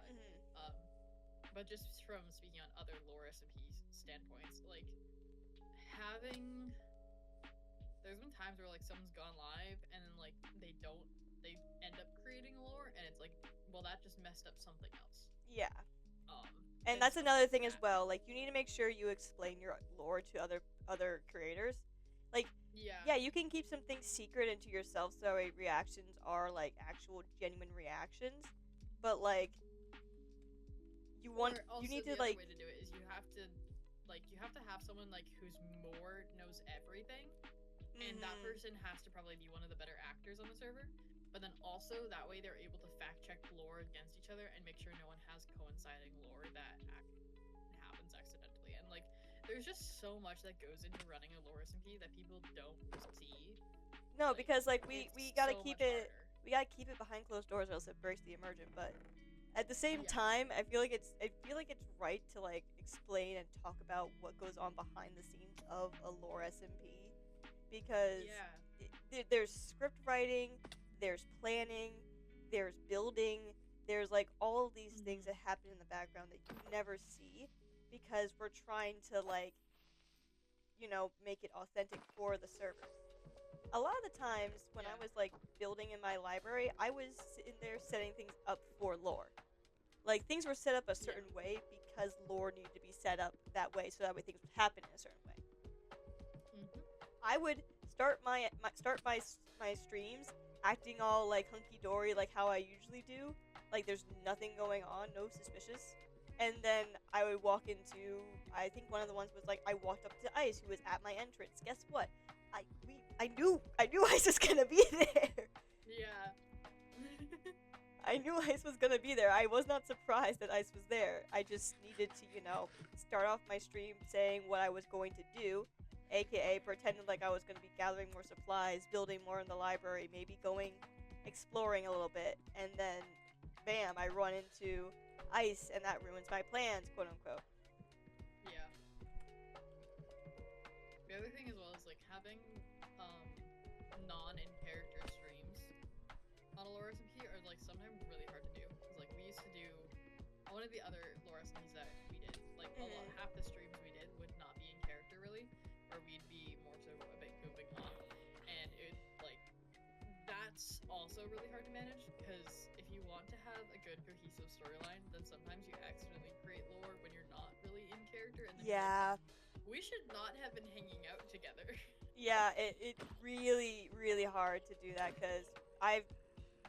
but just from speaking on other loreSMPs standpoints, having, there's been times where someone's gone live and then they end up creating a lore, and it's well, that just messed up something else. Yeah. And that's another thing as well. You need to make sure you explain your lore to other creators. Yeah, you can keep some things secret into yourself, so reactions are actual genuine reactions. But you need to the other way to do it is you have to have someone who's more knows everything, and that person has to probably be one of the better actors on the server. But then also that way they're able to fact check lore against each other and make sure no one has coinciding lore that happens accidentally. And there's just so much that goes into running a loreSMP that people don't see. No, because we gotta so keep much it harder. we gotta keep it behind closed doors, or else it breaks the immersion. But at the same time, I feel like it's right to explain and talk about what goes on behind the scenes of a loreSMP, because there's script writing, there's planning, there's building, there's all of these things that happen in the background that you never see, because we're trying to make it authentic for the server. A lot of the times when I was building in my library, I was in there setting things up for lore. Like, things were set up a certain way because lore needed to be set up that way, so that way things would happen in a certain way. Mm-hmm. I would start my streams acting all like hunky dory, like how I usually do. Like there's nothing going on, no suspicious. And then I would walk into, I think one of the ones was like I walked up to Ice, who was at my entrance. Guess what? I knew Ice was gonna be there. Yeah. I knew Ice was gonna be there. I was not surprised that Ice was there. I just needed to, start off my stream saying what I was going to do, aka pretending like I was going to be gathering more supplies, building more in the library, maybe going exploring a little bit, and then bam, I run into Ice and that ruins my plans, quote unquote. Yeah. The other thing as well is like having non-in-character streams on a loreSMP are like sometimes really hard to do. Because like we used to do one of the other loreSMPs that we did, like half the streams we did would not be in character really, or we'd be more so a bit goofing off, and it like that's also really hard to manage because if you want to have a good cohesive storyline, then sometimes you accidentally create lore when you're not really in character, and then Yeah. we should not have been hanging out together. Yeah, it's really, really hard to do that because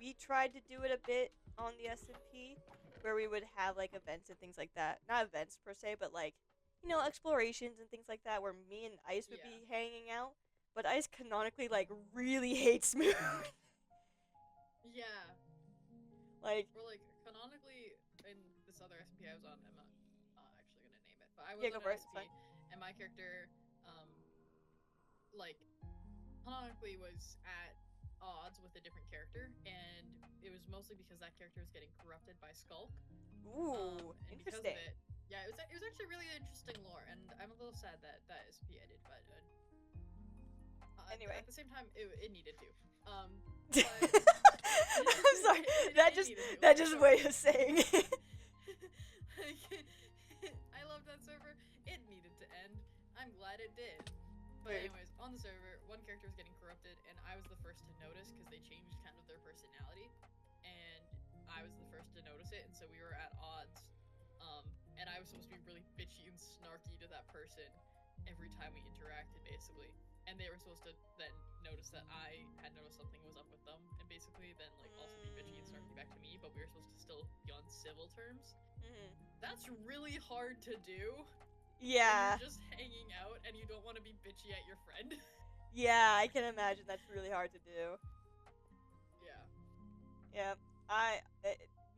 we tried to do it a bit on the SMP where we would have like events and things like that. Not events per se, but like, explorations and things like that where me and Ice would be hanging out. But Ice canonically like really hates Moon. Yeah. Like, or like canonically in this other SMP I was on, I'm not actually gonna name it, but I was yeah, go on for an it. SMP and my character like canonically was at odds with a different character, and it was mostly because that character was getting corrupted by Skulk. Ooh, and interesting. because of it, yeah, it was actually really interesting lore, and I'm a little sad that SMP ended, but anyway, at the same time, it needed to. But I'm sorry. That just way of saying it. I love that server. It needed to end. I'm glad it did. But anyways, on the server, one character was getting corrupted, and I was the first to notice because they changed kind of their personality, and I was the first to notice it, and so we were at odds. And I was supposed to be really bitchy and snarky to that person every time we interacted, basically. And they were supposed to then notice that I had noticed something was up with them, and basically then like also be bitchy and snarky back to me, but we were supposed to still be on civil terms. That's really hard to do. Yeah. When you're just hanging out and you don't want to be bitchy at your friend. Yeah, I can imagine that's really hard to do. Yeah. Yeah.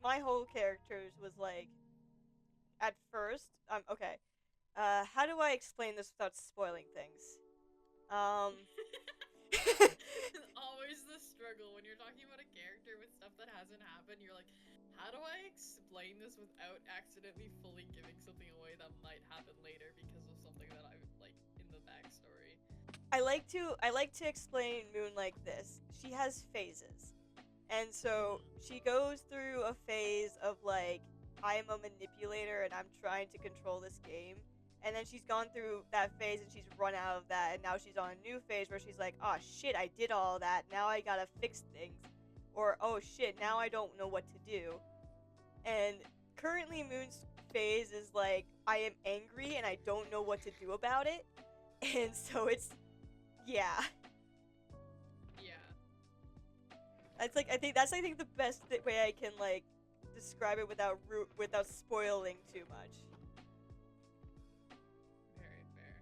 My whole characters was like, at first, okay. How do I explain this without spoiling things? Always the struggle when you're talking about a character with stuff that hasn't happened. You're like, how do I explain this without accidentally fully giving something away that might happen later because of something that I like in the backstory? I like to explain Moon like this. She has phases. And so she goes through a phase of like, I am a manipulator and I'm trying to control this game. And then she's gone through that phase and she's run out of that, and now she's on a new phase where she's like, oh shit, I did all that, now I gotta fix things. Or, oh shit, now I don't know what to do. And currently Moon's phase is like, I am angry and I don't know what to do about it. And so it's, yeah. It's like, I think the best way I can like describe it without spoiling too much. Very fair.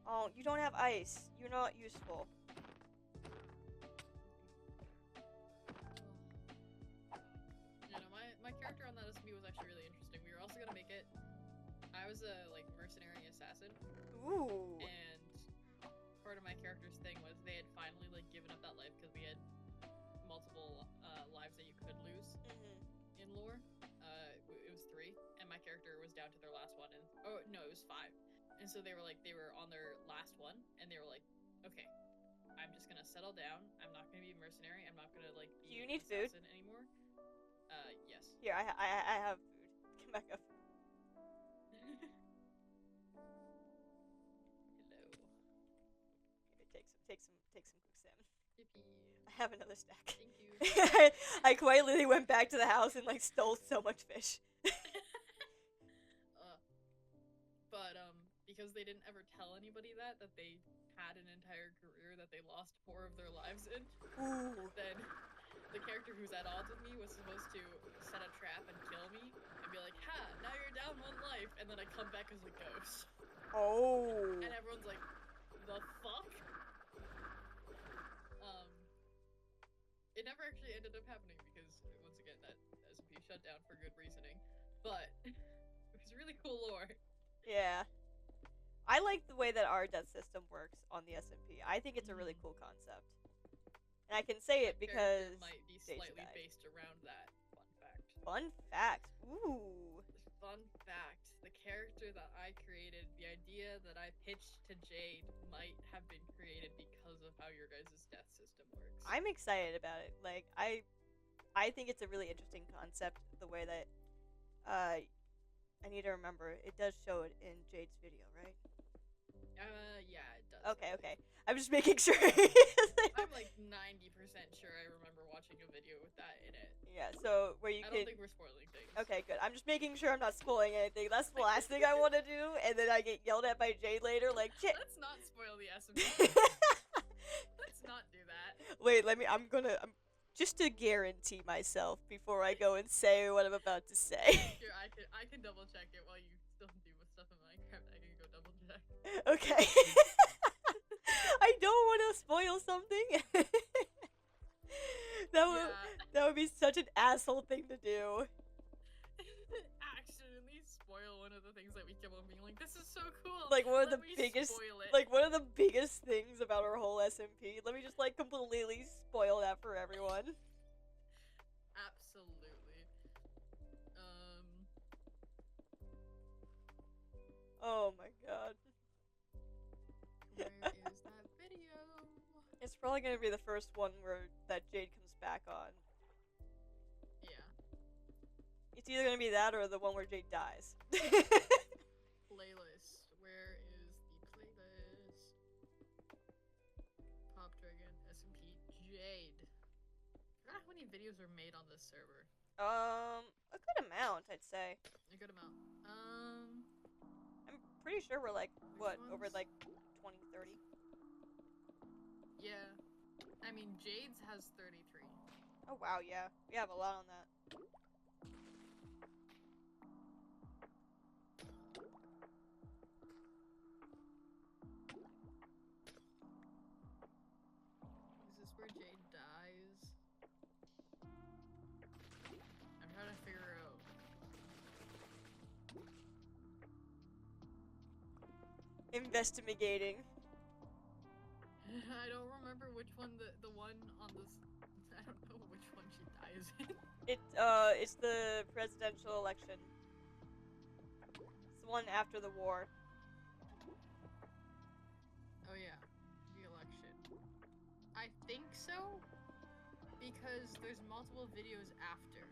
Oh, you don't have ice. You're not useful. Yeah, no, my character on that SMP was actually really interesting. We were also gonna make it. I was a like mercenary assassin. Ooh. And part of my character's thing was they had finally like given up that life because we had multiple lives that you could lose in lore. It was 3, and my character was down to their last one, and oh no, it was 5. And so they were on their last one, and they were like, okay, I'm just gonna settle down. I'm not gonna be a mercenary. I'm not gonna like be Do you need food anymore. Yes. Here, I have food. Come back up. Hello. Here, take some quick salmon. Yippee. I have another stack. Thank you. I quite literally went back to the house and like stole so much fish. But because they didn't ever tell anybody that they had an entire career that they lost 4 of their lives in, Ooh. then the character who's at odds with me was supposed to set a trap and kill me and be like, ha, now you're down 1 life, and then I come back as a ghost. Oh. And everyone's like, the fuck? It never actually ended up happening because, once again, that SMP shut down for good reasoning. But it was really cool lore. Yeah. I like the way that our death system works on the SMP. I think it's a really cool concept. And I can say it That because character might be Jason slightly died. based around that. Fun fact. Fun fact. Ooh. Fun fact. The character that I created, the idea that I pitched to Jade might have been created because of how your guys' death system works. I'm excited about it. Like I think it's a really interesting concept. The way that I need to remember it does show it in Jade's video, right? Yeah, it does. Okay. I'm just making sure. I'm like 90% sure I remember watching a video with that in it. Yeah, so where you I can. don't think we're spoiling things. Okay, good. I'm just making sure I'm not spoiling anything. That's the last thing I want to do, and then I get yelled at by Jade later, like, shit. Let's not spoil the SMP. Let's not do that. Wait, I'm just to guarantee myself before I go and say what I'm about to say. Sure, I can double check it while you still do with stuff in Minecraft. I can go double check. Okay. I don't want to spoil something. That would be such an asshole thing to do. Accidentally spoil one of the things that we kept on being like, this is so cool. Like one of Let the me biggest, spoil it. like one of the biggest things about our whole SMP. Let me just like completely spoil that for everyone. Absolutely. Oh my god. Where is that video? It's probably gonna be the first one where that Jade comes back on. Yeah. It's either gonna be that or the one where Jade dies. Playlist. Where is the playlist? PopDragon, SMP, Jade. I forgot how many videos were made on this server. A good amount, I'd say. A good amount. I'm pretty sure we're like, Which over ones? like 20, 30? Yeah. I mean, Jade's has 33. Oh wow, yeah. We have a lot on that. Is this where Jade dies? I'm trying to figure out. Investigating. I don't remember which one the one on this. I don't know which one she dies in. It's the presidential election. It's the one after the war. Oh yeah, the election. I think so, because there's multiple videos after.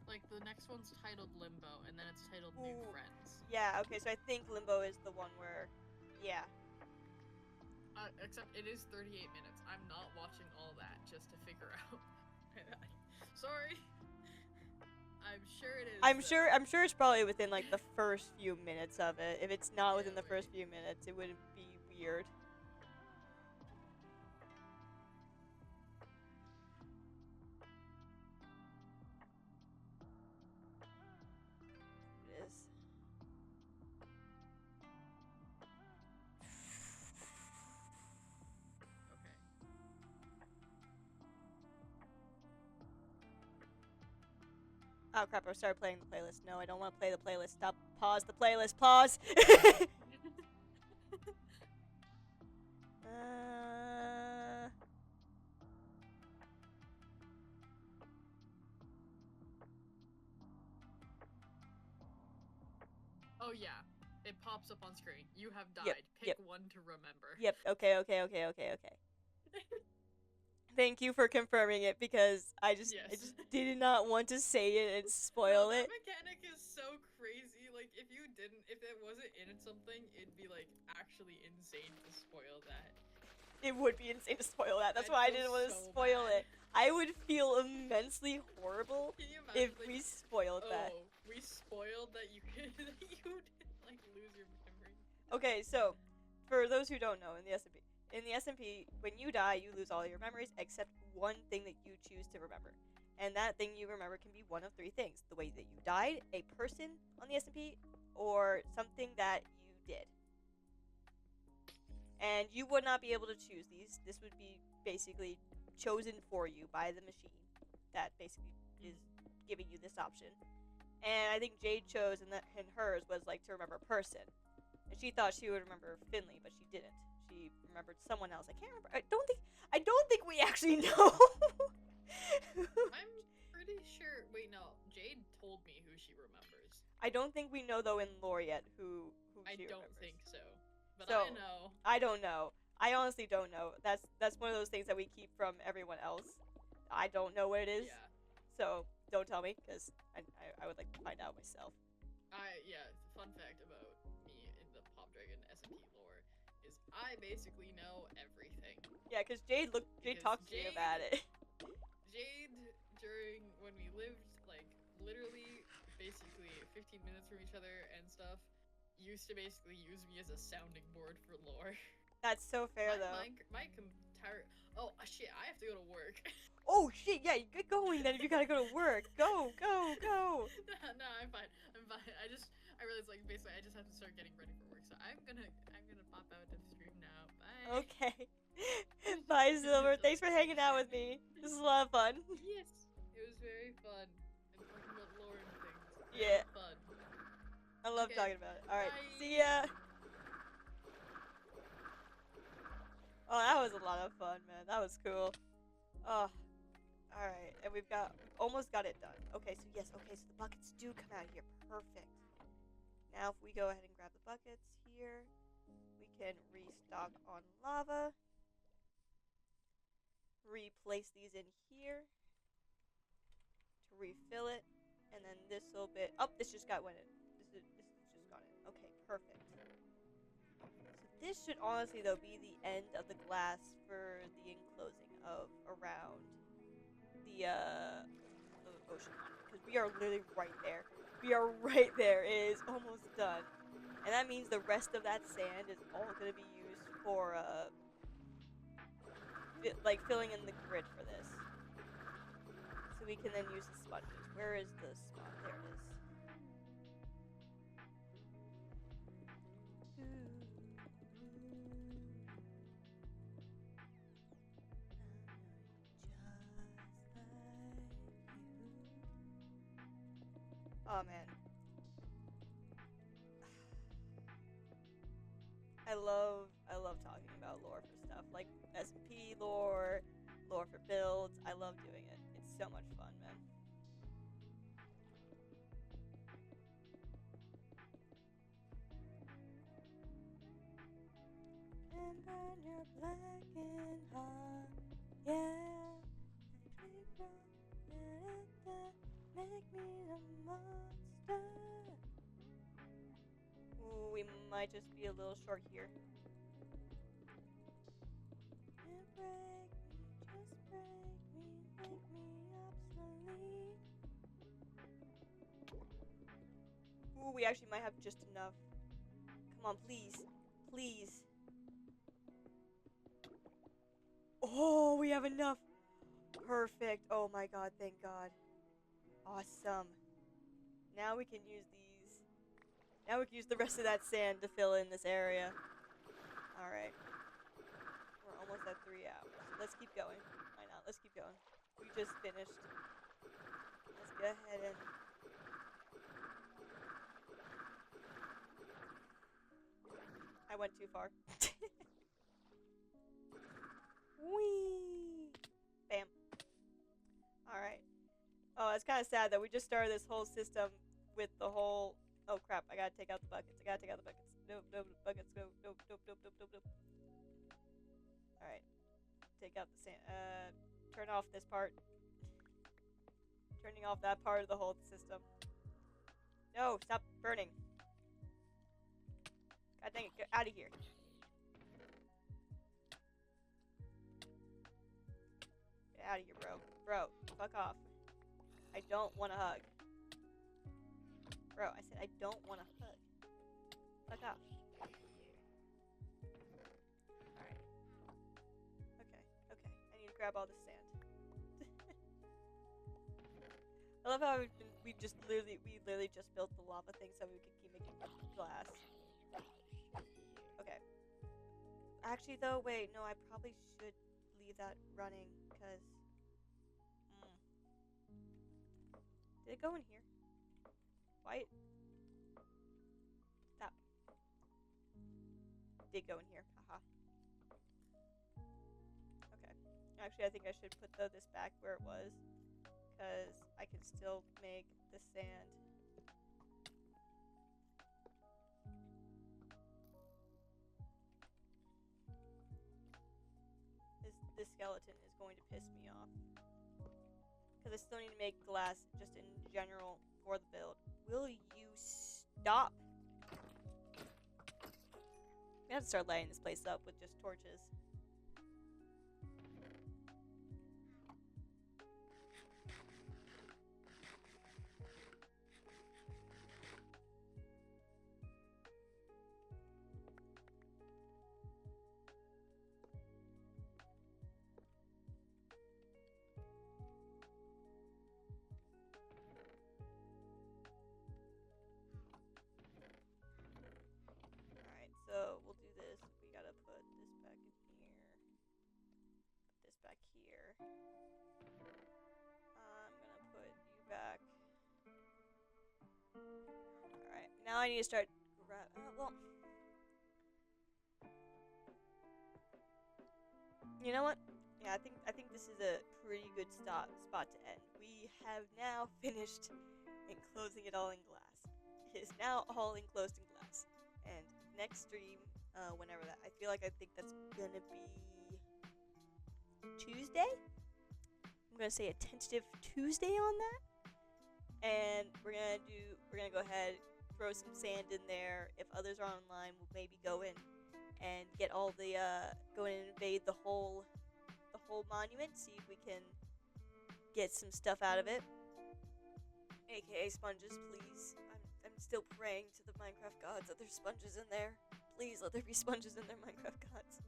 Like the next one's titled Limbo, and then it's titled New Ooh. Friends. Yeah, okay, so I think Limbo is the one where, yeah. Except it is 38 minutes. I'm not watching all that just to figure out. Sorry. I'm sure it is. I'm sure it's probably within like the first few minutes of it. If it's not within the first few minutes, it wouldn't be weird. It is. Okay. Oh crap, I started playing the playlist. No, I don't want to play the playlist. Stop. Pause the playlist. Pause. Oh yeah, it pops up on screen. You have died. Yep, Pick yep. one to remember. Yep, okay. Thank you for confirming it because I just Yes. did not want to say it and spoil No, it. that mechanic is so crazy. Like like if you didn't, if it wasn't in something, it'd be like actually insane to spoil that. It would be insane to spoil that. That's I'd why I feel didn't want to so spoil bad. it. I would feel immensely horrible Can you if imagine, like, we spoiled that. oh, we spoiled that you could, that you didn't like lose your memory. Okay, so for those who don't know, in the SMP, when you die, you lose all your memories except one thing that you choose to remember. And that thing you remember can be one of three things: the way that you died, a person on the SMP, or something that you did. And you would not be able to choose these. This would be basically chosen for you by the machine that basically is giving you this option. And I think Jade chose, and hers was like to remember a person. And she thought she would remember Finley, but she didn't. She remembered someone else. I can't remember. I don't think we actually know. I'm pretty sure. Wait, no. Jade told me who she remembers. I don't think we know though in lore yet who I she don't remembers. think so. But So, I know. I don't know. I honestly don't know. That's one of those things that we keep from everyone else. I don't know what it is. Yeah. So don't tell me, because I would like to find out myself. Yeah. Fun fact about me in the PopDragon SMP lore is I basically know everything. Yeah, because Jade Because talked to me about it. Jade, during when we lived like literally basically 15 minutes from each other and stuff, used to basically use me as a sounding board for lore. That's so fair though. My entire shit, I have to go to work. Oh shit! Yeah, you get going then if you gotta go to work. Go. No, I'm fine. I realized like basically I just have to start getting ready for work. So I'm gonna pop out of stream now. Bye. Okay. Bye, Silver. Thanks for hanging out with me. This is a lot of fun. Yes, it was very fun. And talking about lore and things. Yeah. Fun. I love Okay. talking about it. Alright, Bye. see ya! Oh, that was a lot of fun, man. That was cool. Oh, alright. And we've almost got it done. Okay, so yes, so the buckets do come out here. Perfect. Now if we go ahead and grab the buckets here, we can restock on lava. Replace these in here to refill it. And then this little bit. Oh, this just got in. This just got in. Okay, perfect. So this should honestly though be the end of the glass for the enclosing of around the ocean because we are literally right there. We are right there. It is almost done, and that means the rest of that sand is all going to be used for like filling in the grid for this. So we can then use the sponges. Where is the spot? There it is. Oh man. I love talking about lore for stuff like SMP lore for builds. I love doing it. It's so much fun, man. And burn your black and hot, yeah. Make me a monster. Ooh, we might just be a little short here. Just break me, make me obsolete. Ooh, we actually might have just enough. Come on, please. Please. Oh, we have enough. Perfect. Oh my god, thank god. Awesome. Now we can use these. Now we can use the rest of that sand to fill in this area. Alright. We're almost at 3 hours. So let's keep going. Why not? Let's keep going. We just finished. Let's go ahead and... I went too far. Whee! Bam. Alright. Oh, it's kind of sad that we just started this whole system with the whole... Oh crap, I gotta take out the buckets. Nope, buckets, go. Nope. Alright. Take out the sand. Turn off this part. Turning off that part of the whole system. No, stop burning. God dang it, get out of here. Get out of here, bro. Bro, fuck off. I don't want a hug. Bro, I said I don't want a hug. Fuck off. Alright. Okay, okay. I need to grab all this sand. I love how we literally just built the lava thing so we could keep making glass. Okay. Actually, though, wait, no, I probably should leave that running, because... Did it go in here? Why? Stop. Did go in here. Haha. Okay. Actually, I think I should put this back where it was, because I can still make the sand. This skeleton is going to piss me off. Because I still need to make glass just in general for the build. Will you stop? We have to start lighting this place up with just torches. So we'll do this. We gotta put this back in here. Put this back here. I'm gonna put you back. Alright, now I need to start well. You know what? Yeah, I think this is a pretty good spot to end. We have now finished enclosing it all in glass. It is now all enclosed in glass. And next stream, whenever I think that's gonna be Tuesday. I'm gonna say a tentative Tuesday on that, and we're gonna go ahead, throw some sand in there. If others are online, we'll maybe go in and get all the go in and invade the whole monument. See if we can get some stuff out of it. AKA sponges, please. I'm still praying to the Minecraft gods that there's sponges in there. Please let there be sponges in there, Minecraft gods.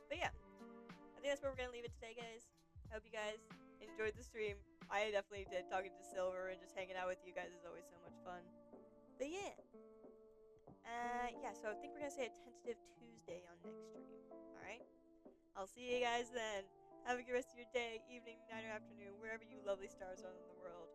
But yeah, I think that's where we're gonna leave it today, guys. I hope you guys enjoyed the stream. I definitely did. Talking to Silver and just hanging out with you guys is always so much fun. But yeah. Yeah, so I think we're gonna say a tentative Tuesday on next stream. Alright? I'll see you guys then. Have a good rest of your day, evening, night, or afternoon, wherever you lovely stars are in the world.